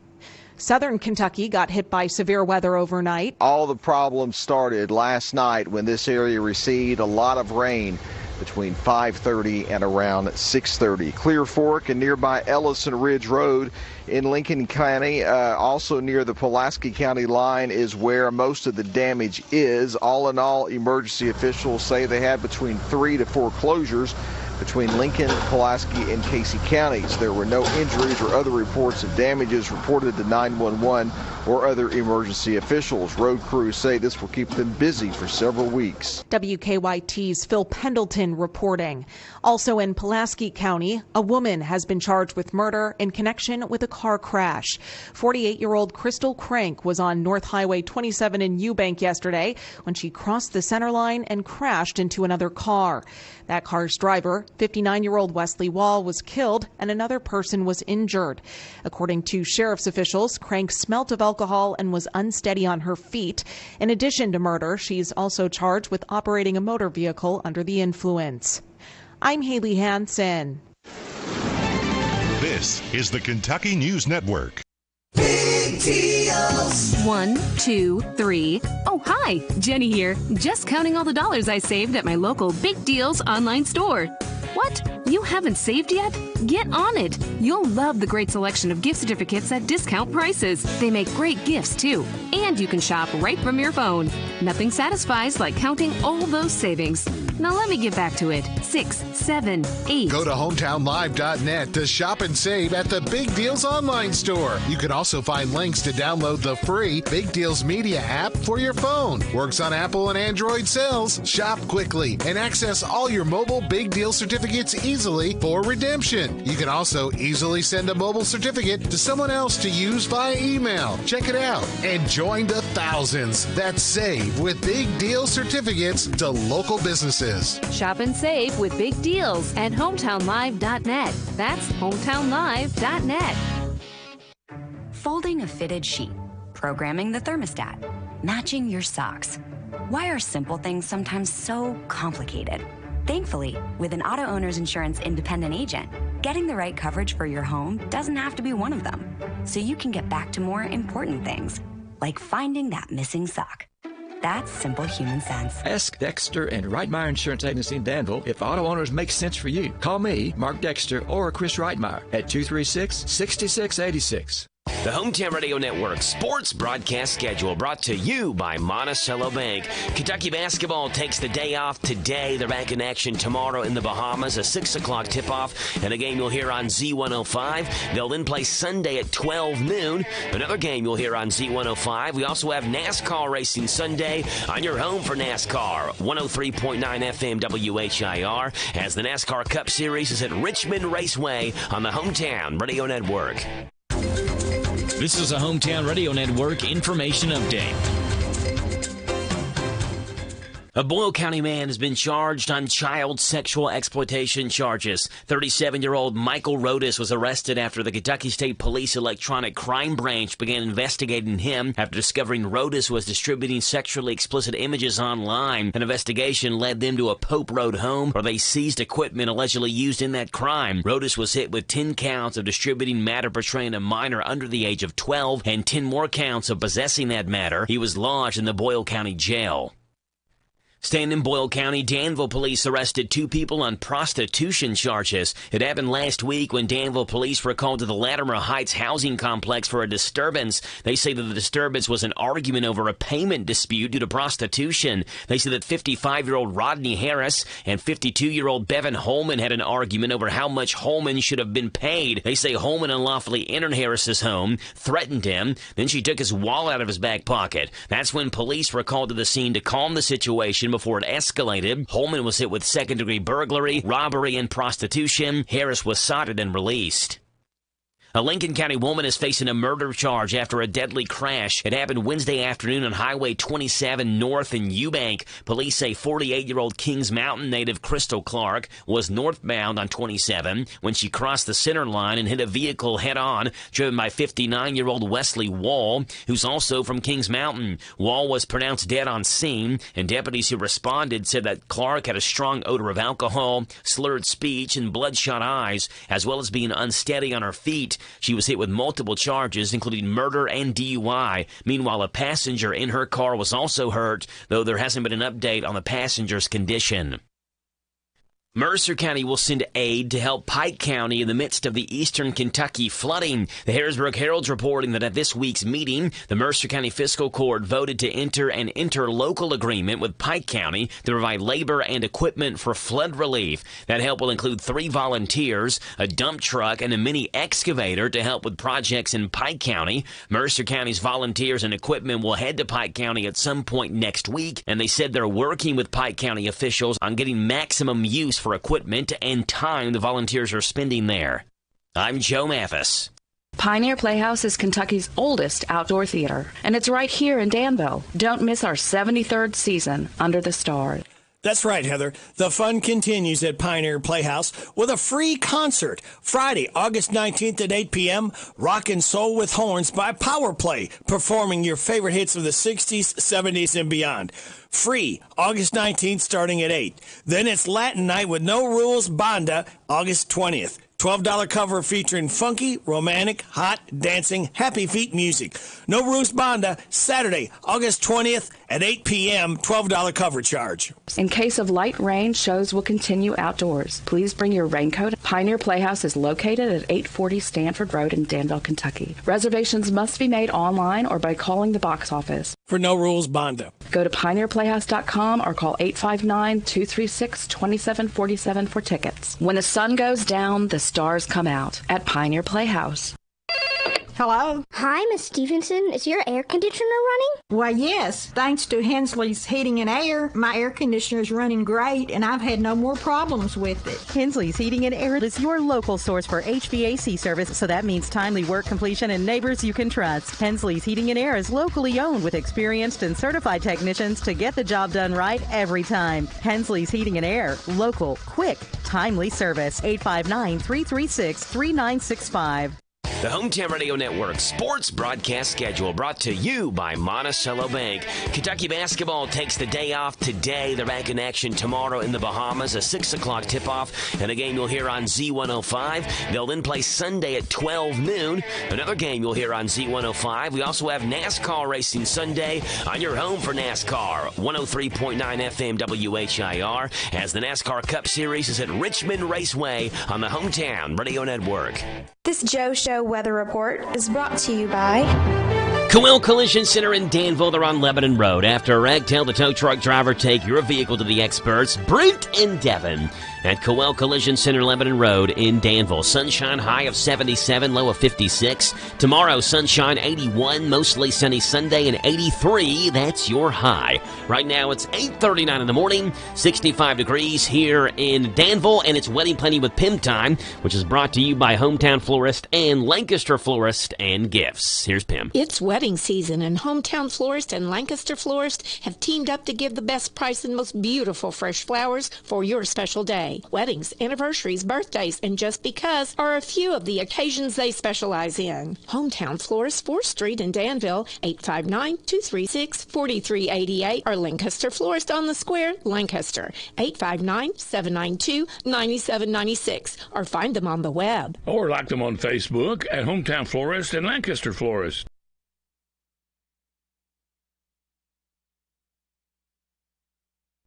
Southern Kentucky got hit by severe weather overnight. All the problems started last night when this area received a lot of rain between 5:30 and around 6:30. Clear Fork and nearby Ellison Ridge Road in Lincoln County, also near the Pulaski County line, is where most of the damage is. All in all, emergency officials say they had between 3 to 4 closures between Lincoln, Pulaski, and Casey counties. There were no injuries or other reports of damages reported to 911 or other emergency officials. Road crews say this will keep them busy for several weeks. WKY-TV's Phil Pendleton reporting. Also in Pulaski County, a woman has been charged with murder in connection with a car crash. 48-year-old Crystal Crank was on North Highway 27 in Eubank yesterday when she crossed the center line and crashed into another car. That car's driver, 59-year-old Wesley Wall, was killed and another person was injured. According to sheriff's officials, Crank smelt of alcohol and was unsteady on her feet. In addition to murder, she's also charged with operating a motor vehicle under the influence. I'm Haley Hansen. This is the Kentucky News Network. Big deals. 1, 2, 3. Oh, hi. Jenny here. Just counting all the dollars I saved at my local Big Deals online store. What? You haven't saved yet? Get on it. You'll love the great selection of gift certificates at discount prices. They make great gifts, too. And you can shop right from your phone. Nothing satisfies like counting all those savings. Now let me get back to it. 6, 7, 8. Go to hometownlive.net to shop and save at the Big Deals online store. You can also find links to download the free Big Deals Media app for your phone. Works on Apple and Android cells. Shop quickly and access all your mobile Big Deal certificates easily for redemption. You can also easily send a mobile certificate to someone else to use via email. Check it out and join the thousands that save with Big Deal certificates to local businesses. Shop and save with Big Deals at hometownlive.net. That's hometownlive.net. Folding a fitted sheet, programming the thermostat, matching your socks. Why are simple things sometimes so complicated? Thankfully, with an auto owner's insurance independent agent, getting the right coverage for your home doesn't have to be one of them. So you can get back to more important things, like finding that missing sock. That's simple human sense. Ask Dexter and Reitmeyer Insurance Agency in Danville if auto owners make sense for you. Call me, Mark Dexter, or Chris Reitmeyer at 236-6686. The Hometown Radio Network sports broadcast schedule brought to you by Monticello Bank. Kentucky basketball takes the day off today. They're back in action tomorrow in the Bahamas, a 6 o'clock tip-off, and a game you'll hear on Z105. They'll then play Sunday at 12 noon. Another game you'll hear on Z105. We also have NASCAR racing Sunday on your home for NASCAR, 103.9 FM WHIR, as the NASCAR Cup Series is at Richmond Raceway on the Hometown Radio Network. This is a Hometown Radio Network information update. A Boyle County man has been charged on child sexual exploitation charges. 37-year-old Michael Rodas was arrested after the Kentucky State Police Electronic Crime Branch began investigating him after discovering Rodas was distributing sexually explicit images online. An investigation led them to a Pope Road home where they seized equipment allegedly used in that crime. Rodas was hit with 10 counts of distributing matter portraying a minor under the age of 12 and 10 more counts of possessing that matter. He was lodged in the Boyle County Jail. Staying in Boyle County, Danville police arrested 2 people on prostitution charges. It happened last week when Danville police were called to the Latimer Heights housing complex for a disturbance. They say that the disturbance was an argument over a payment dispute due to prostitution. They say that 55-year-old Rodney Harris and 52-year-old Bevan Holman had an argument over how much Holman should have been paid. They say Holman unlawfully entered Harris's home, threatened him, then she took his wallet out of his back pocket. That's when police were called to the scene to calm the situation before it escalated. Holman was hit with second-degree burglary, robbery, and prostitution. Harris was cited and released. A Lincoln County woman is facing a murder charge after a deadly crash. It happened Wednesday afternoon on Highway 27 North in Eubank. Police say 48-year-old Kings Mountain native Crystal Clark was northbound on 27 when she crossed the center line and hit a vehicle head-on, driven by 59-year-old Wesley Wall, who's also from Kings Mountain. Wall was pronounced dead on scene, and deputies who responded said that Clark had a strong odor of alcohol, slurred speech, and bloodshot eyes, as well as being unsteady on her feet. She was hit with multiple charges, including murder and DUI. Meanwhile, a passenger in her car was also hurt, though there hasn't been an update on the passenger's condition. Mercer County will send aid to help Pike County in the midst of the eastern Kentucky flooding. The Harrisburg Herald's reporting that at this week's meeting, the Mercer County Fiscal Court voted to enter an interlocal agreement with Pike County to provide labor and equipment for flood relief. That help will include 3 volunteers, a dump truck, and a mini excavator to help with projects in Pike County. Mercer County's volunteers and equipment will head to Pike County at some point next week, and they said they're working with Pike County officials on getting maximum use for equipment and time the volunteers are spending there. I'm Joe Mathis. Pioneer Playhouse is Kentucky's oldest outdoor theater, and it's right here in Danville. Don't miss our 73rd season, Under the Stars. That's right, Heather. The fun continues at Pioneer Playhouse with a free concert. Friday, August 19th at 8 p.m., Rock and Soul with Horns by Power Play, performing your favorite hits of the 60s, 70s, and beyond. Free, August 19th, starting at 8. Then it's Latin Night with No Rules Banda, August 20th. $12 cover featuring funky, romantic, hot, dancing, happy feet music. No Rules Banda, Saturday, August 20th at 8 p.m., $12 cover charge. In case of light rain, shows will continue outdoors. Please bring your raincoat. Pioneer Playhouse is located at 840 Stanford Road in Danville, Kentucky. Reservations must be made online or by calling the box office. For No Rules Banda. Go to pioneerplayhouse.com or call 859-236-2747 for tickets. When the sun goes down, the stars come out at Pioneer Playhouse. Hello? Hi, Miss Stevenson. Is your air conditioner running? Why, yes. Thanks to Hensley's Heating and Air, my air conditioner is running great, and I've had no more problems with it. Hensley's Heating and Air is your local source for HVAC service, so that means timely work completion and neighbors you can trust. Hensley's Heating and Air is locally owned with experienced and certified technicians to get the job done right every time. Hensley's Heating and Air. Local, quick, timely service. 859-336-3965. The Hometown Radio Network sports broadcast schedule brought to you by Monticello Bank. Kentucky basketball takes the day off today. They're back in action tomorrow in the Bahamas, a 6 o'clock tip-off, and a game you'll hear on Z105. They'll then play Sunday at 12 noon. Another game you'll hear on Z105. We also have NASCAR racing Sunday on your home for NASCAR, 103.9 FM WHIR, as the NASCAR Cup Series is at Richmond Raceway on the Hometown Radio Network. This Joe Show weather report is brought to you by Coel Collision Center in Danville. They're on Lebanon Road. After a wreck, tell the tow truck driver take your vehicle to the experts, Brent and Devin, at Coel Collision Center, Lebanon Road in Danville. Sunshine, high of 77, low of 56. Tomorrow, sunshine, 81, mostly sunny Sunday, and 83. That's your high. Right now, it's 8:39 in the morning, 65 degrees here in Danville, and it's Wedding Planning with Pim Time, which is brought to you by Hometown Florist and Lancaster Florist and Gifts. Here's Pim. It's wedding season, and Hometown Florist and Lancaster Florist have teamed up to give the best price and most beautiful fresh flowers for your special day. Weddings, anniversaries, birthdays, and just because are a few of the occasions they specialize in. Hometown Florist, 4th Street in Danville, 859-236-4388, or Lancaster Florist on the Square, Lancaster, 859-792-9796, or find them on the web. Or like them on Facebook at Hometown Florist and Lancaster Florist.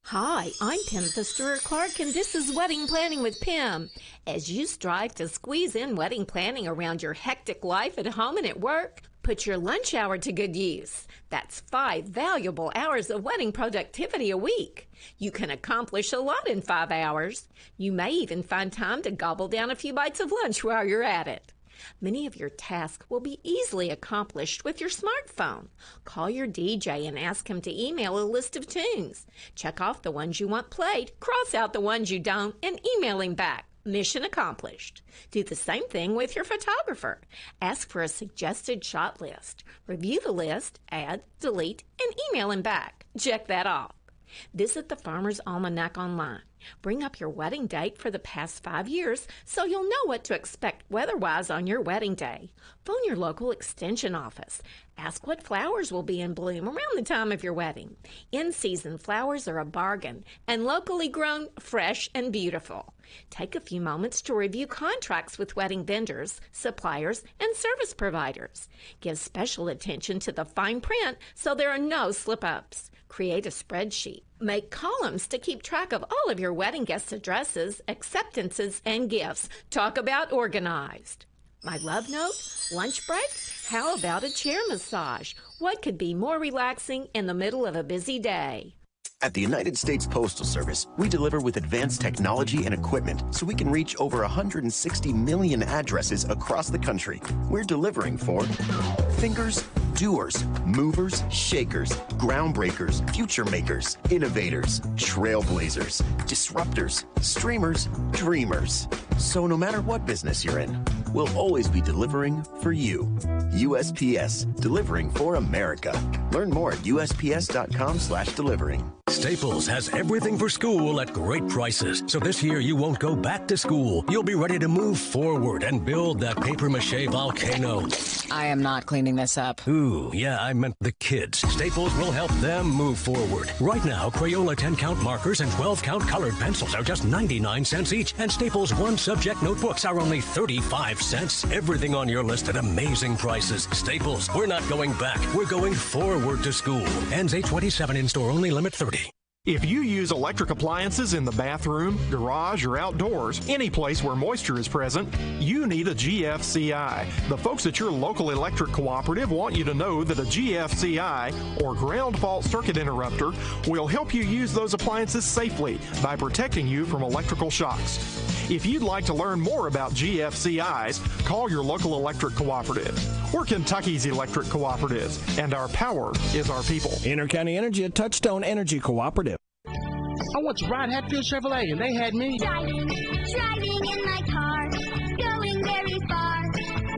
Hi, I'm Pim the Stewart Clark, and this is Wedding Planning with Pim. As you strive to squeeze in wedding planning around your hectic life at home and at work, put your lunch hour to good use. That's 5 valuable hours of wedding productivity a week. You can accomplish a lot in 5 hours. You may even find time to gobble down a few bites of lunch while you're at it. Many of your tasks will be easily accomplished with your smartphone. Call your DJ and ask him to email a list of tunes. Check off the ones you want played, cross out the ones you don't, and email him back. Mission accomplished. Do the same thing with your photographer. Ask for a suggested shot list. Review the list, add, delete, and email him back. Check that off. Visit the Farmer's Almanac online. Bring up your wedding date for the past 5 years so you'll know what to expect weather-wise on your wedding day. Phone your local extension office. Ask what flowers will be in bloom around the time of your wedding. In-season flowers are a bargain and locally grown, fresh, and beautiful. Take a few moments to review contracts with wedding vendors, suppliers, and service providers. Give special attention to the fine print so there are no slip-ups. Create a spreadsheet. Make columns to keep track of all of your wedding guests' addresses, acceptances, and gifts. Talk about organized. My love note? Lunch break? How about a chair massage? What could be more relaxing in the middle of a busy day? At the United States Postal Service, we deliver with advanced technology and equipment so we can reach over 160 million addresses across the country. We're delivering for thinkers, doers, movers, shakers, groundbreakers, future makers, innovators, trailblazers, disruptors, streamers, dreamers. So no matter what business you're in, we'll always be delivering for you. USPS, delivering for America. Learn more at USPS.com/delivering. Staples has everything for school at great prices. So this year you won't go back to school. You'll be ready to move forward and build that papier-mâché volcano. I am not cleaning this up. Ooh, yeah, I meant the kids. Staples will help them move forward. Right now, Crayola 10-count markers and 12-count colored pencils are just 99 cents each, and Staples 1-subject notebooks are only 35 cents. Everything on your list at amazing prices. Staples, we're not going back. We're going forward to school. Ends 8/27 in-store only, limit 30. If you use electric appliances in the bathroom, garage, or outdoors, any place where moisture is present, you need a GFCI. The folks at your local electric cooperative want you to know that a GFCI, or ground fault circuit interrupter, will help you use those appliances safely by protecting you from electrical shocks. If you'd like to learn more about GFCIs, call your local electric cooperative. We're Kentucky's electric cooperatives, and our power is our people. Intercounty Energy, a Touchstone Energy Cooperative. I went to ride Hatfield Chevrolet, and they had me driving in my car, going very far,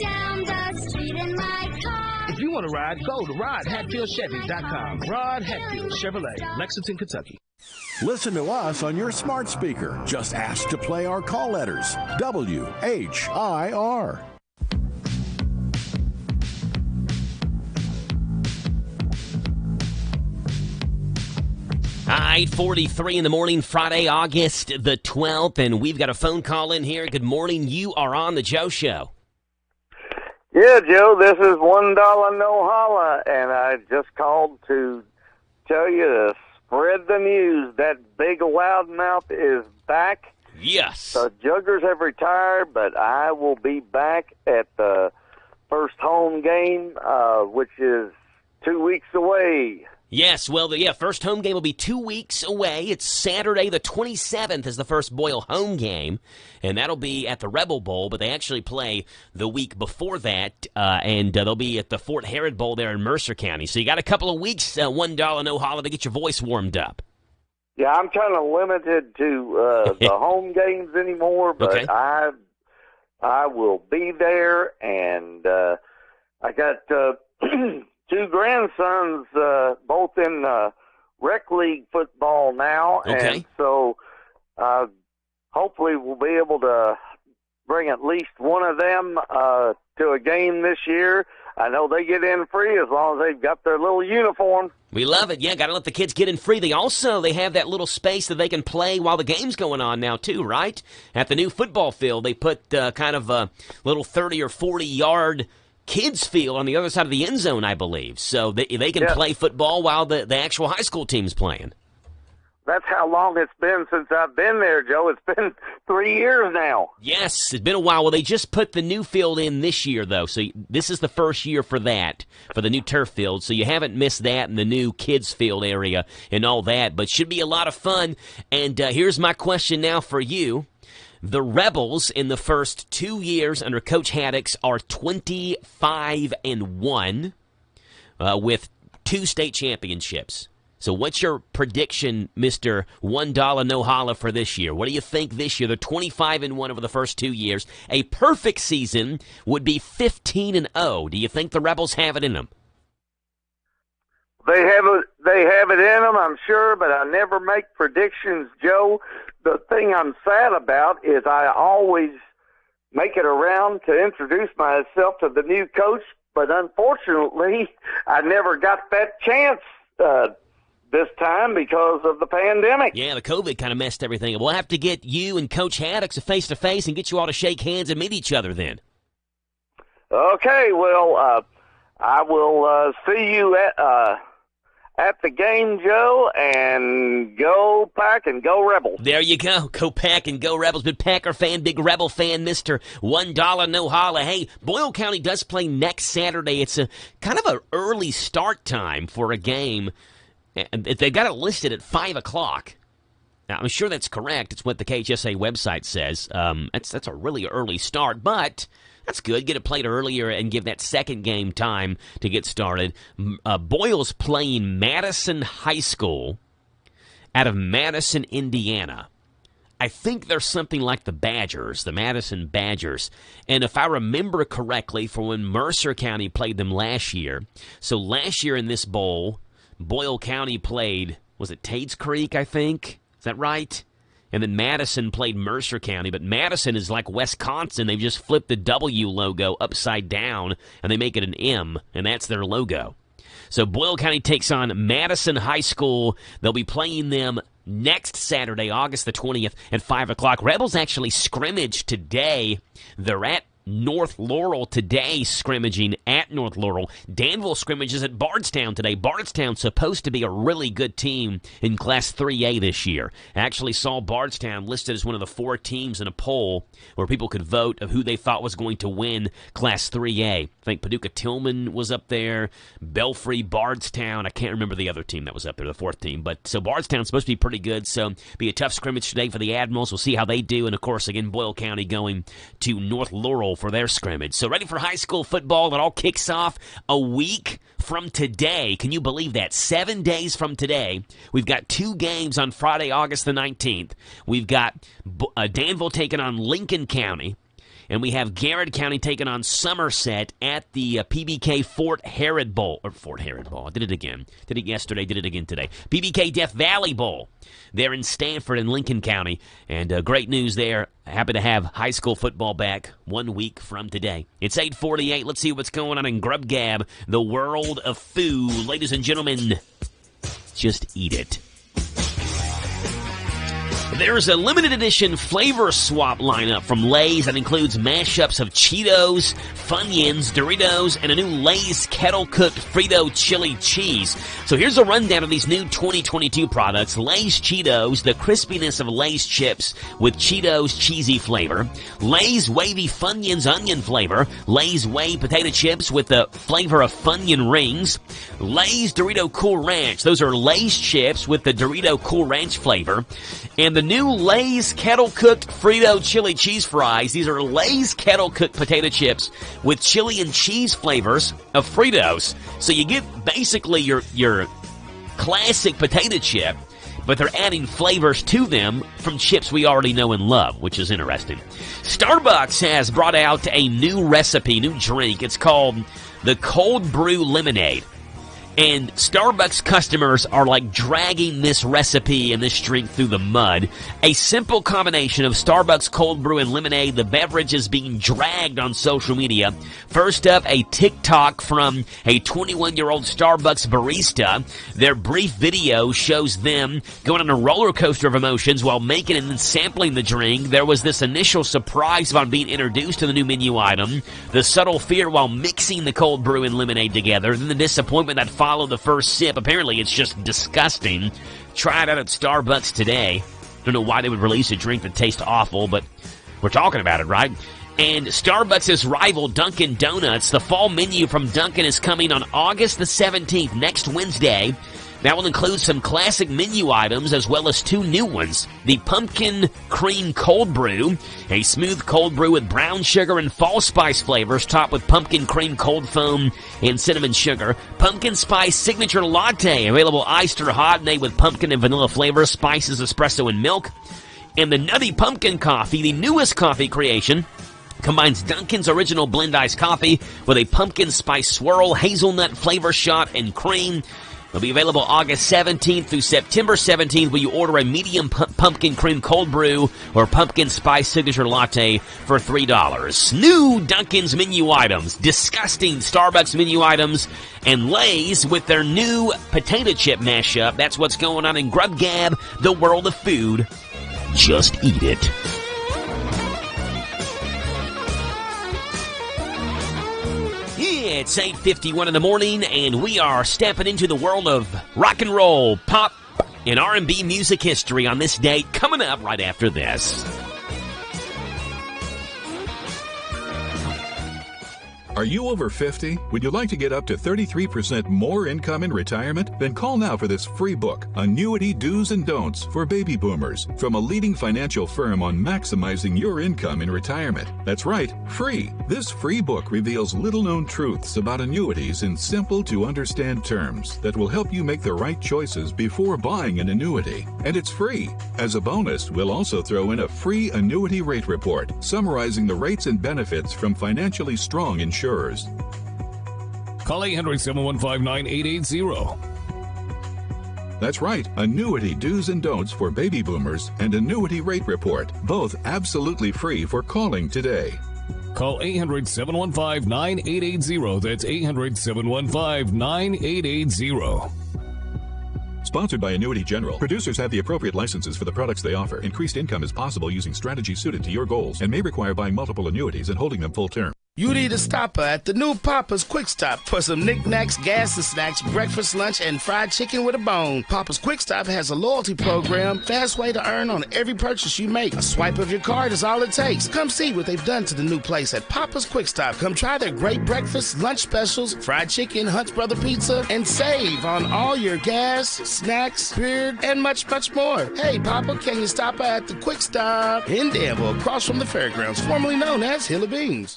down the street in my car. If you want to ride, go to RodHatfieldChevy.com. Rod Hatfield Chevrolet, Lexington, Kentucky. Listen to us on your smart speaker. Just ask to play our call letters. WHIR. 8:43 in the morning, Friday, August the 12th, and we've got a phone call in here. Good morning. You are on the Joe Show. Yeah, Joe, this is $1 No Holla, and I just called to tell you to spread the news. That big loudmouth is back. Yes. The Juggers have retired, but I will be back at the first home game, which is 2 weeks away. Yes, well, first home game will be 2 weeks away. It's Saturday the 27th is the first Boyle home game, and that'll be at the Rebel Bowl, but they actually play the week before that, and they'll be at the Fort Herod Bowl there in Mercer County. So you got a couple of weeks, $1 No Holla, to get your voice warmed up. Yeah, I'm kind of limited to the home games anymore, but okay. I will be there, and I got two grandsons, both in rec league football now, okay. And so hopefully we'll be able to bring at least one of them to a game this year. I know they get in free as long as they've got their little uniform. We love it. Yeah, got to let the kids get in free. They have that little space that they can play while the game's going on now, too, right? At the new football field, they put kind of a little 30 or 40-yard kids field on the other side of the end zone, I believe. So they can play football while the actual high school team's playing. That's how long it's been since I've been there, Joe. It's been 3 years now. Yes, it's been a while. Well, they just put the new field in this year, though. So this is the first year for that, for the new turf field. So you haven't missed that in the new kids field area and all that. But should be a lot of fun. And here's my question now for you. The Rebels in the first 2 years under Coach Haddix are 25-1 with 2 state championships. So what's your prediction, Mr. $1 No Holla, for this year? What do you think this year? They're 25-1 over the first 2 years. A perfect season would be 15-0. Do you think the Rebels have it in them? They have it in them, I'm sure, but I never make predictions, Joe. The thing I'm sad about is I always make it around to introduce myself to the new coach, but unfortunately, I never got that chance this time because of the pandemic. Yeah, the COVID kind of messed everything up. We'll have to get you and Coach Haddix face-to-face and get you all to shake hands and meet each other then. Okay, well, I will see you at the game, Joe, and go Pack and go Rebels. There you go. Go Pack and go Rebels. Big Packer fan, big Rebel fan, Mr. $1 No Holla. Hey, Boyle County does play next Saturday. It's a kind of an early start time for a game. They got it listed at 5 o'clock. Now, I'm sure that's correct. It's what the KHSA website says. That's a really early start, but that's good. Get it played earlier and give that second game time to get started. Boyle's playing Madison High School out of Madison, Indiana. I think they're something like the Badgers, the Madison Badgers. And if I remember correctly, for when Mercer County played them last year, so last year in this bowl, Boyle County played, was it Tate's Creek, I think? Is that right? And then Madison played Mercer County, but Madison is like Wisconsin. They've just flipped the W logo upside down, and they make it an M, and that's their logo. So Boyle County takes on Madison High School. They'll be playing them next Saturday, August the 20th at 5 o'clock. Rebels actually scrimmage today. They're at North Laurel today, scrimmaging at North Laurel. Danville scrimmages at Bardstown today. Bardstown's supposed to be a really good team in Class 3A this year. I actually saw Bardstown listed as one of the 4 teams in a poll where people could vote of who they thought was going to win Class 3A. I think Paducah-Tillman was up there, Belfry, Bardstown. I can't remember the other team that was up there, the 4th team. But so Bardstown's supposed to be pretty good, so be a tough scrimmage today for the Admirals. We'll see how they do. And, of course, again, Boyle County going to North Laurel for their scrimmage. So ready for high school football. It all kicks off a week from today. Can you believe that? 7 days from today. We've got 2 games on Friday, August the 19th. We've got Danville taking on Lincoln County. And we have Garrett County taking on Somerset at the PBK Fort Herod Bowl. Or Fort Herod Bowl. I did it again. Did it yesterday, did it again today. PBK Death Valley Bowl. They're in Stanford and Lincoln County. And great news there. Happy to have high school football back 1 week from today. It's 8:48. Let's see what's going on in Grub Gab, the world of food. Ladies and gentlemen, just eat it. There's a limited edition flavor swap lineup from Lay's that includes mashups of Cheetos, Funyuns, Doritos, and a new Lay's kettle-cooked Frito chili cheese. So here's a rundown of these new 2022 products. Lay's Cheetos, the crispiness of Lay's chips with Cheetos cheesy flavor. Lay's wavy Funyuns onion flavor. Lay's whey potato chips with the flavor of Funyun rings. Lay's Dorito Cool Ranch. Those are Lay's chips with the Dorito Cool Ranch flavor. And the new Lay's kettle-cooked Frito chili cheese fries. These are Lay's kettle-cooked potato chips with chili and cheese flavors of Fritos. So you get basically your classic potato chip, but they're adding flavors to them from chips we already know and love, which is interesting. Starbucks has brought out a new recipe, new drink. It's called the Cold Brew Lemonade. And Starbucks customers are like dragging this recipe and this drink through the mud. A simple combination of Starbucks cold brew and lemonade. The beverage is being dragged on social media. First up, a TikTok from a 21-year-old Starbucks barista. Their brief video shows them going on a roller coaster of emotions while making and then sampling the drink. There was this initial surprise about being introduced to the new menu item, the subtle fear while mixing the cold brew and lemonade together, then the disappointment that followed the first sip. Apparently, it's just disgusting. Try it out at Starbucks today. Don't know why they would release a drink that tastes awful, but we're talking about it, right? And Starbucks' rival Dunkin' Donuts. The fall menu from Dunkin' is coming on August the 17th, next Wednesday. That will include some classic menu items as well as two new ones. The Pumpkin Cream Cold Brew, a smooth cold brew with brown sugar and fall spice flavors topped with pumpkin cream cold foam and cinnamon sugar. Pumpkin Spice Signature Latte, available iced or hot, made with pumpkin and vanilla flavors, spices, espresso, and milk. And the Nutty Pumpkin Coffee, the newest coffee creation, combines Dunkin's original blend iced coffee with a pumpkin spice swirl, hazelnut flavor shot, and cream. It'll be available August 17th through September 17th when you order a medium pumpkin cream cold brew or pumpkin spice signature latte for $3. New Dunkin's menu items, disgusting Starbucks menu items, and Lay's with their new potato chip mashup. That's what's going on in Grub Gab, the world of food. Just eat it. It's 8:51 in the morning, and we are stepping into the world of rock and roll, pop, and R&B music history on this date, coming up right after this. Are you over 50? Would you like to get up to 33% more income in retirement? Then call now for this free book, Annuity Do's and Don'ts for Baby Boomers, from a leading financial firm on maximizing your income in retirement. That's right, free. This free book reveals little-known truths about annuities in simple-to-understand terms that will help you make the right choices before buying an annuity. And it's free. As a bonus, we'll also throw in a free annuity rate report, summarizing the rates and benefits from financially strong insurers. Call 800-715-9880. That's right, Annuity Do's and Don'ts for Baby Boomers and Annuity Rate Report, both absolutely free for calling today. Call 800-715-9880. That's 800-715-9880. Sponsored by Annuity General. Producers have the appropriate licenses for the products they offer. Increased income is possible using strategies suited to your goals and may require buying multiple annuities and holding them full term. You need a stopper at the new Papa's Quick Stop for some knickknacks, gas and snacks, breakfast, lunch, and fried chicken with a bone. Papa's Quick Stop has a loyalty program, fast way to earn on every purchase you make. A swipe of your card is all it takes. Come see what they've done to the new place at Papa's Quick Stop. Come try their great breakfast, lunch specials, fried chicken, Hunt's Brother Pizza, and save on all your gas, snacks, beer, and much, much more. Hey, Papa, can you stop at the Quick Stop in Danville, across from the fairgrounds, formerly known as Hill of Beans?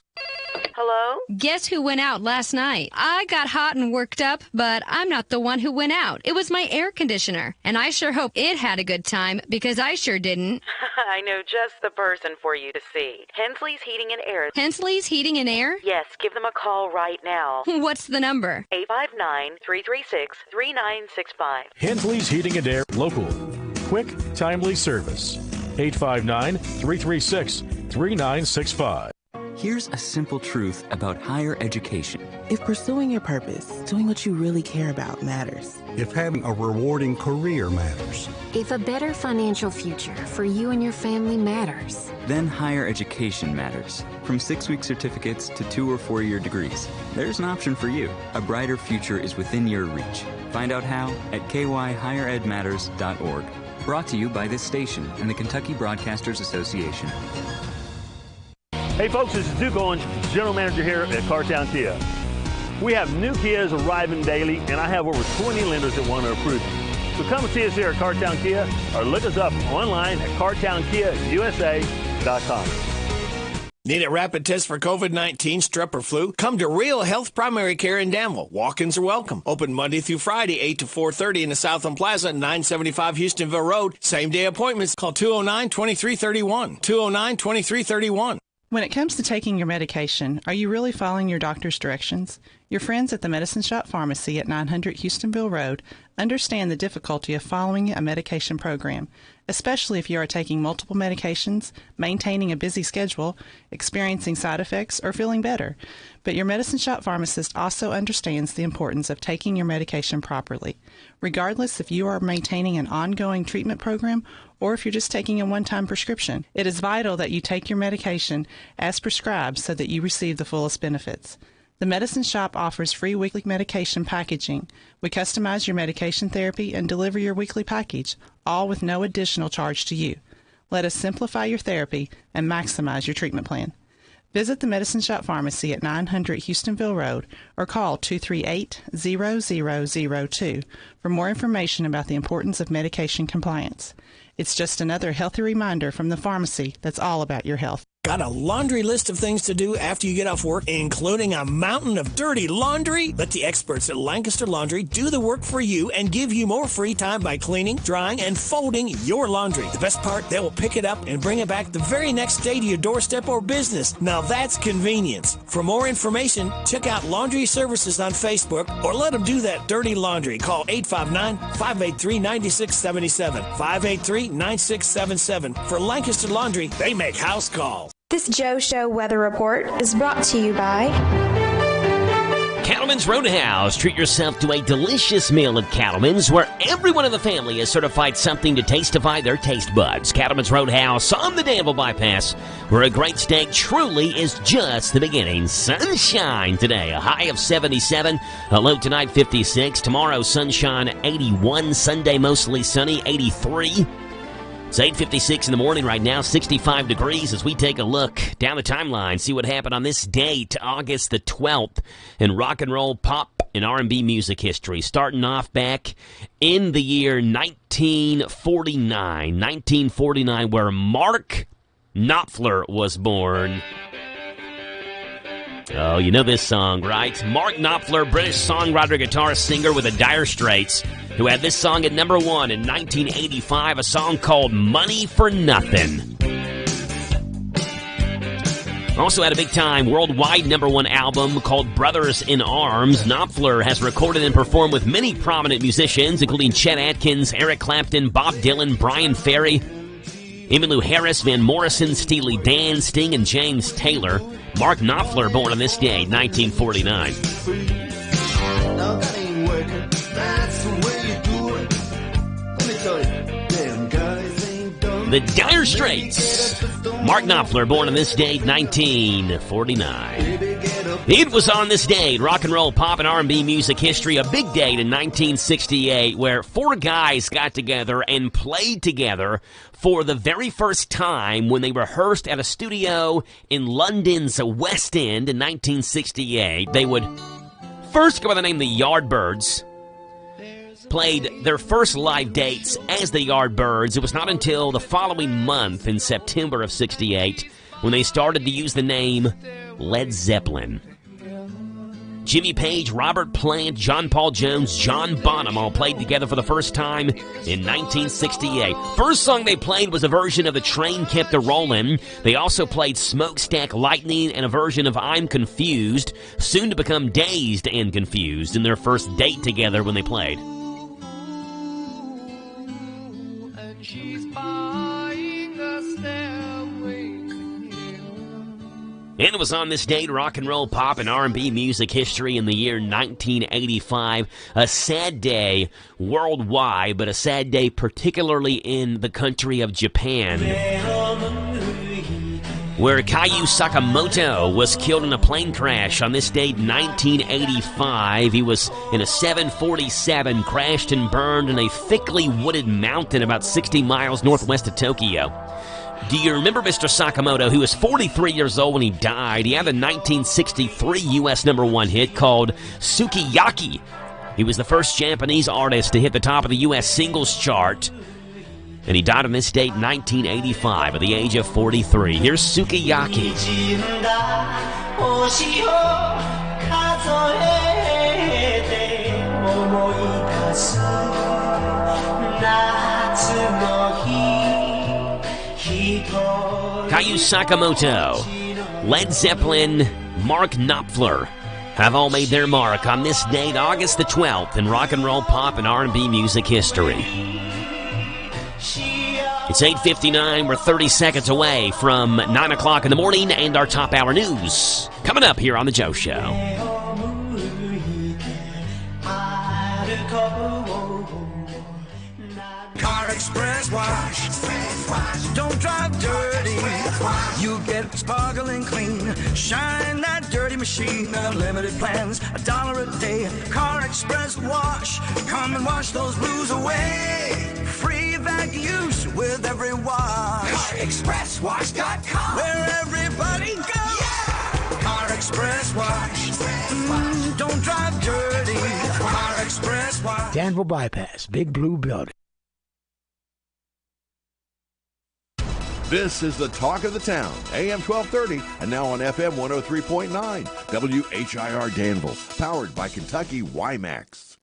Hello? Guess who went out last night? I got hot and worked up, but I'm not the one who went out. It was my air conditioner. And I sure hope it had a good time, because I sure didn't. I know just the person for you to see. Hensley's Heating and Air. Hensley's Heating and Air? Yes, give them a call right now. What's the number? 859-336-3965. Hensley's Heating and Air, local. Quick, timely service. 859-336-3965. Here's a simple truth about higher education. If pursuing your purpose, doing what you really care about matters. If having a rewarding career matters. If a better financial future for you and your family matters. Then higher education matters. From 6-week certificates to 2- or 4-year degrees. There's an option for you. A brighter future is within your reach. Find out how at kyhigheredmatters.org. Brought to you by this station and the Kentucky Broadcasters Association. Hey folks, this is Duke Owens, General Manager here at Cartown Kia. We have new Kias arriving daily, and I have over 20 lenders that want to approve them. So come and see us here at Cartown Kia, or look us up online at cartownkiausa.com. Need a rapid test for COVID-19, strep, or flu? Come to Real Health Primary Care in Danville. Walk-ins are welcome. Open Monday through Friday, 8 to 4:30 in the Southland Plaza, 975 Houstonville Road. Same-day appointments. Call 209-2331. 209-2331. When it comes to taking your medication, are you really following your doctor's directions? Your friends at the Medicine Shop Pharmacy at 900 Houstonville Road understand the difficulty of following a medication program, especially if you are taking multiple medications, maintaining a busy schedule, experiencing side effects, or feeling better. But your Medicine Shop pharmacist also understands the importance of taking your medication properly. Regardless if you are maintaining an ongoing treatment program or if you're just taking a one-time prescription, it is vital that you take your medication as prescribed so that you receive the fullest benefits. The Medicine Shop offers free weekly medication packaging. We customize your medication therapy and deliver your weekly package, all with no additional charge to you. Let us simplify your therapy and maximize your treatment plan. Visit the Medicine Shop Pharmacy at 900 Houstonville Road or call 238-0002 for more information about the importance of medication compliance. It's just another healthy reminder from the pharmacy that's all about your health. Got a laundry list of things to do after you get off work, including a mountain of dirty laundry? Let the experts at Lancaster Laundry do the work for you and give you more free time by cleaning, drying, and folding your laundry. The best part, they will pick it up and bring it back the very next day to your doorstep or business. Now that's convenience. For more information, check out Laundry Services on Facebook or let them do that dirty laundry. Call 859-583-9677. 583-9677. For Lancaster Laundry, they make house calls. This Joe Show weather report is brought to you by Cattleman's Roadhouse. Treat yourself to a delicious meal at Cattleman's, where everyone in the family is certified something to tastify their taste buds. Cattleman's Roadhouse on the Danville Bypass, where a great steak truly is just the beginning. Sunshine today, a high of 77, a low tonight 56. Tomorrow, sunshine 81, Sunday mostly sunny 83. It's 8:56 in the morning right now, 65 degrees as we take a look down the timeline, see what happened on this date, August the 12th, in rock and roll, pop, and R&B music history. Starting off back in the year 1949, where Mark Knopfler was born. Oh, you know this song, right? Mark Knopfler, British songwriter, guitarist, singer with the Dire Straits, who had this song at number 1 in 1985, a song called Money for Nothing. Also had a big-time worldwide number 1 album called Brothers in Arms. Knopfler has recorded and performed with many prominent musicians, including Chet Atkins, Eric Clapton, Bob Dylan, Brian Ferry, Emmylou Harris, Van Morrison, Steely Dan, Sting, and James Taylor. Mark Knopfler, born on this day, 1949. Now that ain't working, that's the way you do it. Let me tell you, damn guys ain't done. The Dire Straits. Mark Knopfler, born on this date, 1949. It was on this day, rock and roll, pop, and R&B music history, a big date in 1968, where 4 guys got together and played together for the very first time when they rehearsed at a studio in London's West End in 1968. They would first go by the name the Yardbirds, played their first live dates as the Yardbirds. It was not until the following month, in September of 68, when they started to use the name Led Zeppelin. Jimmy Page, Robert Plant, John Paul Jones, John Bonham all played together for the first time in 1968. First song they played was a version of The Train Kept A-Rollin'. They also played Smokestack Lightning and a version of I'm Confused, soon to become Dazed and Confused, in their first date together when they played. And she's buying a stairway to heaven. And it was on this date, rock and roll, pop, and R&B music history in the year 1985. A sad day worldwide, but a sad day particularly in the country of Japan, where Kayu Sakamoto was killed in a plane crash on this date, 1985. He was in a 747, crashed and burned in a thickly wooded mountain about 60 miles northwest of Tokyo. Do you remember Mr. Sakamoto, who was 43 years old when he died? He had a 1963 U.S. #1 hit called Sukiyaki. He was the first Japanese artist to hit the top of the U.S. singles chart. And he died on this date, 1985, at the age of 43. Here's Sukiyaki. Kayu Sakamoto, Led Zeppelin, Mark Knopfler have all made their mark on this date, August the 12th, in rock and roll, pop, and R&B music history. It's 8:59. We're 30 seconds away from 9 o'clock in the morning and our top hour news. Coming up here on The Joe Show. Car Express Wash. Don't drive dirty. You get sparkling clean. Shine that dirty machine. Unlimited plans, $1 a day. Car Express Wash. Come and wash those blues away. Free vac use with every wash. CarExpressWash.com, where everybody goes. Yeah! Car Express Wash. Don't drive dirty. Car Express Wash. Danville Bypass, Big Blue Building. This is the talk of the town, AM 1230, and now on FM 103.9, WHIR Danville, powered by Kentucky WiMAX.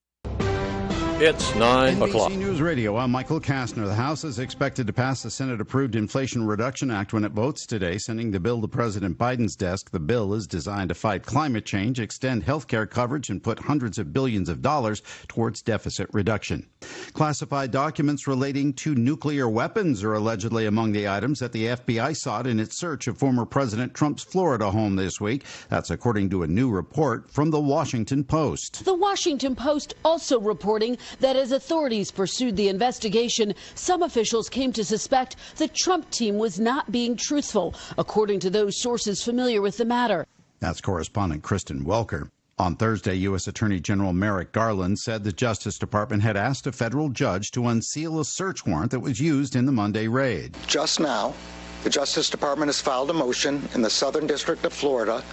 It's 9 o'clock. NBC News Radio, I'm Michael Kastner. The House is expected to pass the Senate-approved Inflation Reduction Act when it votes today, sending the bill to President Biden's desk. The bill is designed to fight climate change, extend health care coverage, and put hundreds of billions of dollars towards deficit reduction. Classified documents relating to nuclear weapons are allegedly among the items that the FBI sought in its search of former President Trump's Florida home this week. That's according to a new report from the Washington Post. The Washington Post also reporting that as authorities pursued the investigation, some officials came to suspect the Trump team was not being truthful, according to those sources familiar with the matter. That's correspondent Kristen Welker. On Thursday, U.S. Attorney General Merrick Garland said the Justice Department had asked a federal judge to unseal a search warrant that was used in the Monday raid. Just now, the Justice Department has filed a motion in the Southern District of Florida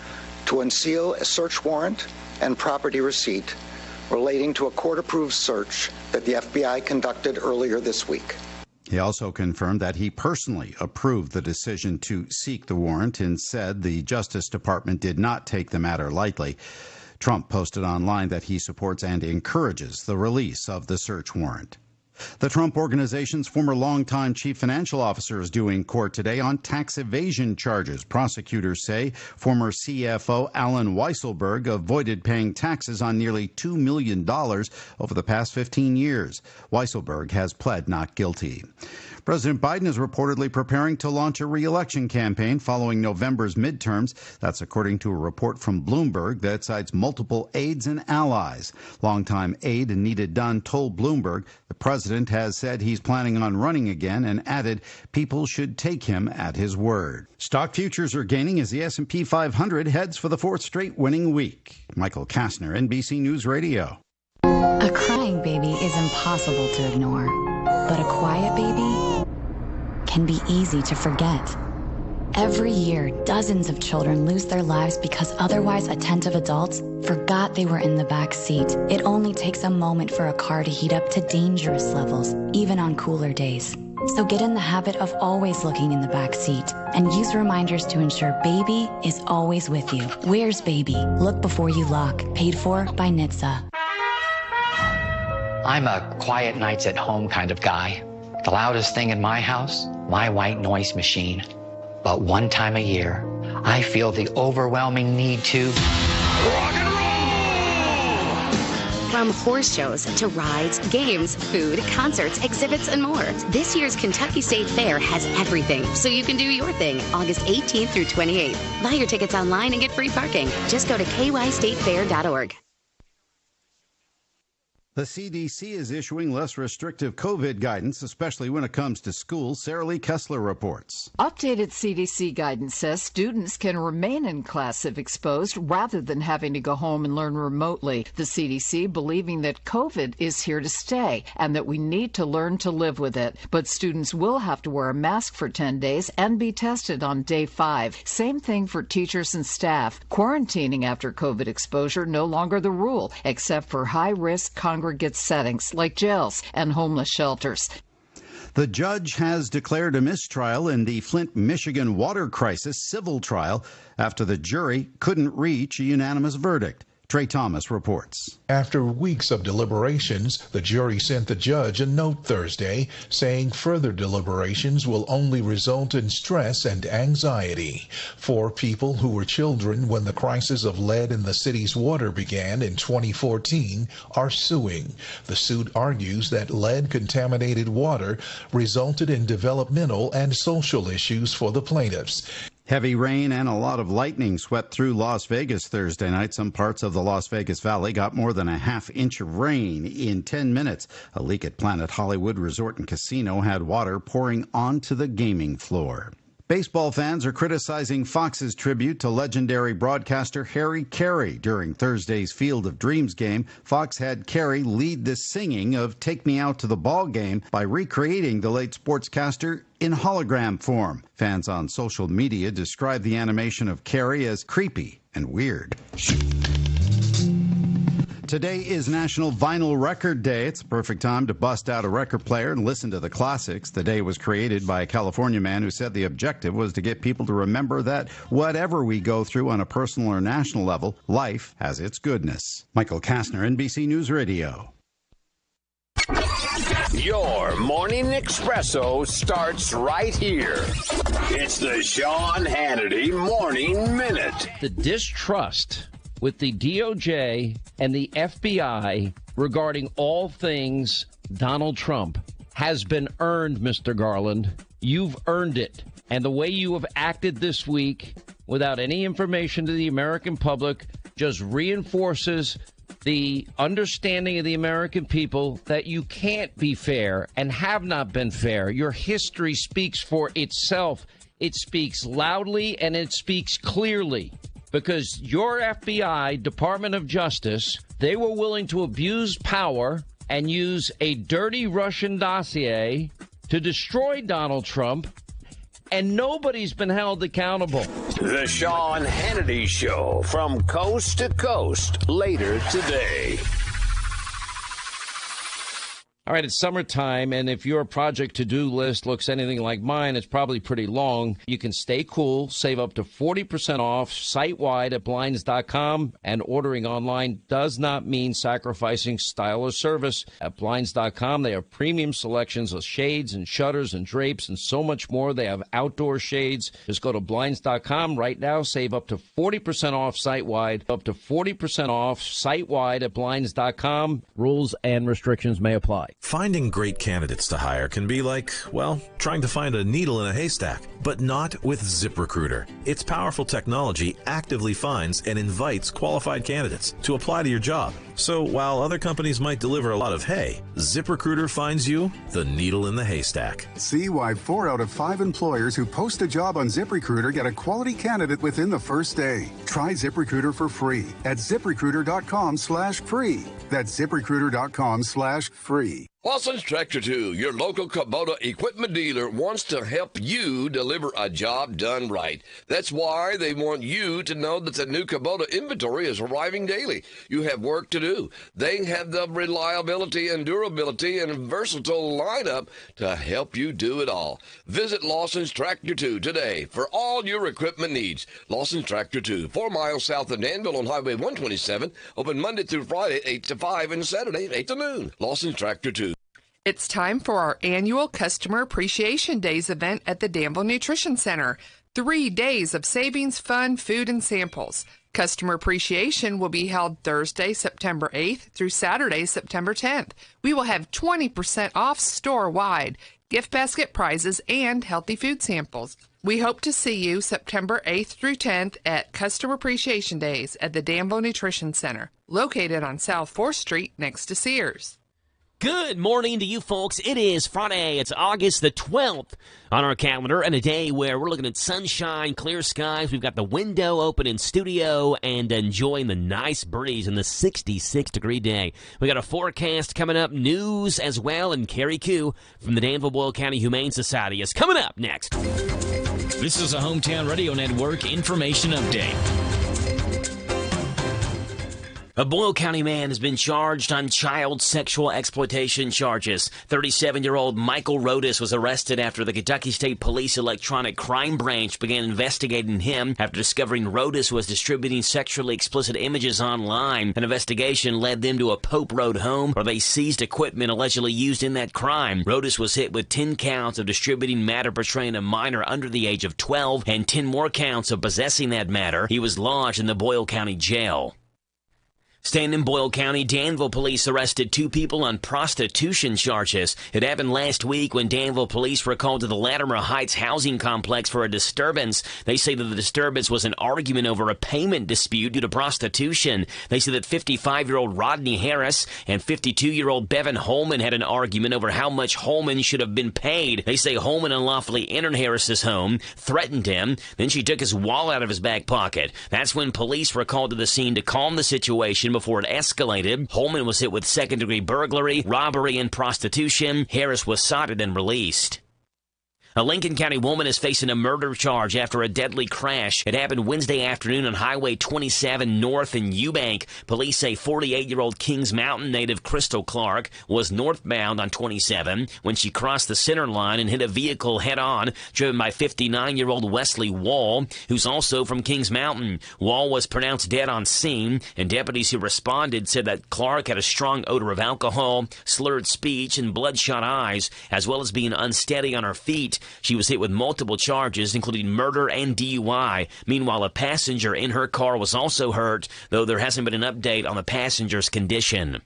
to unseal a search warrant and property receipt relating to a court-approved search that the FBI conducted earlier this week. He also confirmed that he personally approved the decision to seek the warrant and said the Justice Department did not take the matter lightly. Trump posted online that he supports and encourages the release of the search warrant. The Trump Organization's former longtime chief financial officer is due in court today on tax evasion charges. Prosecutors say former CFO Alan Weisselberg avoided paying taxes on nearly $2 million over the past 15 years. Weisselberg has pled not guilty. President Biden is reportedly preparing to launch a re-election campaign following November's midterms. That's according to a report from Bloomberg that cites multiple aides and allies. Longtime aide Anita Dunn told Bloomberg the president has said he's planning on running again and added people should take him at his word. Stock futures are gaining as the S&P 500 heads for the fourth straight winning week. Michael Kastner, NBC News Radio. A crying baby is impossible to ignore, but a quiet baby can be easy to forget. Every year, dozens of children lose their lives because otherwise attentive adults forgot they were in the back seat. It only takes a moment for a car to heat up to dangerous levels, even on cooler days. So get in the habit of always looking in the back seat and use reminders to ensure baby is always with you. Where's baby? Look before you lock. Paid for by NHTSA. I'm a quiet nights at home kind of guy. The loudest thing in my house, my white noise machine. But one time a year, I feel the overwhelming need to rock and roll! From horse shows to rides, games, food, concerts, exhibits, and more. This year's Kentucky State Fair has everything, so you can do your thing August 18th through 28th. Buy your tickets online and get free parking. Just go to kystatefair.org. The CDC is issuing less restrictive COVID guidance, especially when it comes to schools. Sarah Lee Kessler reports. Updated CDC guidance says students can remain in class if exposed rather than having to go home and learn remotely. The CDC believing that COVID is here to stay and that we need to learn to live with it. But students will have to wear a mask for 10 days and be tested on day 5. Same thing for teachers and staff. Quarantining after COVID exposure no longer the rule, except for high-risk congregate settings like jails and homeless shelters. The judge has declared a mistrial in the Flint, Michigan water crisis civil trial after the jury couldn't reach a unanimous verdict. Trey Thomas reports. After weeks of deliberations, the jury sent the judge a note Thursday saying further deliberations will only result in stress and anxiety. 4 people who were children when the crisis of lead in the city's water began in 2014 are suing. The suit argues that lead-contaminated water resulted in developmental and social issues for the plaintiffs. Heavy rain and a lot of lightning swept through Las Vegas Thursday night. Some parts of the Las Vegas Valley got more than a half-inch of rain in 10 minutes. A leak at Planet Hollywood Resort and Casino had water pouring onto the gaming floor. Baseball fans are criticizing Fox's tribute to legendary broadcaster Harry Carey. During Thursday's Field of Dreams game, Fox had Carey lead the singing of Take Me Out to the Ball Game by recreating the late sportscaster in hologram form. Fans on social media describe the animation of Carey as creepy and weird. Today is National Vinyl Record Day. It's a perfect time to bust out a record player and listen to the classics. The day was created by a California man who said the objective was to get people to remember that whatever we go through on a personal or national level, life has its goodness. Michael Kastner, NBC News Radio. Your morning espresso starts right here. It's the Sean Hannity Morning Minute. The distrust with the DOJ and the FBI regarding all things Donald Trump has been earned, Mr. Garland. You've earned it. And the way you have acted this week without any information to the American public just reinforces the understanding of the American people that you can't be fair and have not been fair. Your history speaks for itself. It speaks loudly and it speaks clearly. Because your FBI, Department of Justice, they were willing to abuse power and use a dirty Russian dossier to destroy Donald Trump, and nobody's been held accountable. The Sean Hannity Show from coast to coast later today. All right, it's summertime, and if your project to-do list looks anything like mine, it's probably pretty long. You can stay cool, save up to 40% off site-wide at Blinds.com, and ordering online does not mean sacrificing style or service. At Blinds.com, they have premium selections of shades and shutters and drapes and so much more. They have outdoor shades. Just go to Blinds.com right now, save up to 40% off site-wide, up to 40% off site-wide at Blinds.com. Rules and restrictions may apply. Finding great candidates to hire can be like, well, trying to find a needle in a haystack, but not with ZipRecruiter. Its powerful technology actively finds and invites qualified candidates to apply to your job. So while other companies might deliver a lot of hay, ZipRecruiter finds you the needle in the haystack. See why 4 out of 5 employers who post a job on ZipRecruiter get a quality candidate within the first day. Try ZipRecruiter for free at ZipRecruiter.com/free. That's ZipRecruiter.com/free. Lawson's Tractor 2, your local Kubota equipment dealer, wants to help you deliver a job done right. That's why they want you to know that the new Kubota inventory is arriving daily. You have work to do. They have the reliability and durability and versatile lineup to help you do it all. Visit Lawson's Tractor 2 today for all your equipment needs. Lawson's Tractor 2, 4 miles south of Danville on Highway 127, open Monday through Friday, 8 to 5, and Saturday, 8 to noon. Lawson's Tractor 2. It's time for our annual Customer Appreciation Days event at the Danville Nutrition Center. 3 days of savings, fun, food, and samples. Customer appreciation will be held Thursday, September 8th through Saturday, September 10th. We will have 20% off store-wide, gift basket prizes, and healthy food samples. We hope to see you September 8th through 10th at Customer Appreciation Days at the Danville Nutrition Center, located on South 4th Street next to Sears. Good morning to you folks. It is Friday. It's August the 12th on our calendar, and a day where we're looking at sunshine, clear skies. We've got the window open in studio and enjoying the nice breeze in the 66-degree day. We got a forecast coming up, news as well, and Carrie Koo from the Danville Boyle County Humane Society is coming up next. This is a Hometown Radio Network information update. A Boyle County man has been charged on child sexual exploitation charges. 37-year-old Michael Rodas was arrested after the Kentucky State Police Electronic Crime Branch began investigating him after discovering Rodas was distributing sexually explicit images online. An investigation led them to a Pope Road home where they seized equipment allegedly used in that crime. Rodas was hit with 10 counts of distributing matter portraying a minor under the age of 12 and 10 more counts of possessing that matter. He was lodged in the Boyle County Jail. Staying in Boyle County, Danville police arrested 2 people on prostitution charges. It happened last week when Danville police were called to the Latimer Heights housing complex for a disturbance. They say that the disturbance was an argument over a payment dispute due to prostitution. They say that 55-year-old Rodney Harris and 52-year-old Bevan Holman had an argument over how much Holman should have been paid. They say Holman unlawfully entered Harris's home, threatened him, then she took his wallet out of his back pocket. That's when police were called to the scene to calm the situation before it escalated. Holman was hit with second-degree burglary, robbery, and prostitution. Harris was cited and released. A Lincoln County woman is facing a murder charge after a deadly crash. It happened Wednesday afternoon on Highway 27 North in Eubank. Police say 48-year-old Kings Mountain native Crystal Clark was northbound on 27 when she crossed the center line and hit a vehicle head-on, driven by 59-year-old Wesley Wall, who's also from Kings Mountain. Wall was pronounced dead on scene, and deputies who responded said that Clark had a strong odor of alcohol, slurred speech, and bloodshot eyes, as well as being unsteady on her feet. She was hit with multiple charges, including murder and DUI. Meanwhile, a passenger in her car was also hurt, though there hasn't been an update on the passenger's condition.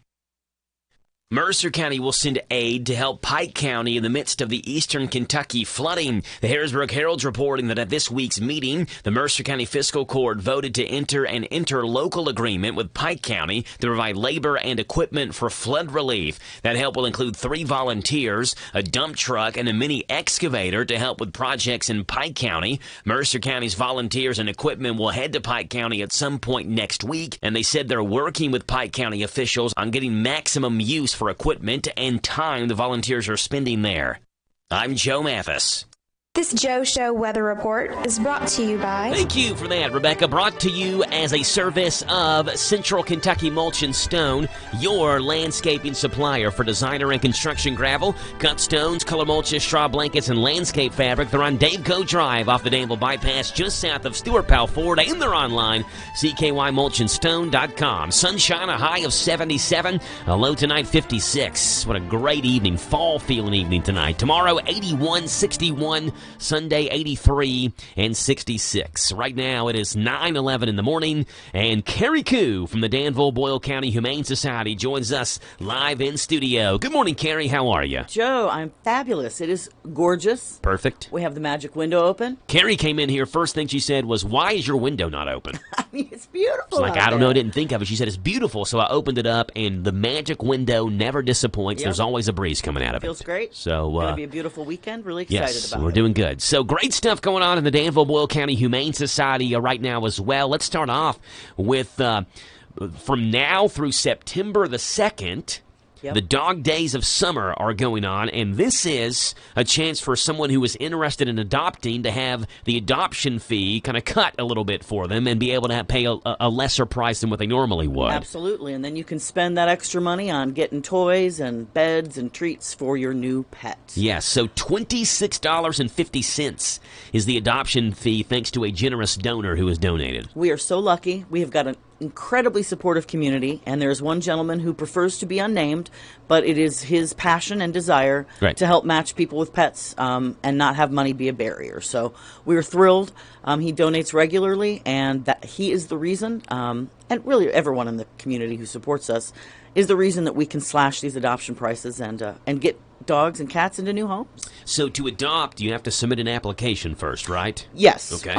Mercer County will send aid to help Pike County in the midst of the eastern Kentucky flooding. The Harrisburg Herald's reporting that at this week's meeting, the Mercer County Fiscal Court voted to enter an interlocal agreement with Pike County to provide labor and equipment for flood relief. That help will include 3 volunteers, a dump truck, and a mini excavator to help with projects in Pike County. Mercer County's volunteers and equipment will head to Pike County at some point next week, and they said they're working with Pike County officials on getting maximum use for equipment and time the volunteers are spending there. I'm Joe Mathis. This Joe Show weather report is brought to you by... Thank you for that, Rebecca. Brought to you as a service of Central Kentucky Mulch and Stone, your landscaping supplier for designer and construction gravel, cut stones, color mulches, straw blankets, and landscape fabric. They're on Dave Co. Drive off the Danville Bypass just south of Stuart Powell Ford, and they're online, CKYMulchandStone.com. Sunshine, a high of 77, a low tonight 56. What a great evening, fall-feeling evening tonight. Tomorrow, 81, 61, Sunday, 83 and 66. Right now, it is 9:11 in the morning, and Carrie Koo from the Danville Boyle County Humane Society joins us live in studio. Good morning, Carrie. How are you? Joe, I'm fabulous. It is gorgeous. Perfect. We have the magic window open. Carrie came in here. First thing she said was, "Why is your window not open?" I mean, it's beautiful. I don't know. I didn't think of it. She said it's beautiful, so I opened it up, and the magic window never disappoints. Yep. There's always a breeze coming out of it. Feels great. So it's going to be a beautiful weekend. Really excited about it. We're doing good. So great stuff going on in the Danville Boyle County Humane Society right now as well. Let's start off with from now through September the 2nd. Yep. The dog days of summer are going on, and this is a chance for someone who is interested in adopting to have the adoption fee kind of cut a little bit for them and be able to pay a lesser price than what they normally would. Absolutely, and then you can spend that extra money on getting toys and beds and treats for your new pet. Yes, so $26.50 is the adoption fee thanks to a generous donor who has donated. We are so lucky. We have got an incredibly supportive community, and there's one gentleman who prefers to be unnamed, but it is his passion and desire to help match people with pets and not have money be a barrier. So we're thrilled. He donates regularly, and that he is the reason, and really everyone in the community who supports us, is the reason that we can slash these adoption prices and get dogs and cats into new homes. So to adopt, you have to submit an application first, right? Yes. Okay.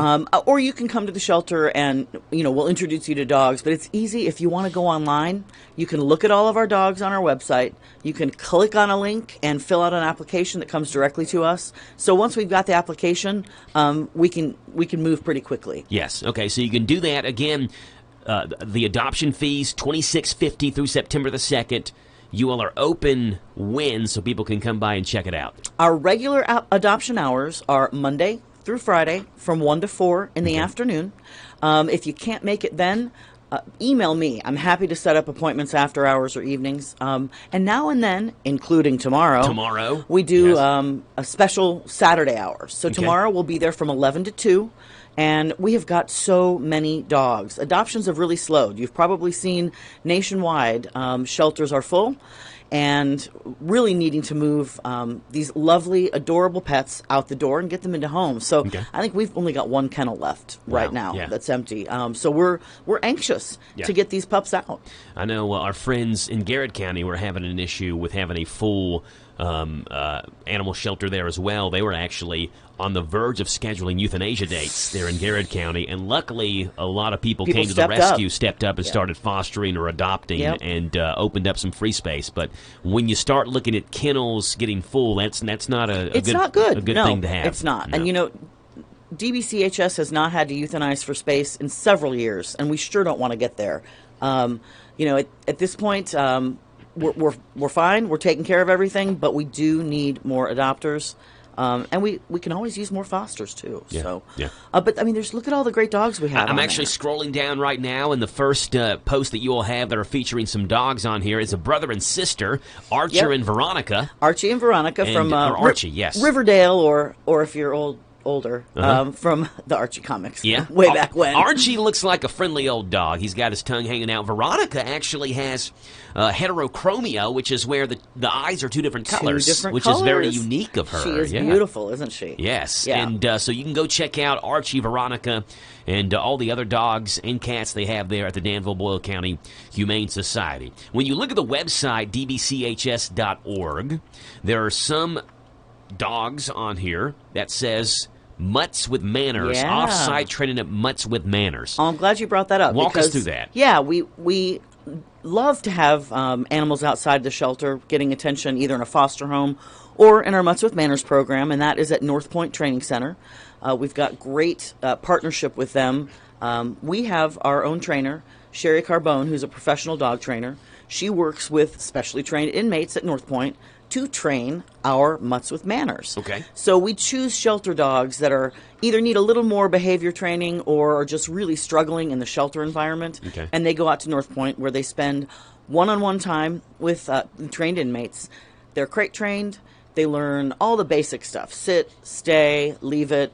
Or you can come to the shelter and, we'll introduce you to dogs. But it's easy. If you want to go online, you can look at all of our dogs on our website. You can click on a link and fill out an application that comes directly to us. So once we've got the application, we can move pretty quickly. Yes. Okay. So you can do that. Again, the adoption fees, $26.50 through September the 2nd. You all are open when, so people can come by and check it out? Our regular adoption hours are Monday through Friday from 1 to 4 in the afternoon. If you can't make it then, email me. I'm happy to set up appointments after hours or evenings. And now and then, including tomorrow, we do a special Saturday hour. So tomorrow we'll be there from 11 to 2. And we have got so many dogs. Adoptions have really slowed. You've probably seen nationwide shelters are full and really needing to move these lovely, adorable pets out the door and get them into homes. So I think we've only got one kennel left right now that's empty. So we're anxious to get these pups out. I know our friends in Garrett County were having an issue with having a full animal shelter there as well. They were actually on the verge of scheduling euthanasia dates there in Garrett County, and luckily a lot of people came to the rescue, stepped up and started fostering or adopting and opened up some free space. But when you start looking at kennels getting full, that's not a good thing to have. It's not. No. And DBCHS has not had to euthanize for space in several years, and we sure don't want to get there. At this point, we're fine. We're taking care of everything, but we do need more adopters. And we can always use more fosters, too. But, look at all the great dogs we have. I'm actually scrolling down right now, and the first post that you all have that are featuring some dogs on here is a brother and sister, Archie and Veronica. Archie and Veronica from Riverdale, or if you're older, from the Archie comics. Way back when. Archie looks like a friendly old dog. He's got his tongue hanging out. Veronica actually has heterochromia, which is where the eyes are two different colors, is very unique of her. She is beautiful, isn't she? Yes. And so you can go check out Archie, Veronica, and all the other dogs and cats they have there at the Danville Boyle County Humane Society. When you look at the website, dbchs.org, there are some dogs on here that says Mutts with Manners, off-site training at Mutts with Manners. Oh, I'm glad you brought that up. Walk us through that. Yeah, we love to have animals outside the shelter getting attention either in a foster home or in our Mutts with Manners program, and that is at North Point Training Center. We've got great partnership with them. We have our own trainer, Sherry Carbone, who's a professional dog trainer. She works with specially trained inmates at North Point to train our Mutts with Manners. Okay. So we choose shelter dogs that are either need a little more behavior training or are just really struggling in the shelter environment. Okay. And they go out to North Point where they spend one-on-one time with trained inmates. They're crate trained. They learn all the basic stuff. Sit, stay, leave it.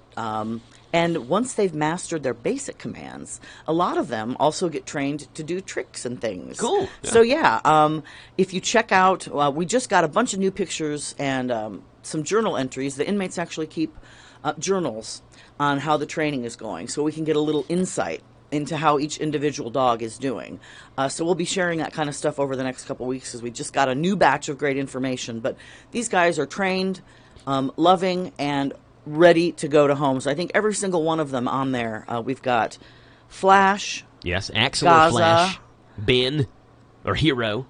And once they've mastered their basic commands, a lot of them also get trained to do tricks and things. Cool. Yeah. So, if you check out, we just got a bunch of new pictures and some journal entries. The inmates actually keep journals on how the training is going, so we can get a little insight into how each individual dog is doing. So we'll be sharing that kind of stuff over the next couple weeks as we just got a new batch of great information. But these guys are trained, loving, and ready to go to homes. I think every single one of them on there. We've got Flash. Yes, Axel Gaza, or Flash. Ben or Hero.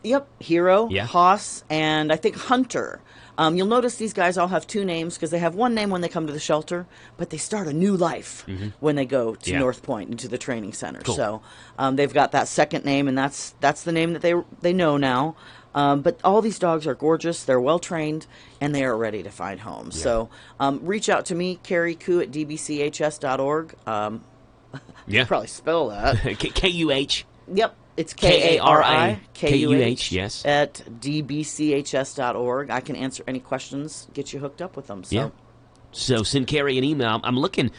Yep, Hero, yeah. Hoss, and I think Hunter. You'll notice these guys all have two names because they have one name when they come to the shelter, but they start a new life when they go to North Point and to the training center. Cool. So they've got that second name, and that's the name that they know now. But all these dogs are gorgeous. They're well trained, and they are ready to find homes. So reach out to me, Carrie Koo at dbchs.org. Yeah, probably spell that. K-U-H. Yep. It's K-A-R-I-K-U-H, yes. At dbchs.org. I can answer any questions, get you hooked up with them. So. Yeah. So send Carrie an email. I'm looking,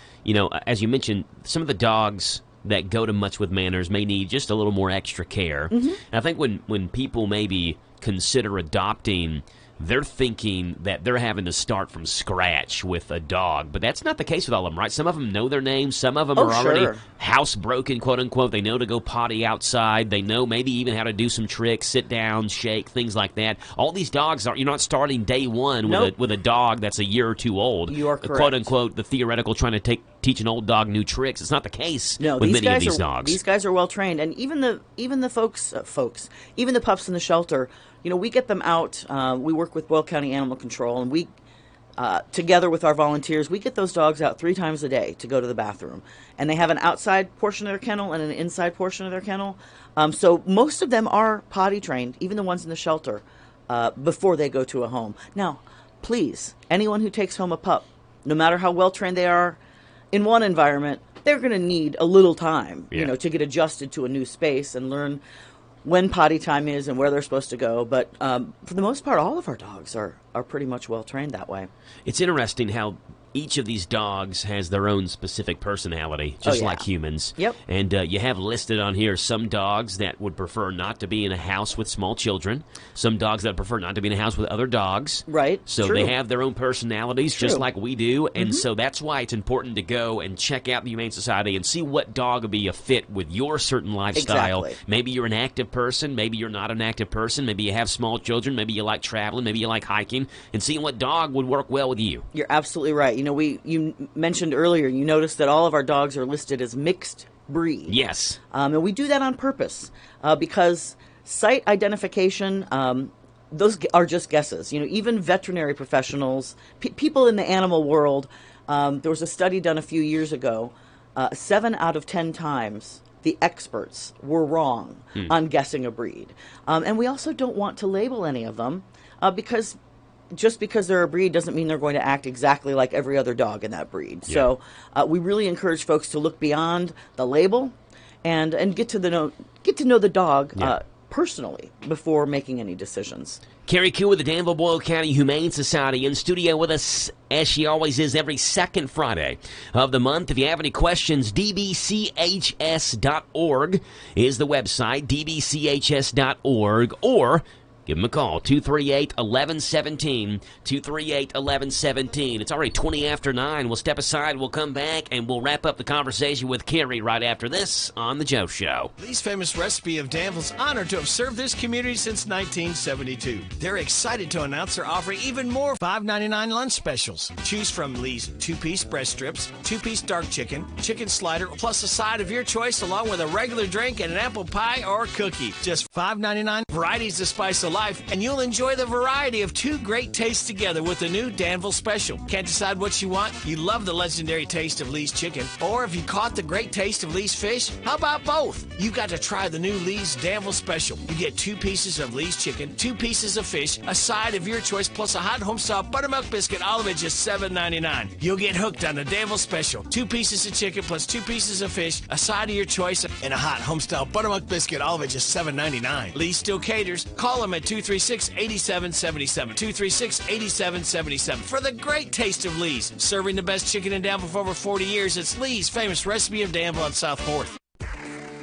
as you mentioned, some of the dogs that go to Much with Manners may need just a little more extra care. Mm-hmm. I think when people maybe consider adopting, they're thinking that they're having to start from scratch with a dog. But that's not the case with all of them, right? Some of them know their names. Some of them are already housebroken, quote unquote. They know to go potty outside. They know maybe even how to do some tricks, sit down, shake, things like that. All these dogs, you're not starting day one with a dog that's a year or two old. You are correct. Quote unquote, the theoretical trying to teach an old dog new tricks. It's not the case with many of these dogs. These guys are well trained, and even the folks, even the pups in the shelter. We get them out. We work with Boyle County Animal Control, and we, together with our volunteers, we get those dogs out 3 times a day to go to the bathroom. And they have an outside portion of their kennel and an inside portion of their kennel. So most of them are potty trained, even the ones in the shelter, before they go to a home. Now, please, anyone who takes home a pup, no matter how well trained they are in one environment, they're going to need a little time, to get adjusted to a new space and learn when potty time is and where they're supposed to go. But for the most part, all of our dogs are pretty much well trained that way. It's interesting how each of these dogs has their own specific personality, just like humans. Yep. And you have listed on here some dogs that would prefer not to be in a house with small children, some dogs that prefer not to be in a house with other dogs. Right. So they have their own personalities, just like we do. And Mm-hmm. so that's why it's important to go and check out the Humane Society and see what dog would be a fit with your certain lifestyle. Exactly. Maybe you're an active person. Maybe you're not an active person. Maybe you have small children. Maybe you like traveling. Maybe you like hiking. And seeing what dog would work well with you. You're absolutely right. You mentioned earlier, you noticed that all of our dogs are listed as mixed breed. Yes. And we do that on purpose because site identification, those are just guesses. Even veterinary professionals, people in the animal world, there was a study done a few years ago, 7 out of 10 times the experts were wrong on guessing a breed. And we also don't want to label any of them because just because they're a breed doesn't mean they're going to act exactly like every other dog in that breed. Yeah. So we really encourage folks to look beyond the label and get to know the dog personally before making any decisions. Carrie Koo with the Danville Boyle County Humane Society in studio with us, as she always is, every second Friday of the month. If you have any questions, dbchs.org is the website, dbchs.org, or give them a call, 238-1117, 238-1117. It's already 20 after 9. We'll step aside, we'll come back, and we'll wrap up the conversation with Carrie right after this on The Joe Show. Lee's Famous Recipe of Danville's honored to have served this community since 1972. They're excited to announce they're offering even more $5.99 lunch specials. Choose from Lee's 2-piece breast strips, 2-piece dark chicken, chicken slider, plus a side of your choice along with a regular drink and an apple pie or cookie. Just $5.99, varieties to spice the life, and you'll enjoy the variety of 2 great tastes together with the new Danville Special. Can't decide what you want? You love the legendary taste of Lee's chicken. Or if you caught the great taste of Lee's fish, how about both? You've got to try the new Lee's Danville Special. You get 2 pieces of Lee's chicken, 2 pieces of fish, a side of your choice, plus a hot homestyle buttermilk biscuit, all of it just $7.99. You'll get hooked on the Danville Special. 2 pieces of chicken plus 2 pieces of fish, a side of your choice, and a hot homestyle buttermilk biscuit, all of it just $7.99. Lee still caters. Call them at 236-8777. 236-8777 for the great taste of Lee's. Serving the best chicken in Danville for over 40 years. It's Lee's Famous Recipe of Danville on South 4th.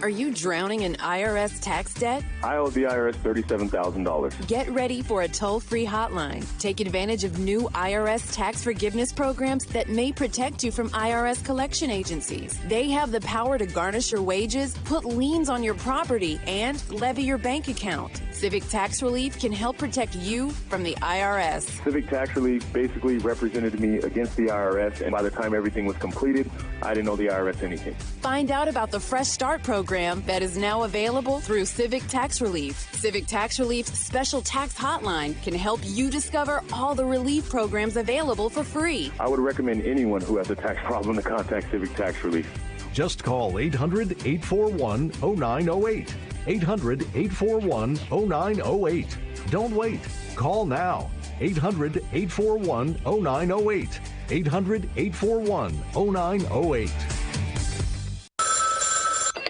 Are you drowning in IRS tax debt? I owe the IRS $37,000. Get ready for a toll-free hotline. Take advantage of new IRS tax forgiveness programs that may protect you from IRS collection agencies. They have the power to garnish your wages, put liens on your property, and levy your bank account. Civic Tax Relief can help protect you from the IRS. Civic Tax Relief basically represented me against the IRS, and by the time everything was completed, I didn't owe the IRS anything. Find out about the Fresh Start program that is now available through Civic Tax Relief. Civic Tax Relief's special tax hotline can help you discover all the relief programs available for free. I would recommend anyone who has a tax problem to contact Civic Tax Relief. Just call 800-841-0908. 800-841-0908. Don't wait. Call now. 800-841-0908. 800-841-0908.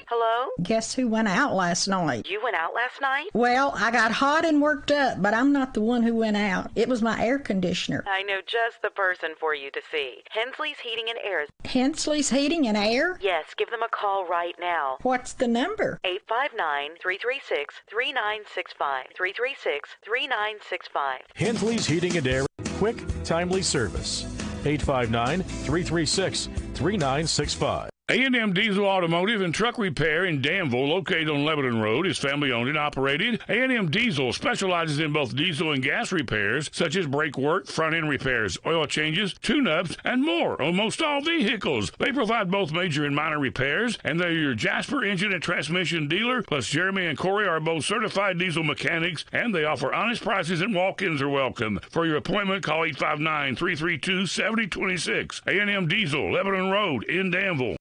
Hello? Guess who went out last night? You went out last night? Well, I got hot and worked up, but I'm not the one who went out. It was my air conditioner. I know just the person for you to see. Hensley's Heating and Air. Hensley's Heating and Air? Yes, give them a call right now. What's the number? 859-336-3965. 336-3965. Hensley's Heating and Air. Quick, timely service. 859-336-3965. A&M Diesel Automotive and Truck Repair in Danville, located on Lebanon Road, is family-owned and operated. A&M Diesel specializes in both diesel and gas repairs, such as brake work, front-end repairs, oil changes, tune-ups, and more on most all vehicles. They provide both major and minor repairs, and they're your Jasper engine and transmission dealer, plus Jeremy and Corey are both certified diesel mechanics, and they offer honest prices and walk-ins are welcome. For your appointment, call 859-332-7026. A&M Diesel, Lebanon Road in Danville.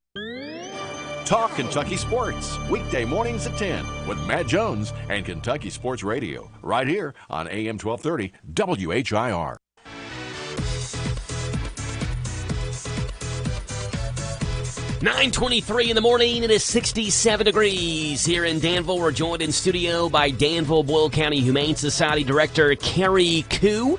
Talk Kentucky Sports, weekday mornings at 10 with Matt Jones and Kentucky Sports Radio, right here on AM 1230 WHIR. $9:23 in the morning. It is 67 degrees here in Danville. We're joined in studio by Danville Boyle County Humane Society Director Carrie Koo.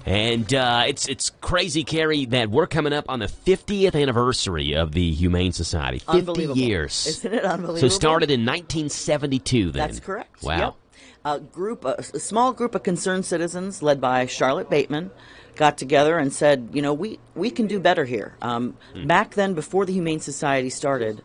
And it's crazy, Carrie, that we're coming up on the 50th anniversary of the Humane Society. 50 years. Isn't it unbelievable? So started in 1972 then. That's correct. Wow. Yep. A small group of concerned citizens led by Charlotte Bateman got together and said, you know, we can do better here. Back then, before the Humane Society started,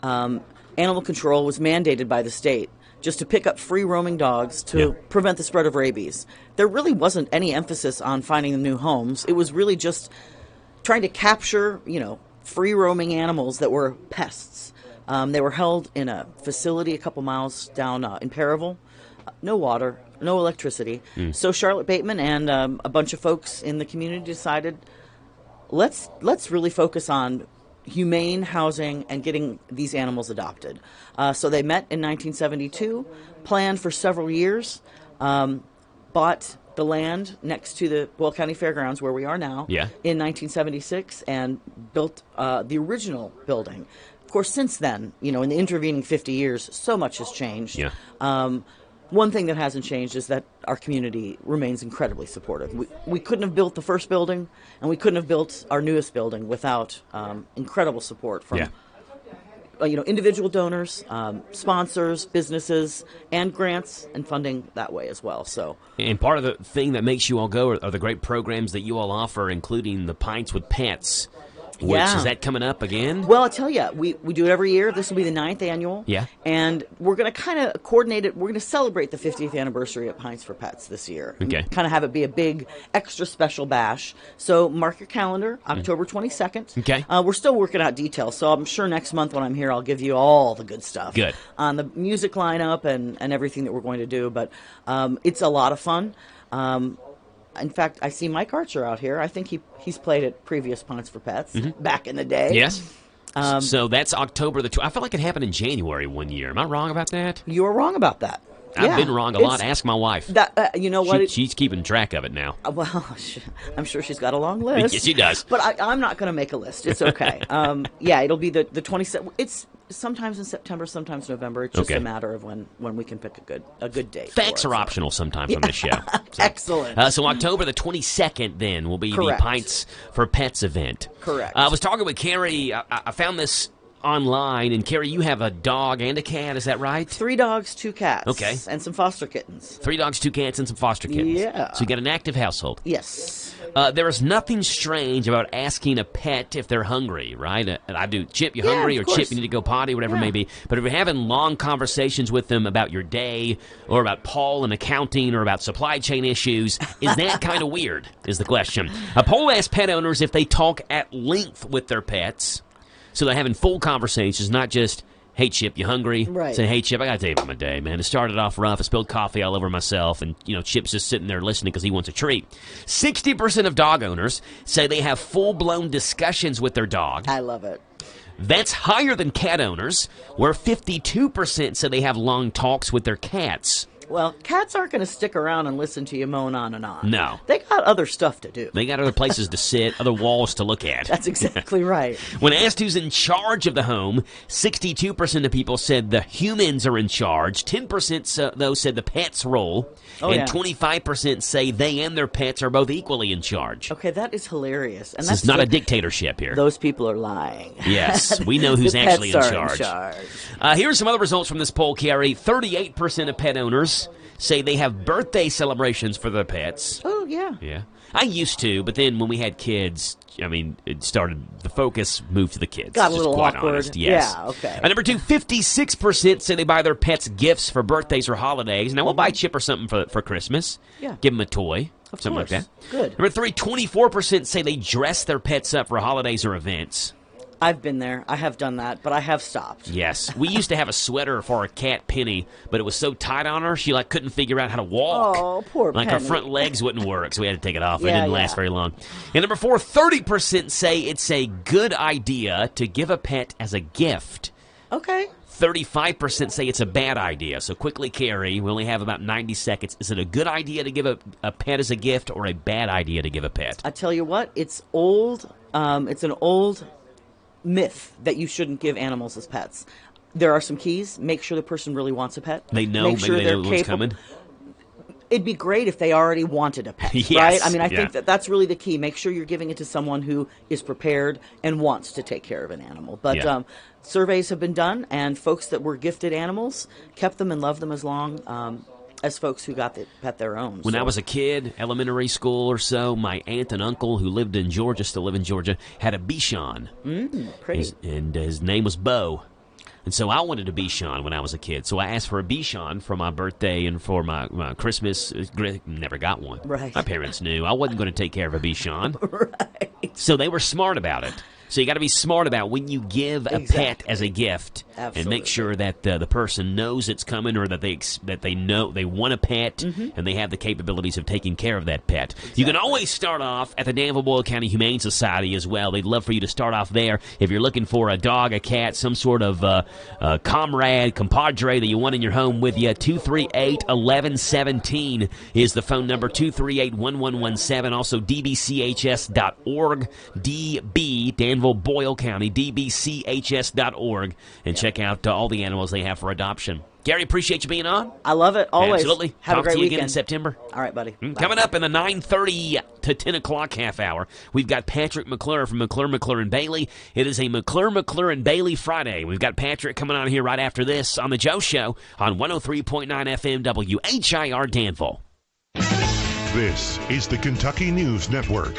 animal control was mandated by the state just to pick up free-roaming dogs to prevent the spread of rabies. There really wasn't any emphasis on finding them new homes. It was really just trying to capture, free-roaming animals that were pests. They were held in a facility a couple miles down in Perryville. No water, no electricity. So Charlotte Bateman and a bunch of folks in the community decided, let's really focus on humane housing and getting these animals adopted. So they met in 1972, planned for several years, bought the land next to the Boyle County Fairgrounds where we are now in 1976 and built the original building. Of course, since then, in the intervening 50 years, so much has changed. One thing that hasn't changed is that our community remains incredibly supportive. We couldn't have built the first building, and we couldn't have built our newest building without incredible support from individual donors, sponsors, businesses, and grants and funding that way as well. And part of the thing that makes you all go are the great programs that you all offer, including the Pints with Pets. Is that coming up again? Well, I'll tell you, we do it every year. This will be the 9th annual. And we're going to kind of coordinate it. We're going to celebrate the 50th anniversary of Pints for Pets this year. Okay. Kind of have it be a big, extra special bash. So mark your calendar, October 22nd. Okay. We're still working out details, so I'm sure next month when I'm here, I'll give you all the good stuff. Good. On the music lineup and everything that we're going to do. But it's a lot of fun. In fact, I see Mike Archer out here. I think he's played at previous Pints for Pets back in the day. Yes. So that's October the 12th. I feel like it happened in January one year. Am I wrong about that? You are wrong about that. I've been wrong a lot. Ask my wife. You know what? She's keeping track of it now. Well, I'm sure she's got a long list. Yes, she does. But I'm not going to make a list. It's okay. It'll be the 27th. It's sometimes in September, sometimes November. It's just a matter of when we can pick a good date. Facts are optional sometimes on this show. So. Excellent. So October the 22nd then will be the Pints for Pets event. Correct. I was talking with Carrie. I found this online, and Carrie, you have a dog and a cat, is that right? 3 dogs, 2 cats. Okay. And some foster kittens. 3 dogs, 2 cats, and some foster kittens. Yeah. So you got an active household. Yes. There is nothing strange about asking a pet if they're hungry, right? I do, Chip, you hungry? Or Chip, you need to go potty, whatever it may be. But if you're having long conversations with them about your day, or about Paul and accounting, or about supply chain issues, is that kind of weird, is the question. A poll asked pet owners if they talk at length with their pets. So they're having full conversations, not just, hey, Chip, you hungry? Right. Say, hey, Chip, I got to tell you about my day, man. It started off rough. I spilled coffee all over myself, and, Chip's just sitting there listening because he wants a treat. 60% of dog owners say they have full-blown discussions with their dog. I love it. That's higher than cat owners, where 52% say they have long talks with their cats. Well, cats aren't going to stick around and listen to you moan on and on. No. They got other stuff to do. They got other places to sit, other walls to look at. That's exactly right. When asked who's in charge of the home, 62% of people said the humans are in charge. 10% though said the pets roll. And 25% say they and their pets are both equally in charge. Okay, that is hilarious. And This is not a dictatorship here. Those people are lying. Yes, we know who's actually in charge. Here are some other results from this poll, Carrie. 38% of pet owners say they have birthday celebrations for their pets. Oh, yeah. Yeah. I used to, but then when we had kids, I mean, the focus moved to the kids. Got a little quite awkward. Honest. Yes. Yeah, okay. Number 2, 56% say they buy their pets gifts for birthdays or holidays. Now, we'll buy Chip or something for Christmas. Yeah. Give them a toy. Of something course. like that. Good. Number 3, 24% say they dress their pets up for holidays or events. I've been there. I have done that, but I have stopped. Yes. We used to have a sweater for our cat, Penny, but it was so tight on her, she couldn't figure out how to walk. Oh, poor Penny. Her front legs wouldn't work, so we had to take it off. It Yeah, didn't last very long. And number 4, 30% say it's a good idea to give a pet as a gift. Okay. 35% say it's a bad idea. So quickly, Carrie, we only have about 90 seconds. Is it a good idea to give a pet as a gift or a bad idea to give a pet? I tell you what, it's old. It's an old myth that you shouldn't give animals as pets. There are some keys. Make sure the person really wants a pet. They know, Make sure maybe they know what's coming. It'd be great if they already wanted a pet, Yes, right? I mean, I think that's really the key. Make sure you're giving it to someone who is prepared and wants to take care of an animal. But surveys have been done, and folks that were gifted animals kept them and loved them as long as folks who got the pet their own. When I was a kid, elementary school or so, my aunt and uncle who lived in Georgia, still live in Georgia, had a Bichon. Pretty. His name was Bo. And so I wanted a Bichon when I was a kid. So I asked for a Bichon for my birthday and for my Christmas. Never got one. Right. My parents knew I wasn't going to take care of a Bichon. Right. So they were smart about it. So you got to be smart about when you give a pet as a gift, and make sure that the person knows it's coming, or that they know they want a pet, and they have the capabilities of taking care of that pet. You can always start off at the Danville Boyle County Humane Society as well. They'd love for you to start off there if you're looking for a dog, a cat, some sort of comrade, compadre that you want in your home with you. 238-1117 is the phone number. 238-1117. Also dbchs.org. DB Danville Boyle County, dbchs.org, and check out all the animals they have for adoption. Gary, appreciate you being on. I love it, always. Absolutely. Have Talk a great to you weekend. again in September. All right, buddy. Coming up in the 9:30 to 10 o'clock half hour, we've got Patrick McClure from McClure and Bailey. It is a McClure and Bailey Friday. We've got Patrick coming on here right after this on The Joe Show on 103.9 FM WHIR Danville. This is the Kentucky News Network.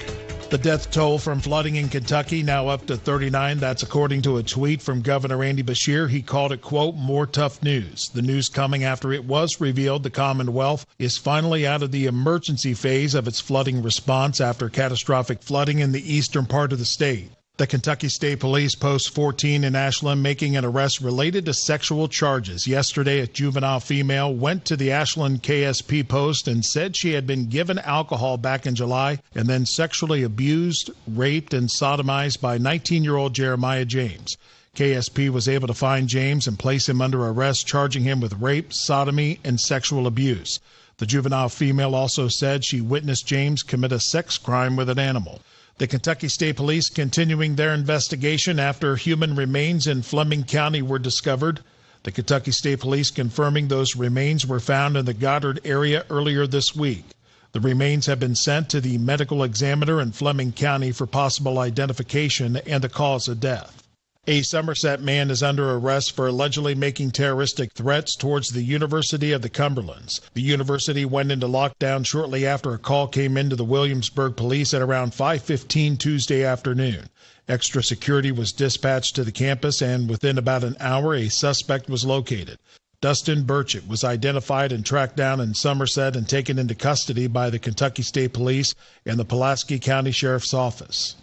The death toll from flooding in Kentucky now up to 39. That's according to a tweet from Governor Andy Beshear. He called it, quote, more tough news. The news coming after it was revealed the Commonwealth is finally out of the emergency phase of its flooding response after catastrophic flooding in the eastern part of the state. The Kentucky State Police post 14 in Ashland making an arrest related to sexual charges. Yesterday, a juvenile female went to the Ashland KSP post and said she had been given alcohol back in July and then sexually abused, raped, and sodomized by 19-year-old Jeremiah James. KSP was able to find James and place him under arrest, charging him with rape, sodomy, and sexual abuse. The juvenile female also said she witnessed James commit a sex crime with an animal. The Kentucky State Police continuing their investigation after human remains in Fleming County were discovered. The Kentucky State Police confirming those remains were found in the Goddard area earlier this week. The remains have been sent to the medical examiner in Fleming County for possible identification and the cause of death. A Somerset man is under arrest for allegedly making terroristic threats towards the University of the Cumberlands. The university went into lockdown shortly after a call came into the Williamsburg police at around 5:15 Tuesday afternoon. Extra security was dispatched to the campus, and within about an hour, a suspect was located. Dustin Burchett was identified and tracked down in Somerset and taken into custody by the Kentucky State Police and the Pulaski County Sheriff's Office.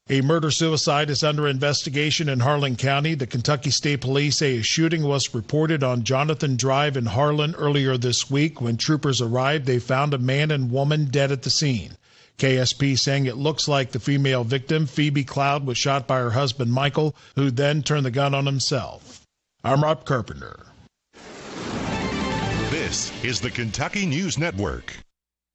A murder-suicide is under investigation in Harlan County. The Kentucky State Police say a shooting was reported on Jonathan Drive in Harlan earlier this week. When troopers arrived, they found a man and woman dead at the scene. KSP saying it looks like the female victim, Phoebe Cloud, was shot by her husband, Michael, who then turned the gun on himself. I'm Rob Carpenter. This is the Kentucky News Network.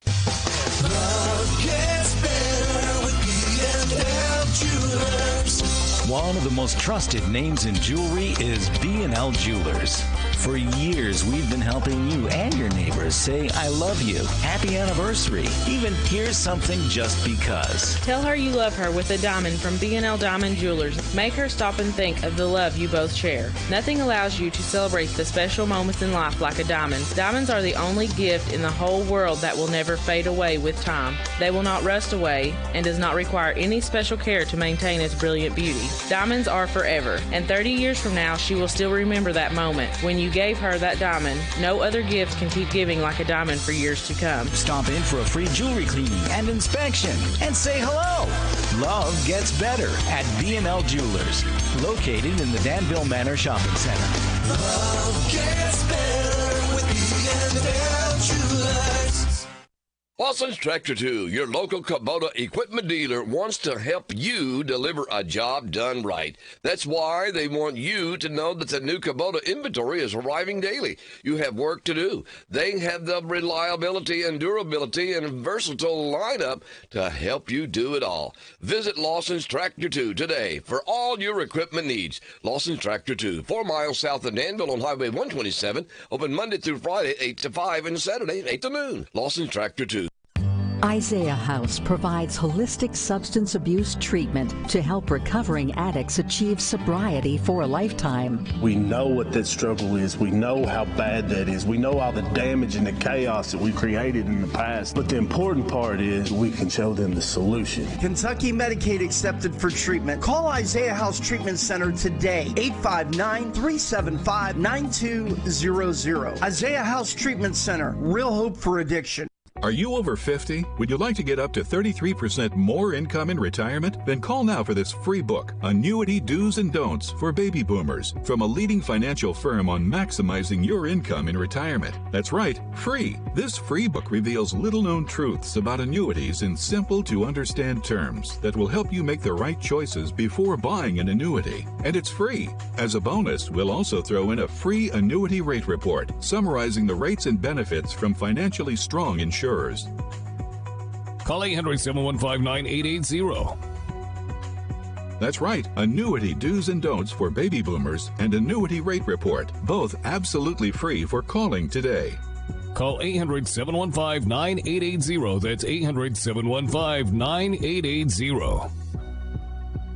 Love gets better with B&L Jewelers. One of the most trusted names in jewelry is B&L Jewelers. For years, we've been helping you and your neighbors say, I love you, happy anniversary, even here's something just because. Tell her you love her with a diamond from B&L Diamond Jewelers. Make her stop and think of the love you both share. Nothing allows you to celebrate the special moments in life like a diamond. Diamonds are the only gift in the whole world that will never fade away with time. They will not rust away and does not require any special care to maintain its brilliant beauty. Diamonds are forever, and 30 years from now, she will still remember that moment when you gave her that diamond. No other gift can keep giving like a diamond for years to come. Stop in for a free jewelry cleaning and inspection and say hello. Love gets better at B&L Jewelers, located in the Danville Manor Shopping Center. Love gets better with B&L Jewelers. Lawson's Tractor 2, your local Kubota equipment dealer, wants to help you deliver a job done right. That's why they want you to know that the new Kubota inventory is arriving daily. You have work to do. They have the reliability and durability and versatile lineup to help you do it all. Visit Lawson's Tractor 2 today for all your equipment needs. Lawson's Tractor 2, 4 miles south of Danville on Highway 127, open Monday through Friday, 8 to 5, and Saturday, 8 to noon. Lawson's Tractor 2. Isaiah House provides holistic substance abuse treatment to help recovering addicts achieve sobriety for a lifetime. We know what that struggle is. We know how bad that is. We know all the damage and the chaos that we created in the past. But the important part is we can show them the solution. Kentucky Medicaid accepted for treatment. Call Isaiah House Treatment Center today, 859-375-9200. Isaiah House Treatment Center, real hope for addiction. Are you over 50? Would you like to get up to 33% more income in retirement? Then call now for this free book, Annuity Do's and Don'ts for Baby Boomers, from a leading financial firm on maximizing your income in retirement. That's right, free. This free book reveals little-known truths about annuities in simple-to-understand terms that will help you make the right choices before buying an annuity. And it's free. As a bonus, we'll also throw in a free annuity rate report summarizing the rates and benefits from financially strong insurers. Call 800-715-9880. That's right, Annuity Do's and Don'ts for Baby Boomers and Annuity Rate Report, both absolutely free for calling today. Call 800-715-9880. That's 800-715-9880.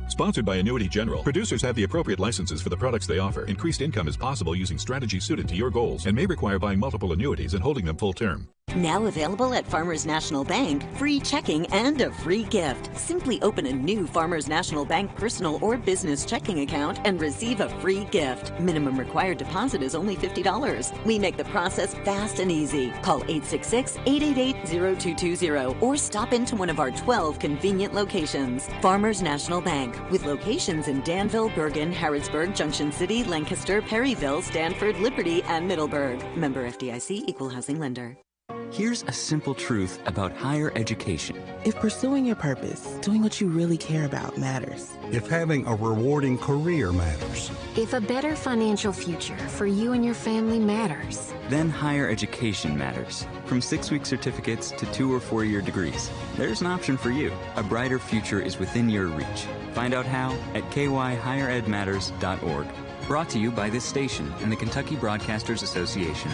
Sponsored by Annuity General. Producers have the appropriate licenses for the products they offer. Increased income is possible using strategies suited to your goals and may require buying multiple annuities and holding them full term. Now available at Farmers National Bank, free checking and a free gift. Simply open a new Farmers National Bank personal or business checking account and receive a free gift. Minimum required deposit is only $50. We make the process fast and easy. Call 866-888-0220 or stop into one of our 12 convenient locations. Farmers National Bank, with locations in Danville, Bergen, Harrodsburg, Junction City, Lancaster, Perryville, Stanford, Liberty, and Middleburg. Member FDIC, Equal Housing Lender. Here's a simple truth about higher education. If pursuing your purpose, doing what you really care about matters. If having a rewarding career matters. If a better financial future for you and your family matters. Then higher education matters. From 6-week certificates to 2- or 4-year degrees. There's an option for you. A brighter future is within your reach. Find out how at kyhigheredmatters.org. Brought to you by this station and the Kentucky Broadcasters Association.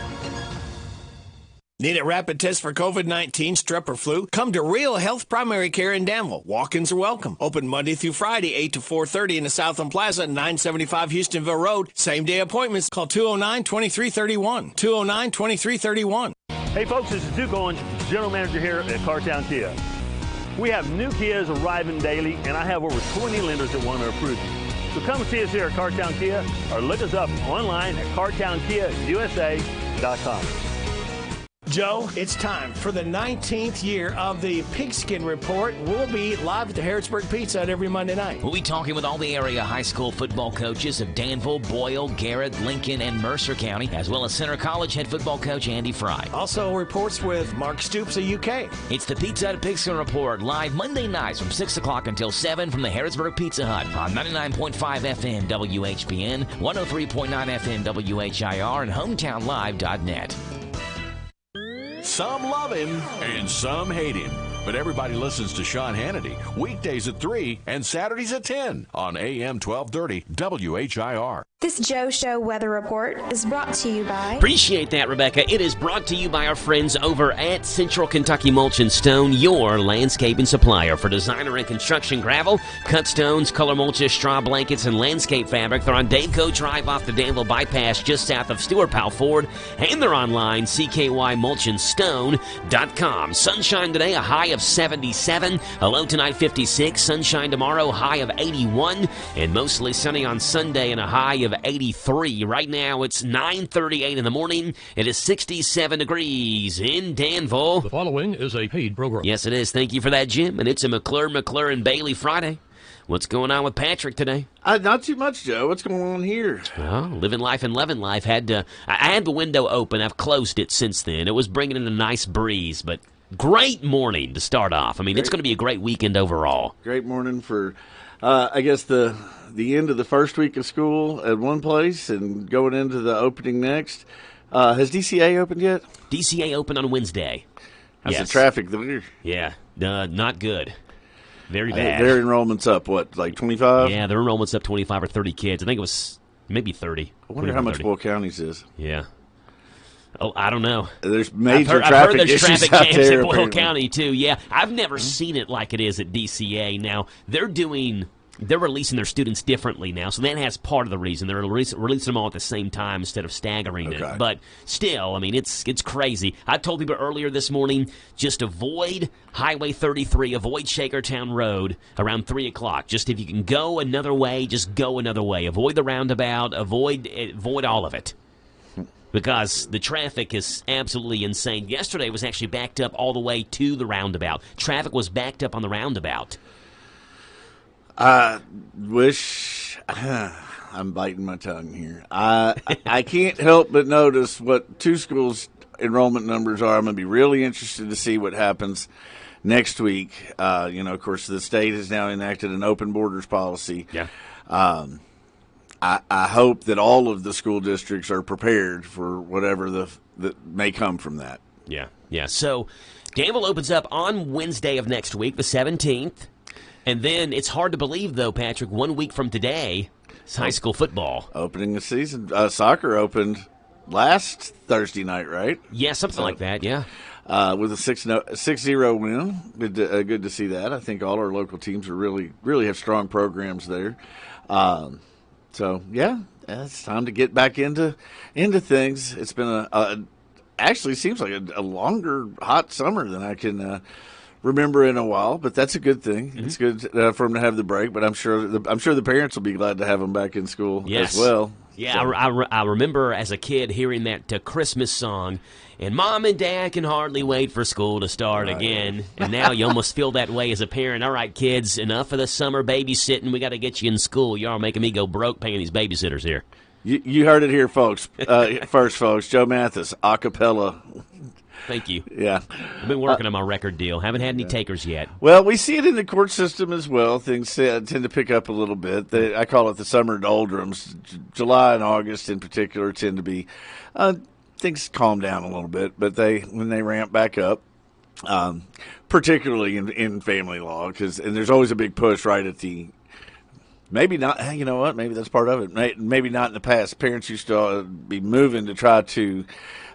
Need a rapid test for COVID-19, strep, or flu? Come to Real Health Primary Care in Danville. Walk-ins are welcome. Open Monday through Friday, 8 to 4:30 in the Southland Plaza, 975 Houstonville Road. Same-day appointments. Call 209-2331. 209-2331. Hey, folks, this is Duke Owens, General Manager here at Cartown Kia. We have new Kias arriving daily, and I have over 20 lenders that want to approve you. So come see us here at Cartown Kia or look us up online at cartownkiausa.com. Joe, it's time for the 19th year of the Pigskin Report. We'll be live at the Harrodsburg Pizza Hut every Monday night. We'll be talking with all the area high school football coaches of Danville, Boyle, Garrett, Lincoln, and Mercer County, as well as Center College head football coach Andy Fry. Also reports with Mark Stoops of UK. It's the Pizza Hut Pigskin Report, live Monday nights from 6 o'clock until 7 from the Harrodsburg Pizza Hut on 99.5 FM WHBN, 103.9 FM WHIR, and HometownLive.net. Some love him and some hate him. But everybody listens to Sean Hannity weekdays at 3 and Saturdays at 10 on AM 1230 WHIR. This Joe Show weather report is brought to you by... Appreciate that, Rebecca. It is brought to you by our friends over at Central Kentucky Mulch and Stone, your landscaping supplier for designer and construction gravel, cut stones, color mulches, straw blankets, and landscape fabric. They're on Daveco Drive off the Danville Bypass just south of Stewart Powell Ford, and they're online, CKYMulchandStone.com. Sunshine today, a high of 77, a low tonight 56, sunshine tomorrow, high of 81, and mostly sunny on Sunday and a high of 83. Right now it's 9:38 in the morning. It is 67 degrees in Danville. The following is a paid program. Yes, it is. Thank you for that, Jim. And it's a McClure and Bailey Friday. What's going on with Patrick today? Not too much, Joe. What's going on here? Well, living life and loving life. I had the window open. I've closed it since then. It was bringing in a nice breeze, but great morning to start off. I mean, it's going to be a great weekend overall. Great morning for, I guess, the end of the first week of school at one place and going into the opening next. Has DCA opened yet? DCA opened on Wednesday. How's the traffic there? Yeah, not good. Very bad. Their enrollment's up, what, like 25? Yeah, their enrollment's up 25 or 30 kids. I think it was maybe 30. I wonder how much Boyle County's is. Yeah. Oh, I don't know. There's major I've heard there's issues traffic out jams there, at Boyle apparently. County, too. Yeah, I've never seen it like it is at DCA. Now, they're releasing their students differently now, so that has part of the reason. They're releasing them all at the same time instead of staggering it. But still, I mean, it's crazy. I told people earlier this morning, just avoid Highway 33, avoid Shakertown Road around 3 o'clock. Just if you can go another way, just go another way. Avoid the roundabout, avoid all of it. Because the traffic is absolutely insane. Yesterday was actually backed up all the way to the roundabout. Traffic was backed up on the roundabout. I wish I'm biting my tongue here. I can't help but notice what two schools' enrollment numbers are. I'm going to be really interested to see what happens next week. Of course, the state has now enacted an open borders policy. Yeah. I hope that all of the school districts are prepared for whatever that may come from that. Yeah. So Danville opens up on Wednesday of next week, the 17th. And then it's hard to believe, though, Patrick, 1 week from today, it's high school football. Opening the season. Soccer opened last Thursday night, right? Yeah, something like that, yeah. With a 6-0 win. Good to see that. I think all our local teams are really have strong programs there. So, yeah, it's time to get back into things. It's been actually seems like a longer hot summer than I can remember in a while, but that's a good thing. Mm-hmm. It's good for them to have the break, but I'm sure the parents will be glad to have them back in school as well. Yeah, so. I remember as a kid hearing that Christmas song, and Mom and Dad can hardly wait for school to start again. And now you almost feel that way as a parent. All right, kids, enough of the summer babysitting. We got to get you in school. Y'all making me go broke paying these babysitters here. You heard it here, folks. First, folks, Joe Mathis, a cappella. Thank you. Yeah. I've been working on my record deal. Haven't had any takers yet. Well, we see it in the court system as well. Things tend to pick up a little bit. I call it the summer doldrums. July and August in particular tend to be things calm down a little bit, but when they ramp back up, particularly in family law, and there's always a big push right at the maybe not. You know what? Maybe that's part of it. Maybe not in the past. Parents used to be moving to try to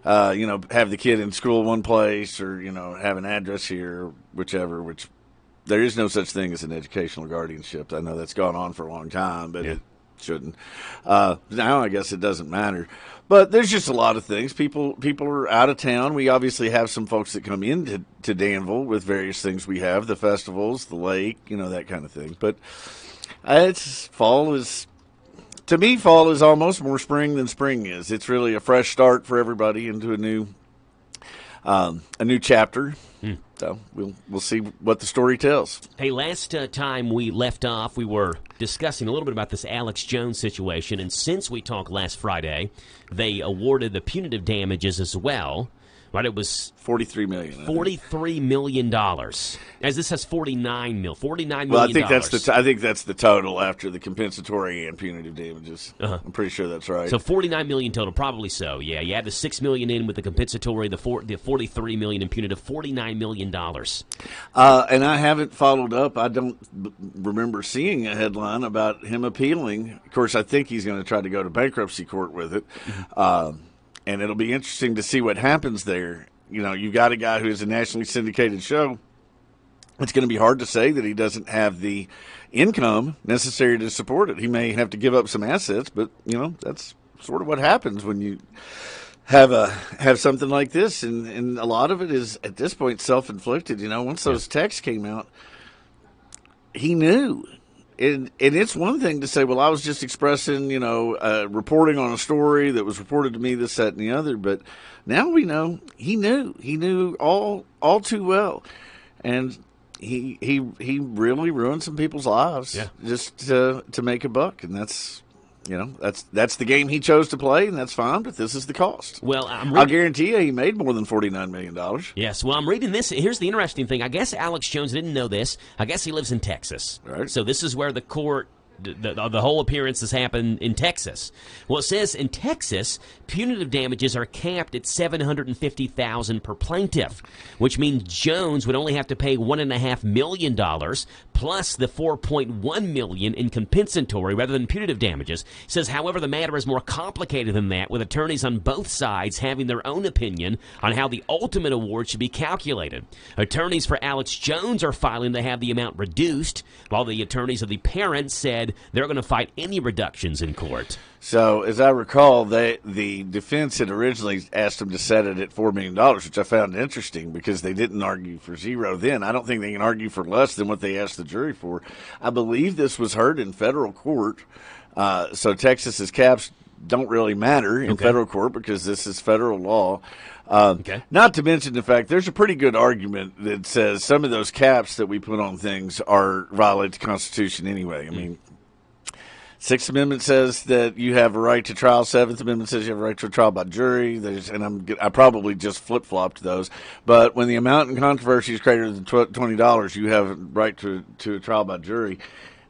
have the kid in school one place or, have an address here or whichever, which there is no such thing as an educational guardianship. I know that's gone on for a long time, but it shouldn't. Now I guess it doesn't matter. But there's just a lot of things. People are out of town. We obviously have some folks that come into Danville with various things we have, the festivals, the lake, that kind of thing. But to me, fall is almost more spring than spring is. It's really a fresh start for everybody into a new chapter. So we'll see what the story tells. Hey, last time we left off, we were discussing a little bit about this Alex Jones situation, and since we talked last Friday, they awarded the punitive damages as well, Right, it was $43 million. $43 million. As this has $49 million. Well, I think that's the total after the compensatory and punitive damages. I'm pretty sure that's right. So $49 million total, probably so. Yeah, you add the $6 million in with the compensatory, the $43 million in punitive, $49 million. And I haven't followed up. I don't remember seeing a headline about him appealing. Of course, I think he's going to try to go to bankruptcy court with it. And it'll be interesting to see what happens there. You know, you got a guy who is a nationally syndicated show. It's going to be hard to say that he doesn't have the income necessary to support it. He may have to give up some assets, but, you know, that's sort of what happens when you have something like this. And a lot of it is, at this point, self-inflicted. You know, once those texts came out, he knew. And it's one thing to say, well, I was just expressing, you know, reporting on a story that was reported to me, this, that, and the other. But now we know he knew. He knew all too well. And he really ruined some people's lives just to make a buck. And that's, you know, that's the game he chose to play, and that's fine, but this is the cost. Well, I'll guarantee you he made more than $49 million. Yes, well, I'm reading this. Here's the interesting thing. I guess Alex Jones didn't know this. I guess he lives in Texas. Right. So this is where the court, the whole appearance has happened in Texas. Well, it says in Texas, punitive damages are capped at $750,000 per plaintiff, which means Jones would only have to pay $1.5 million plus the $4.1 million in compensatory rather than punitive damages. It says, however, the matter is more complicated than that, with attorneys on both sides having their own opinion on how the ultimate award should be calculated. Attorneys for Alex Jones are filing to have the amount reduced, while the attorneys of the parents said they're going to fight any reductions in court. So, as I recall, the defense had originally asked them to set it at $4 million, which I found interesting because they didn't argue for zero then. I don't think they can argue for less than what they asked the jury for. I believe this was heard in federal court, so Texas's caps don't really matter in federal court because this is federal law. Not to mention the fact there's a pretty good argument that says some of those caps that we put on things violate the Constitution anyway. I mean, Sixth Amendment says that you have a right to trial. Seventh Amendment says you have a right to a trial by jury. I probably just flip-flopped those. But when the amount in controversy is greater than $20, you have a right to a trial by jury.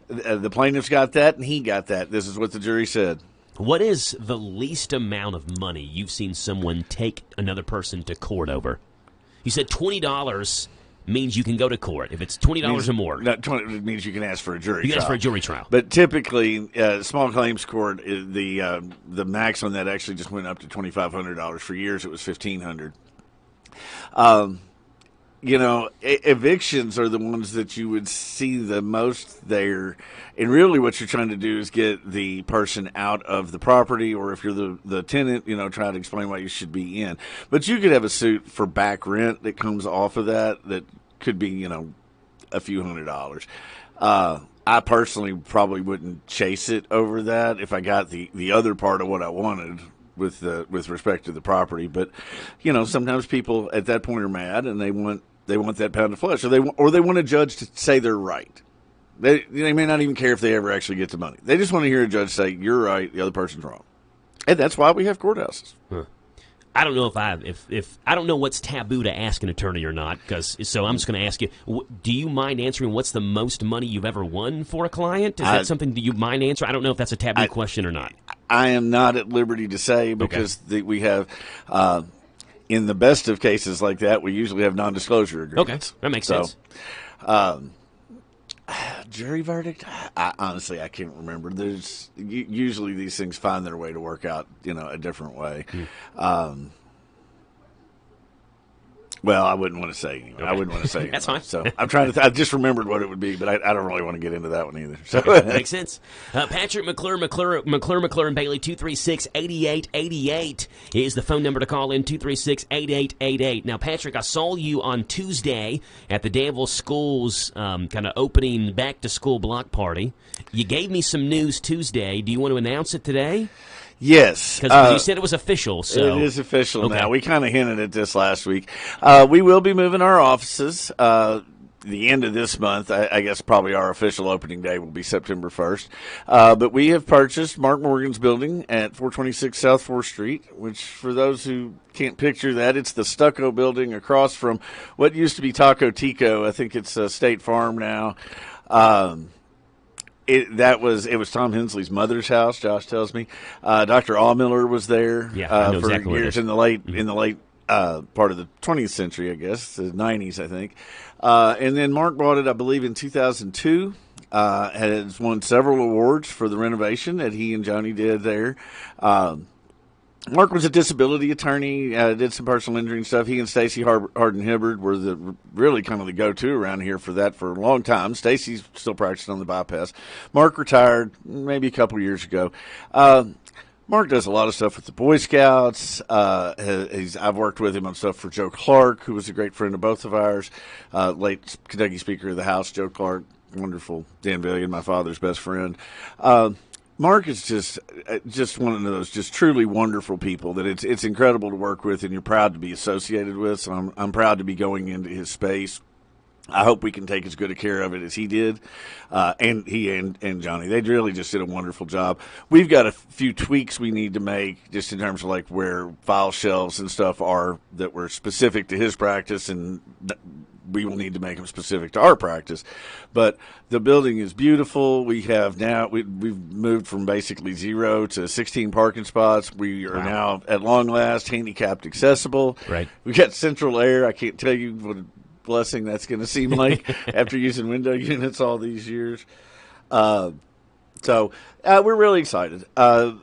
The plaintiff's got that, and he got that. This is what the jury said. What is the least amount of money you've seen someone take another person to court over? You said $20 means you can go to court if it's $20 or more. It means you can ask for a jury trial. You can ask for a jury trial. But typically, small claims court, the max on that actually just went up to $2,500. For years, it was $1,500. You know, evictions are the ones that you would see the most there. And really what you're trying to do is get the person out of the property, or if you're the tenant, you know, try to explain why you should be in. But you could have a suit for back rent that comes off of that could be, you know, a few $100s. I personally probably wouldn't chase it over that if I got the other part of what I wanted with respect to the property. But, you know, sometimes people at that point are mad and they want that pound of flesh, or they want a judge to say they're right. They may not even care if they ever actually get the money. They just want to hear a judge say, you're right, the other person's wrong. And that's why we have courthouses. Huh. I don't know if I don't know what's taboo to ask an attorney or not, so I'm just going to ask you, do you mind answering what's the most money you've ever won for a client? Is that something that you mind answering? I don't know if that's a taboo question or not. I am not at liberty to say because we have in the best of cases like that, we usually have non-disclosure agreements. Okay, that makes sense. Jury verdict? Honestly, I can't remember. There's usually these things find their way to work out, you know, a different way. Well, I wouldn't want to say anyway. Okay. I wouldn't want to say That's fine. So I'm trying to. I just remembered what it would be, but I don't really want to get into that one either. So makes sense. Patrick McClure and Bailey, 236-8888 is the phone number to call in. 236-8888. Now, Patrick, I saw you on Tuesday at the Danville Schools kind of opening back to school block party. You gave me some news Tuesday. Do you want to announce it today? Yes. Because you said it was official. So it is official now. We kind of hinted at this last week. We will be moving our offices. the end of this month. I guess probably our official opening day will be September 1st. But we have purchased Mark Morgan's building at 426 South 4th Street, which for those who can't picture that, it's the stucco building across from what used to be Taco Tico. I think it's State Farm now. It was Tom Hensley's mother's house. Josh tells me. Dr. Allmiller was there I know for exactly years in the late part of the 20th century, I guess, the 90s, I think. And then Mark bought it, I believe, in 2002. Has won several awards for the renovation that he and Johnny did there. Mark was a disability attorney, did some personal injury and stuff. He and Stacy Harden-Hibbard were really kind of the go-to around here for that for a long time. Stacy's still practicing on the bypass. Mark retired maybe a couple years ago. Mark does a lot of stuff with the Boy Scouts. I've worked with him on stuff for Joe Clark, who was a great friend of both of ours, late Kentucky Speaker of the House, Joe Clark, wonderful Danville, my father's best friend. Mark is just one of those just truly wonderful people that it's incredible to work with, and you're proud to be associated with. So I'm proud to be going into his space. I hope we can take as good a care of it as he did, and he and Johnny. They really just did a wonderful job. We've got a few tweaks we need to make just in terms of like where file shelves and stuff are that were specific to his practice, and we will need to make them specific to our practice. But the building is beautiful. We have now we've moved from basically 0 to 16 parking spots. We are now at long last handicapped accessible. Right. We got central air. I can't tell you what a blessing that's going to seem like after using window units all these years. So we're really excited. Well,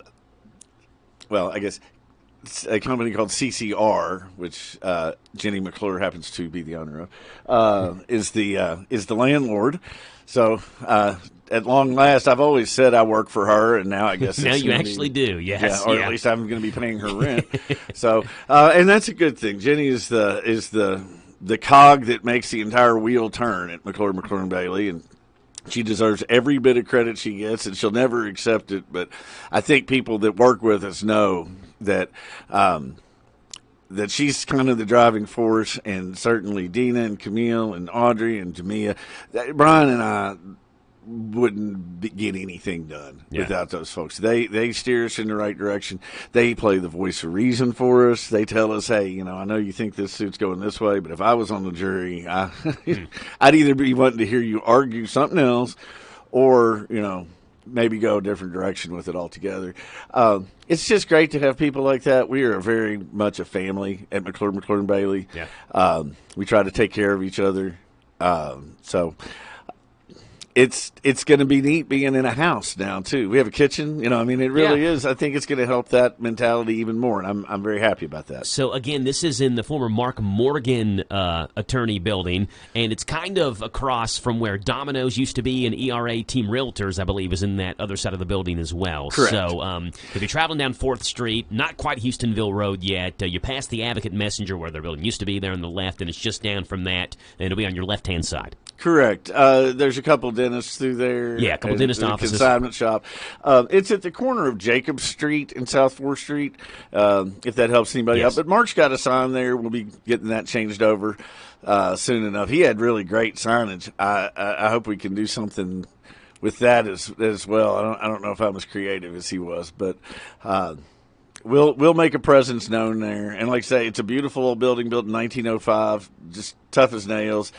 I guess a company called CCR, which Jenny McClure happens to be the owner of, is the landlord. So at long last, I've always said I work for her, and now I guess now you actually do. Yes, or at least I'm going to be paying her rent. So and that's a good thing. Jenny is the cog that makes the entire wheel turn at McClure and Bailey, and she deserves every bit of credit she gets, and she'll never accept it. But I think people that work with us know that that she's kind of the driving force, and certainly Dina and Camille and Audrey and Jamia. Brian and I wouldn't get anything done without those folks. They steer us in the right direction. They play the voice of reason for us. They tell us, hey, I know you think this suit's going this way, but if I was on the jury, I'd either be wanting to hear you argue something else or, maybe go a different direction with it altogether. It's just great to have people like that. We are very much a family at McClure and Bailey. Yeah. We try to take care of each other. So it's going to be neat being in a house now too. We have a kitchen, it really is. I think it's going to help that mentality even more, and I'm very happy about that. So again, this is in the former Mark Morgan attorney building, and it's kind of across from where Domino's used to be, and ERA Team Realtors, I believe, is in that other side of the building as well. Correct. So if you're traveling down 4th Street, not quite Houstonville Road yet, you pass the Advocate Messenger where their building used to be there on the left, and it's just down from that, and it'll be on your left-hand side. Correct. There's a couple dentists through there. Yeah, a couple dentist offices. Consignment shop. It's at the corner of Jacob Street and South 4th Street, if that helps anybody out. But Mark's got a sign there. We'll be getting that changed over soon enough. He had really great signage. I hope we can do something with that as well. I don't know if I'm as creative as he was, but we'll make a presence known there. And like I say, it's a beautiful old building built in 1905, just tough as nails.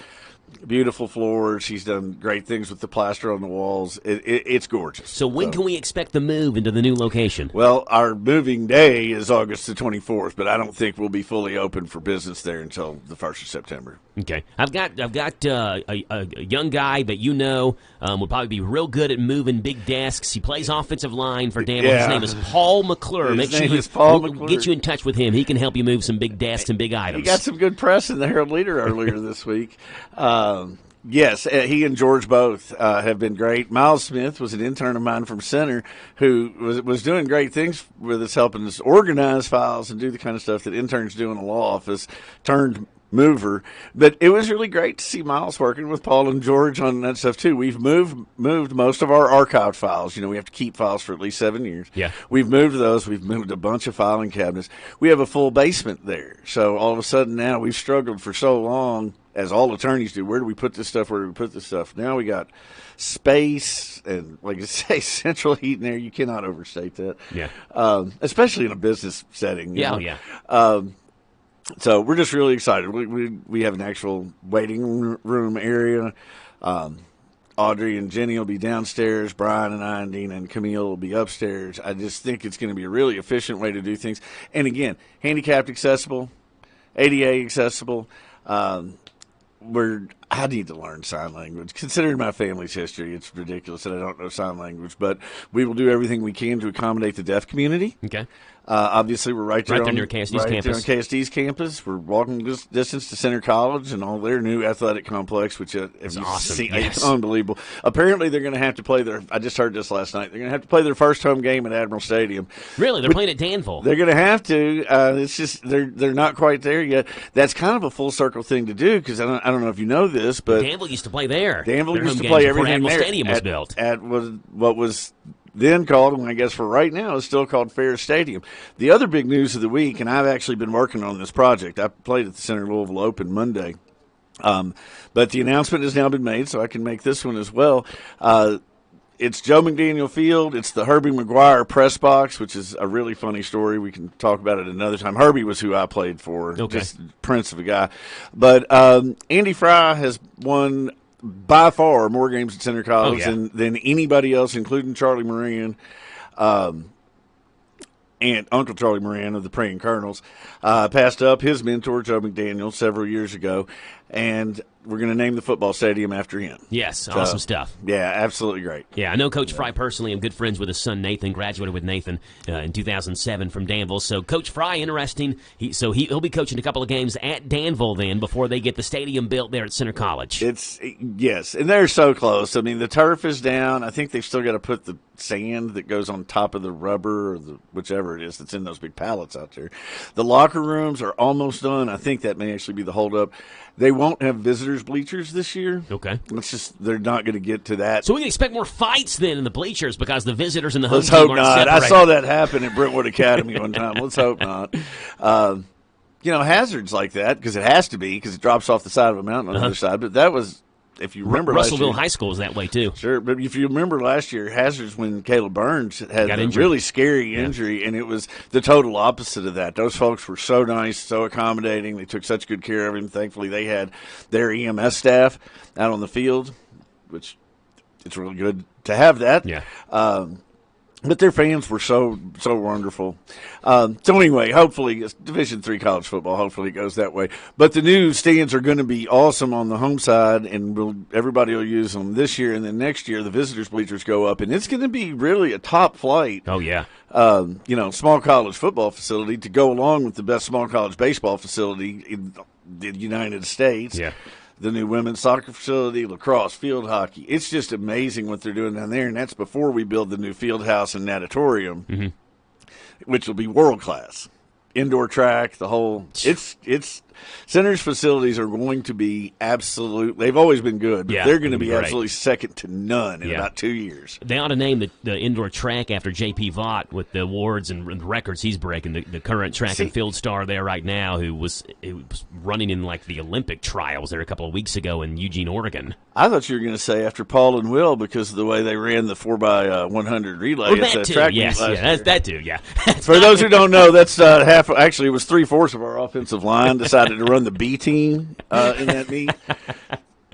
Beautiful floors. She's done great things with the plaster on the walls. It's gorgeous. So when can we expect the move into the new location? Well, our moving day is August the 24th, but I don't think we'll be fully open for business there until the 1st of September. Okay. I've got a young guy that would probably be real good at moving big desks. He plays offensive line for Danville. His name is Paul McClure. His name is Paul McClure. McClure. Get you in touch with him. He can help you move some big desks and big items. He got some good press in the Herald Leader earlier this week. Yes, he and George both have been great. Miles Smith was an intern of mine from Center who was doing great things with us, helping us organize files and do the kind of stuff that interns do in a law office, turned mover. But it was really great to see Miles working with Paul and George on that stuff too. We've moved most of our archived files. We have to keep files for at least 7 years. Yeah. We've moved those. We've moved a bunch of filing cabinets. We have a full basement there. So all of a sudden now we've struggled for so long as all attorneys do, where do we put this stuff? Where do we put this stuff? Now we got space and, like I say, central heat in there. You cannot overstate that. Yeah. Especially in a business setting. Yeah, you know? So we're just really excited. We have an actual waiting room area. Audrey and Jenny will be downstairs. Brian and I and Dina and Camille will be upstairs. I just think it's going to be a really efficient way to do things. And again, handicapped accessible, ADA accessible. I need to learn sign language. Considering my family's history, it's ridiculous that I don't know sign language. But we will do everything we can to accommodate the deaf community. Okay. Obviously, we're right there near KSD's campus. There on KSD's campus. We're walking distance to Center College and all their new athletic complex, which is awesome. It's unbelievable. Apparently, they're going to have to play I just heard this last night. They're going to have to play their first home game at Admiral Stadium. Really? They're playing at Danville. They're going to have to. It's just they're not quite there yet. That's kind of a full circle thing to do because I don't know if you know this, but Danville used to play there. Danville used to play everything Admiral there. Stadium was built. At what was then called, and I guess for right now is still called Fair Stadium. The other big news of the week, and I've actually been working on this project. I played at the Center Louisville Open Monday, but the announcement has now been made, so I can make this one as well. It's Joe McDaniel Field. It's the Herbie McGuire press box, which is a really funny story. We can talk about it another time. Herbie was who I played for, just prince of a guy. But Andy Fry has won by far more games at Center College than anybody else, including Charlie Moran and Uncle Charlie Moran of the Praying Colonels. Passed up his mentor, Joe McDaniel, several years ago, and we're going to name the football stadium after him. Yes, awesome stuff. Yeah, absolutely great. Yeah, I know Coach Fry personally. I'm good friends with his son Nathan. Graduated with Nathan in 2007 from Danville. So Coach Fry, interesting. He'll be coaching a couple of games at Danville then before they get the stadium built there at Center College. Yes, and they're so close. I mean, the turf is down. I think they've still got to put the sand that goes on top of the rubber or whichever it is that's in those big pallets out there. The locker rooms are almost done. I think that may actually be the holdup. They won't have visitors' bleachers this year. Okay. They're not going to get to that. So we can expect more fights then in the bleachers because the visitors and the home Let's team hope aren't not. separated. I saw that happen at Brentwood Academy one time. Let's hope not. Hazards like that, because it has to be, because it drops off the side of a mountain on the other side. But that was, if you remember Russellville last year, High School was that way too. Sure, but if you remember last year, hazards when Caleb Burns had a really scary injury, and it was the total opposite of that. Those folks were so nice, so accommodating. They took such good care of him. Thankfully, they had their EMS staff out on the field, which it's really good to have that. Yeah. But their fans were so wonderful. So anyway, hopefully it's Division III college football. Hopefully it goes that way. But the new stands are going to be awesome on the home side, and everybody will use them this year. And then next year, the visitors' bleachers go up, and it's going to be really a top flight. Oh yeah. Small college football facility to go along with the best small college baseball facility in the United States. Yeah. The new women's soccer facility, lacrosse, field hockey. It's just amazing what they're doing down there, and that's before we build the new field house and natatorium, which will be world class. Indoor track, the whole. It's Center's facilities are going to be absolute. They've always been good, but they're going to be absolutely second to none in about 2 years. They ought to name the indoor track after J.P. Vaught with the awards and the records he's breaking. The current track and field star there right now, who was running in like the Olympic trials there a couple of weeks ago in Eugene, Oregon. I thought you were going to say after Paul and Will because of the way they ran the 4x100 relay at the track meet last year. That too. Yeah. For those who don't know, that's half. Actually, it was 3/4 of our offensive line decided to run the B team in that meet.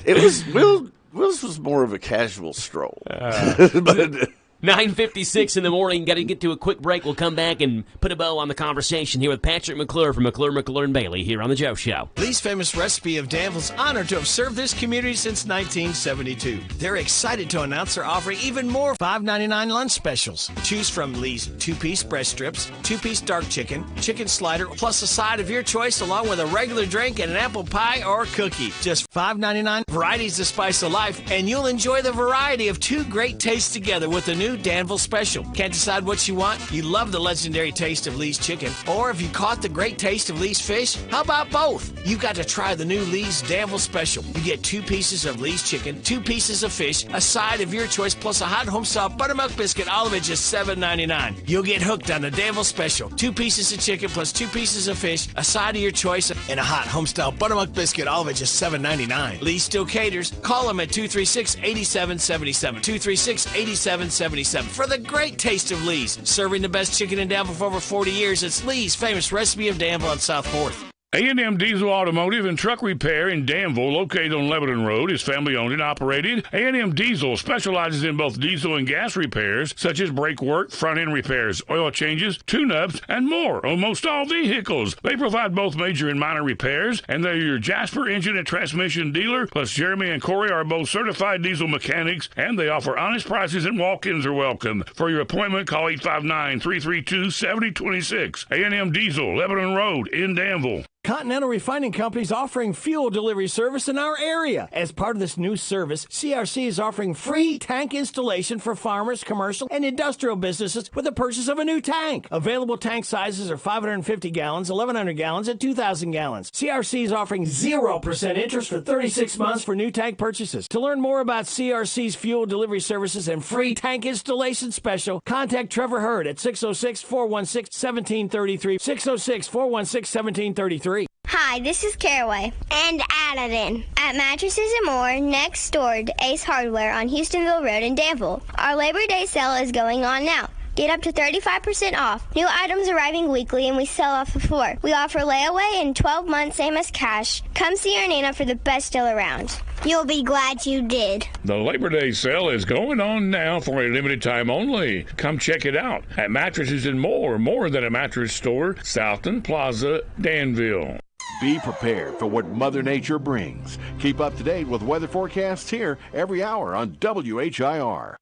It was Will's was more of a casual stroll. But 9:56 in the morning. Got to get to a quick break. We'll come back and put a bow on the conversation here with Patrick McClure from McClure, Bailey here on The Joe Show. Lee's famous recipe of Danville's honored to have served this community since 1972. They're excited to announce they're offering even more $5.99 lunch specials. Choose from Lee's 2-piece breast strips, 2-piece dark chicken, chicken slider, plus a side of your choice along with a regular drink and an apple pie or cookie. Just $5.99, varieties to spice of life, and you'll enjoy the variety of two great tastes together with the new new Danville Special. Can't decide what you want? You love the legendary taste of Lee's chicken. Or if you caught the great taste of Lee's fish, how about both? You've got to try the new Lee's Danville Special. You get 2 pieces of Lee's chicken, 2 pieces of fish, a side of your choice, plus a hot homestyle buttermilk biscuit, all of it just $7.99. You'll get hooked on the Danville Special. 2 pieces of chicken plus 2 pieces of fish, a side of your choice, and a hot homestyle buttermilk biscuit, all of it just $7.99. Lee still caters. Call them at 236-8777. 236-8777 for the great taste of Lee's. Serving the best chicken in Danville for over 40 years. It's Lee's famous recipe of Danville on South 4th. A&M Diesel Automotive and Truck Repair in Danville, located on Lebanon Road, is family-owned and operated. A&M Diesel specializes in both diesel and gas repairs, such as brake work, front-end repairs, oil changes, tune-ups, and more on most all vehicles. They provide both major and minor repairs, and they're your Jasper engine and transmission dealer, plus Jeremy and Corey are both certified diesel mechanics, and they offer honest prices and walk-ins are welcome. For your appointment, call 859-332-7026. A&M Diesel, Lebanon Road in Danville. Continental Refining Company is offering fuel delivery service in our area. As part of this new service, CRC is offering free tank installation for farmers, commercial, and industrial businesses with the purchase of a new tank. Available tank sizes are 550 gallons, 1,100 gallons, and 2,000 gallons. CRC is offering 0% interest for 36 months for new tank purchases. To learn more about CRC's fuel delivery services and free tank installation special, contact Trevor Hurd at 606-416-1733, 606-416-1733. Hi, this is Caraway and Addison at Mattresses and More next door to Ace Hardware on Houstonville Road in Danville. Our Labor Day sale is going on now. Get up to 35% off. New items arriving weekly and we sell off the floor. We offer layaway and 12 months, same as cash. Come see our Nana for the best deal around. You'll be glad you did. The Labor Day sale is going on now for a limited time only. Come check it out at Mattresses and More than a mattress store, Southton Plaza, Danville. Be prepared for what Mother Nature brings. Keep up to date with weather forecasts here every hour on WHIR.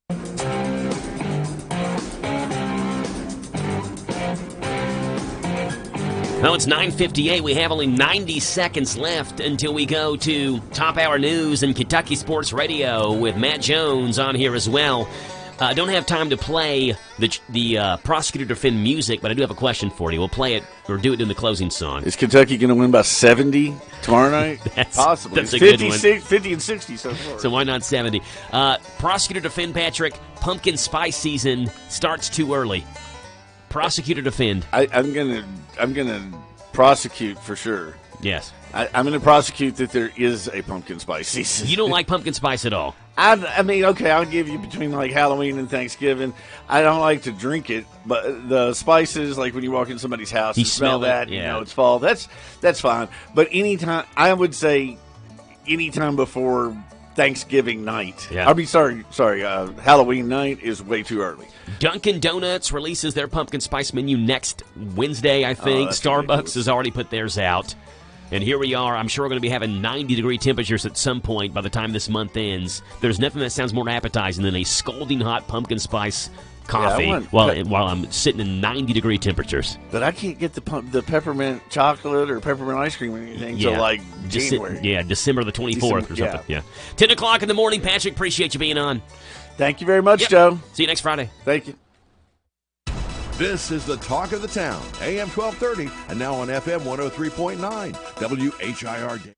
Well, it's 9:58. We have only 90 seconds left until we go to Top Hour News and Kentucky Sports Radio with Matt Jones on here as well. I don't have time to play the prosecutor defend music, but I do have a question for you. We'll play it or do it in the closing song. Is Kentucky going to win by 70 tomorrow night? Possibly. That's a good one. 50 and 60 so far. So why not 70? Prosecutor defend, Patrick. Pumpkin spice season starts too early. Prosecutor defend. I'm gonna prosecute for sure. Yes. I'm going to prosecute that there is a pumpkin spice season. You don't like pumpkin spice at all? I mean, okay, I'll give you between like Halloween and Thanksgiving. I don't like to drink it, but the spices, like when you walk in somebody's house, you smell that, yeah. You know it's fall. That's fine. But anytime, I would say, anytime before Thanksgiving night. Yeah. I mean, sorry, Halloween night is way too early. Dunkin' Donuts releases their pumpkin spice menu next Wednesday, I think. Starbucks ridiculous. Has already put theirs out. And here we are. I'm sure we're going to be having 90-degree temperatures at some point by the time this month ends. There's nothing that sounds more appetizing than a scalding hot pumpkin spice coffee while I'm sitting in 90-degree temperatures. But I can't get the peppermint chocolate or peppermint ice cream or anything until like January. December the 24th or something. Yeah. 10 o'clock in the morning, Patrick. Appreciate you being on. Thank you very much, Joe. See you next Friday. Thank you. This is the Talk of the Town, AM 1230, and now on FM 103.9, WHIR.